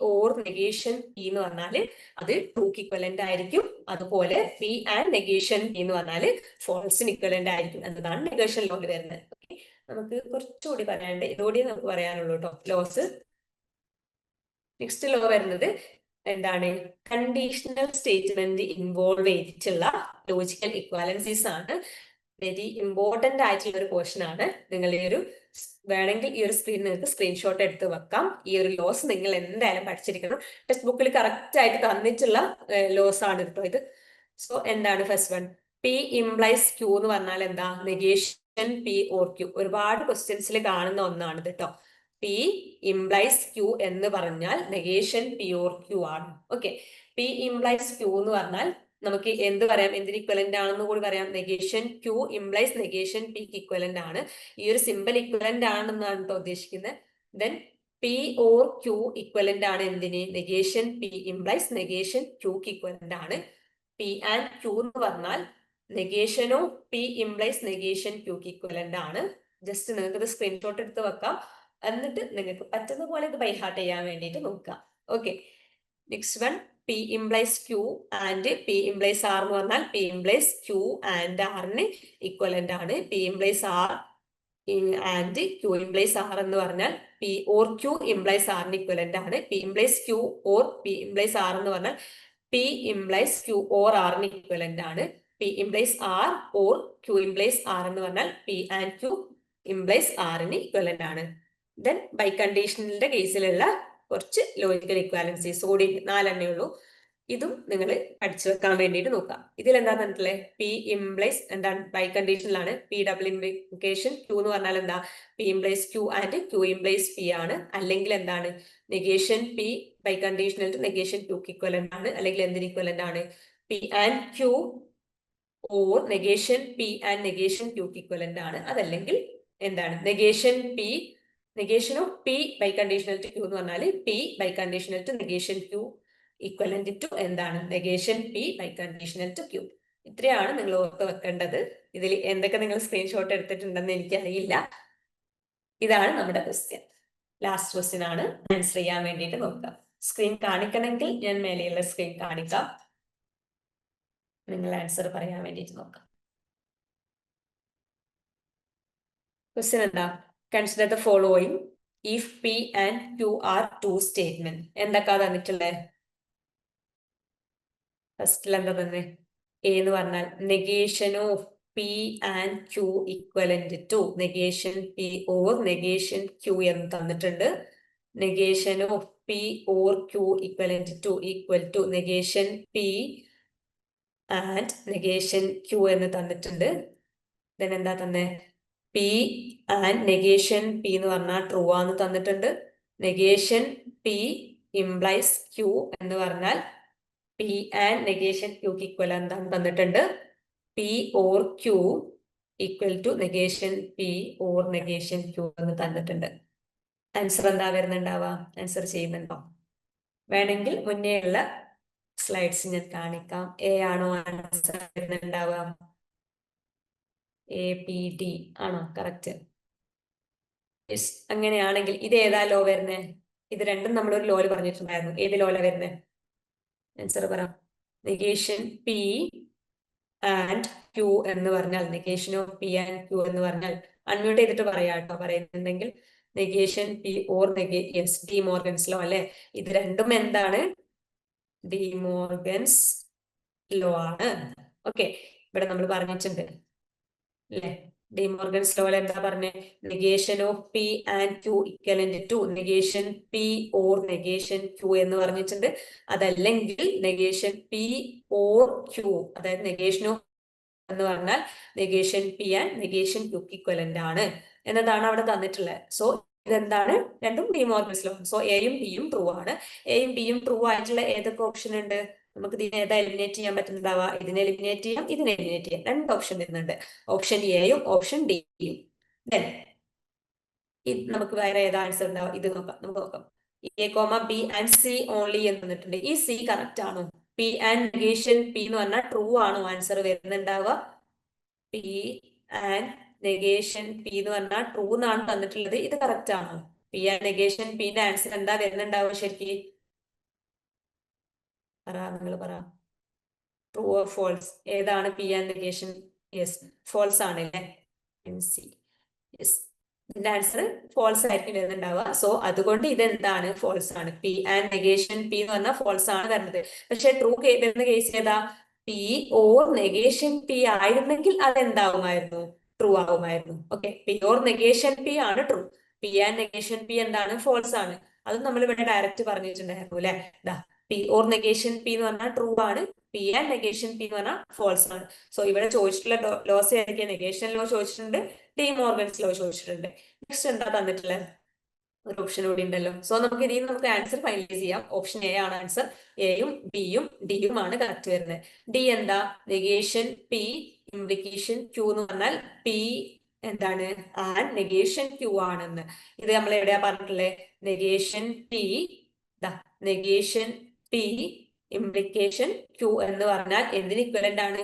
ഓർ നെഗേഷൻ പി എന്ന് പറഞ്ഞാല് അത് ട്രൂക്ക് ഇക്വലന്റ് ആയിരിക്കും. അതുപോലെ പി ആൻഡ് നെഗേഷൻ പി എന്ന് പറഞ്ഞാല് ഫോൾസിന് ഇക്വലന്റ് ആയിരിക്കും എന്നതാണ് നെഗേഷൻ ലോയിൽ വരുന്നത്. നമുക്ക് കുറച്ചുകൂടി പറയാനുണ്ട്, ഇതോടെ നമുക്ക് പറയാനുള്ളൂ കേട്ടോ ലോസ്. നെക്സ്റ്റ് ലോ വരുന്നത് എന്താണ്? കണ്ടീഷണൽ സ്റ്റേറ്റ്മെന്റ് ഇൻവോൾവ് ചെയ്തിട്ടുള്ള ലോജിക്കൽ ഇക്വാലൻസീസ് ആണ്. വെരി ഇമ്പോർട്ടന്റ് ആയിട്ടുള്ള ഒരു പോർഷൻ ആണ്. നിങ്ങൾ ഈ ഒരു വേണമെങ്കിൽ ഈ ഒരു സ്ക്രീൻ നിങ്ങൾക്ക് സ്ക്രീൻഷോട്ട് എടുത്ത് വെക്കാം. ഈ ഒരു ലോസ് നിങ്ങൾ എന്തായാലും പഠിച്ചിരിക്കണം. ടെക്സ്റ്റ് ബുക്കിൽ കറക്റ്റ് ആയിട്ട് തന്നിട്ടുള്ള ലോസ് ആണ് കേട്ടോ ഇത്. സോ എന്താണ് first one? P implies Q എന്ന് പറഞ്ഞാൽ എന്താ? Negation P or Q. ഒരുപാട് ക്വസ്റ്റ്യൻസിൽ കാണുന്ന ഒന്നാണ് കേട്ടോ. പി ഇംപ്ലൈസ് ക്യൂ എന്ന് പറഞ്ഞാൽ നെഗേഷൻ പി ഓർ ക്യൂ ആണ്. ഓക്കെ, പി ഇംപ്ലൈസ് ക്യൂ എന്ന് പറഞ്ഞാൽ നമുക്ക് എന്ത് പറയാം? എന്തിന് ഇക്വലന്റ് ആണെന്ന് കൂടി പറയാം. നെഗേഷൻ ക്യൂ ഇംപ്ലൈസ് നെഗേഷൻ പിക്ക് ഇക്വലന്റ് ആണ്. ഈ ഒരു സിമ്പിൾ ഇക്വലന്റ് ആണെന്നാണ് കേട്ടോ ഉദ്ദേശിക്കുന്നത്. Then P or Q equivalent ആണ് എന്തിന്? നെഗേഷൻ പി ഇംപ്ലൈസ് നെഗേഷൻ ക്യൂക്ക് ഇക്വലന്റ് ആണ്. പി ആൻഡ് ക്യൂ എന്ന് പറഞ്ഞാൽ നെഗേഷനോ പി ഇംപ്ലൈസ് നെഗേഷൻ ക്യൂക്ക് ഇക്വലന്റ് ആണ്. ജസ്റ്റ് നിങ്ങൾക്ക് ഇത് സ്ക്രീൻഷോട്ട് എടുത്ത് വെക്കാം. എന്നിട്ട് നിങ്ങൾക്ക് പറ്റുന്ന പോലെ ഇത് ബൈ ഹാർട്ട് ചെയ്യാൻ വേണ്ടിയിട്ട് നോക്കാം. Okay, next one P implies Q and P implies R എന്ന് പറഞ്ഞാൽ പി ഇംപ്ലൈസ് ക്യൂ ആൻഡ് ആറിന് ഇക്വലന്റ് ആണ്. P implies R and Q implies R എന്ന് പറഞ്ഞാൽ പി ഓർ ക്യൂ ഇംപ്ലൈസ് ആറിന് ഇക്വലന്റ് ആണ്. P implies Q or P implies R എന്ന് പറഞ്ഞാൽ പി ഇംപ്ലൈസ് ക്യൂ ഓർ ആറിന് ഇക്വലന്റ് ആണ്. P implies R or Q implies R എന്ന് പറഞ്ഞാൽ പി ആൻഡ് ക്യൂ ഇംപ്ലൈസ് ആറിന് ഇക്വലന്റ് ആണ്. ദെൻ ബൈ കണ്ടീഷണലിന്റെ കേസിലുള്ള കുറച്ച് ലോജിക്കൽ ഇക്വാലൻസീസ് കൂടി 4 ഉള്ളൂ. ഇതും നിങ്ങൾ പഠിച്ചു വെക്കാൻ വേണ്ടിയിട്ട് നോക്കാം. ഇതിൽ എന്താ തന്നിട്ടുള്ളത്? പി ഇംപ്ലൈസ് എന്താണ്? ബൈ കണ്ടീഷനിലാണ്. പി ഡബിൾ ഇംപ്ലിക്കേഷൻ ക്യൂ എന്ന് പറഞ്ഞാൽ എന്താ? P implies Q and Q implies P ആണ്. അല്ലെങ്കിൽ എന്താണ്? Negation P biconditional negation ക്യൂക്ക് ഇക്വലന്റ് ആണ്. അല്ലെങ്കിൽ എന്തിന് ഇക്വലന്റ് ആണ്? P and Q or negation P and negation ക്യൂക്ക് ഇക്വലന്റ് ആണ്. അതല്ലെങ്കിൽ എന്താണ്? Negation of P biconditional to Q എന്ന് പറഞ്ഞാൽ P biconditional to negation Q equivalent to എന്താണ്? Negation P biconditional to Q. ഇത്രയാണ് നിങ്ങൾ ഓർത്ത് വെക്കേണ്ടത്. ഇതിൽ എന്തൊക്കെ നിങ്ങൾ സ്ക്രീൻഷോട്ട് എടുത്തിട്ടുണ്ടെന്ന് എനിക്കറിയില്ല. ഇതാണ് നമ്മുടെ ക്വസ്റ്റ്യൻ. ലാസ്റ്റ് ക്വസ്റ്റ്യൻ ആണ്. ആൻസർ ചെയ്യാൻ വേണ്ടിയിട്ട് നോക്കാം. സ്ക്രീൻ കാണിക്കണമെങ്കിൽ ഞാൻ മേലെയുള്ള സ്ക്രീൻ കാണിക്കാം. നിങ്ങൾ ആൻസർ പറയാൻ വേണ്ടിയിട്ട് നോക്കാം. ക്വസ്റ്റ്യൻ എന്താ? Consider the following if P and Q are two statement. എന്തൊക്കെ തന്നിട്ടുള്ളത്? ഫസ്റ്റിൽ എന്താ തന്നെ? എ എന്ന് പറഞ്ഞാൽ negation of P and Q equivalent to negation P or negation Q എന്ന് തന്നിട്ടുണ്ട്. Negation of P or Q equivalent to equal to negation P and negation Q എന്ന് തന്നിട്ടുണ്ട്. ദെൻ എന്താ തന്നെ? പി ആൻഡ് നെഗേഷൻ പി എന്ന് പറഞ്ഞാൽ true ആന്ന് തന്നിട്ടുണ്ട്. നെഗേഷൻ പി ഇംപ്ലൈസ് ക്യൂ എന്ന് പറഞ്ഞാൽ പി ആൻഡ് നെഗേഷൻ ക്യൂക്ക് ഈക്വൽ എന്താന്ന് തന്നിട്ടുണ്ട്. P or Q equal to negation P or negation Q എന്ന് തന്നിട്ടുണ്ട്. ആൻസർ എന്താ വരുന്നുണ്ടാവുക? ആൻസർ ചെയ്യുന്നുണ്ടോ? വേണമെങ്കിൽ മുന്നേ ഉള്ള സ്ലൈഡ്സ് ഞാൻ കാണിക്കാം. എ ആണോ ആൻസർ വരുന്നുണ്ടാവുക? എ പി ഡി ആണോ കറക്റ്റ്? യെസ്, അങ്ങനെയാണെങ്കിൽ ഇത് ഏതാ ലോ വരുന്നേ? ഇത് രണ്ടും നമ്മളൊരു ലോല് പറഞ്ഞിട്ടുണ്ടായിരുന്നു. ഏത് ലോല വരുന്നേ? ആൻസർ പറ. നെഗേഷൻ പി ആൻഡ് ക്യൂ എന്ന് പറഞ്ഞാൽ negation of P and Q എന്ന് പറഞ്ഞാൽ അൺമ്യൂട്ട് ചെയ്തിട്ട് പറയാട്ടോ പറയുന്നുണ്ടെങ്കിൽ negation P or yes De Morgan's law അല്ലെ. ഇത് രണ്ടും എന്താണ്? ഡി മോർഗൻസ് ലോ ആണ്. ഓക്കെ, ഇവിടെ നമ്മൾ പറഞ്ഞിട്ടുണ്ട് അല്ലെ. ഡി മോർഗൻസ് ലോ എന്താ പറഞ്ഞേ? Negation of P and Q equivalent to negation P or negation Q എന്ന് പറഞ്ഞിട്ടുണ്ട്. അതല്ലെങ്കിൽ നെഗേഷൻ പി ഓർ ക്യൂ, അതായത് നെഗേഷൻ ഓഫ് എന്ന് പറഞ്ഞാൽ നെഗേഷൻ പി ആൻഡ് നെഗേഷൻ ക്യൂക്ക് ഇക്വലന്റ് ആണ് എന്നതാണ് അവിടെ തന്നിട്ടുള്ളത്. സോ ഇതെന്താണ്? രണ്ടും ഡി മോർഗൻസ് ലോ. സോ എയും ബിയും ട്രൂ ആണ്. എയും ബിയും ട്രൂ ആയിട്ടുള്ള ഏതൊക്കെ ഓപ്ഷൻ ഉണ്ട്? നമുക്ക് ഇതിനെ ഏതാ എലിമിനേറ്റ് ചെയ്യാൻ പറ്റുന്നതാവുക? ഇതിനെ എലിമിനേറ്റ് ചെയ്യാം, ഇതിനെ എലിമിനേറ്റ് ചെയ്യാം. 2 ഓപ്ഷൻ വരുന്നുണ്ട്. ഓപ്ഷൻ എയും ഓപ്ഷൻ ഡിയും. ദെൻ നമുക്ക് വേറെ ഏതാ ആൻസർ ഉണ്ടാവുക? ഇത് നോക്കാം, നമുക്ക് നോക്കാം. A comma B and C only എന്ന് തന്നിട്ടുണ്ട്. ഈ സി കറക്റ്റ് ആണോ? പി ആൻഡ് നെഗേഷൻ പി എന്ന് പറഞ്ഞാൽ ട്രൂ ആണോ ആൻസർ വരുന്നുണ്ടാവുക? പി ആൻഡ് നെഗേഷൻ പി എന്ന് പറഞ്ഞാൽ ട്രൂ എന്നാണ് തന്നിട്ടുള്ളത്. ഇത് കറക്റ്റ് ആണോ? P പി ആൻഡ് നെഗേഷൻ പിന്റെ ആൻസർ എന്താ വരുന്നുണ്ടാവുക ശരിക്കും? നിങ്ങൾ പറ. True or false? ഏതാണ് P and negation? Yes, false ആണ് അല്ലേ? യെസ്, ഇതിന്റെ ആൻസർ ഫോൾസ് ആയിരിക്കും വരുന്നുണ്ടാവുക. സോ അതുകൊണ്ട് ഇതെന്താണ്? ഫോൾസ് ആണ്. പി ആൻഡ് നെഗേഷൻ പി എന്ന് പറഞ്ഞാൽ ഫോൾസ് ആണ് വരുന്നത്. പക്ഷെ ട്രൂ വരുന്ന കേസ് ഏതാ? പി ഓർ നെഗേഷൻ പി ആയിരുന്നെങ്കിൽ അതെന്താവുമായിരുന്നു? ട്രൂ ആവുമായിരുന്നു. Okay, P or negation P ആണ് true. P and negation P എന്താണ്? ഫോൾസ് ആണ്. അത് നമ്മൾ ഇവിടെ ഡയറക്റ്റ് പറഞ്ഞിട്ടുണ്ടായിരുന്നു അല്ലെ? പി ഓർ നെഗേഷൻ പി എന്ന് പറഞ്ഞാൽ ട്രൂ ആണ്, പി ആൻഡ് നെഗേഷൻ പി എന്ന് പറഞ്ഞാൽ ഫോൾസ് ആണ്. സോ ഇവിടെ ചോദിച്ചിട്ടുള്ള ലോസ് ഏതൊക്കെയാണ്? നെഗേഷൻ ലോ ചോദിച്ചിട്ടുണ്ട്, ഡി മോർഗൻസ് ലോ ചോദിച്ചിട്ടുണ്ട്. നെക്സ്റ്റ് എന്താ തന്നിട്ടുള്ളത്? ഒരു ഓപ്ഷൻ കൂടി ഉണ്ടല്ലോ. സോ നമുക്ക് ഇതിൽ നമുക്ക് ആൻസർ ഫൈനലൈസ് ചെയ്യാം. ഓപ്ഷൻ എ ആണ് ആൻസർ. എയും ബിയും ഡിയും ആണ് കറക്റ്റ് വരുന്നത്. ഡി എന്താ? നെഗേഷൻ പി ഇംപ്ലിക്കേഷൻ ക്യൂ എന്ന് പറഞ്ഞാൽ പി എന്താണ്? ആൻഡ് നെഗേഷൻ ക്യൂ ആണെന്ന്. ഇത് നമ്മൾ എവിടെയാ പറഞ്ഞിട്ടുള്ളത്? Negation P negation P implication Q എന്ന് പറഞ്ഞാൽ എന്തിന് ഇക്വലന്റ് ആണ്?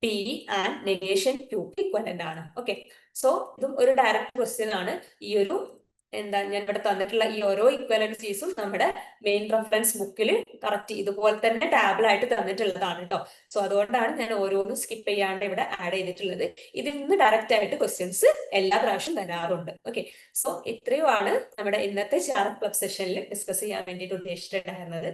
P and negation Q equivalent ആണ്. ഓക്കെ, സോ ഇതും ഒരു ഡയറക്റ്റ് ക്വസ്റ്റ്യൻ ആണ്. ഈ ഒരു എന്താ ഞാൻ ഇവിടെ തന്നിട്ടുള്ള ഈ ഓരോ ഇക്വലൻസീസും നമ്മുടെ മെയിൻ റെഫറൻസ് ബുക്കിൽ കറക്റ്റ് ഇതുപോലെ തന്നെ ടാബിളായിട്ട് തന്നിട്ടുള്ളതാണ് കേട്ടോ. സോ അതുകൊണ്ടാണ് ഞാൻ ഓരോന്നും സ്കിപ്പ് ചെയ്യാണ്ട് ഇവിടെ ആഡ് ചെയ്തിട്ടുള്ളത്. ഇതിൽ നിന്ന് ഡയറക്റ്റ് ആയിട്ട് ക്വസ്റ്റ്യൻസ് എല്ലാ പ്രാവശ്യം തരാറുണ്ട്. ഓക്കെ, സോ ഇത്രയുമാണ് നമ്മുടെ ഇന്നത്തെ ചാർട്ട് ക്ലബ് സെഷനിൽ ഡിസ്കസ് ചെയ്യാൻ വേണ്ടിയിട്ട് ഉദ്ദേശിച്ചിട്ടുണ്ടായിരുന്നത്.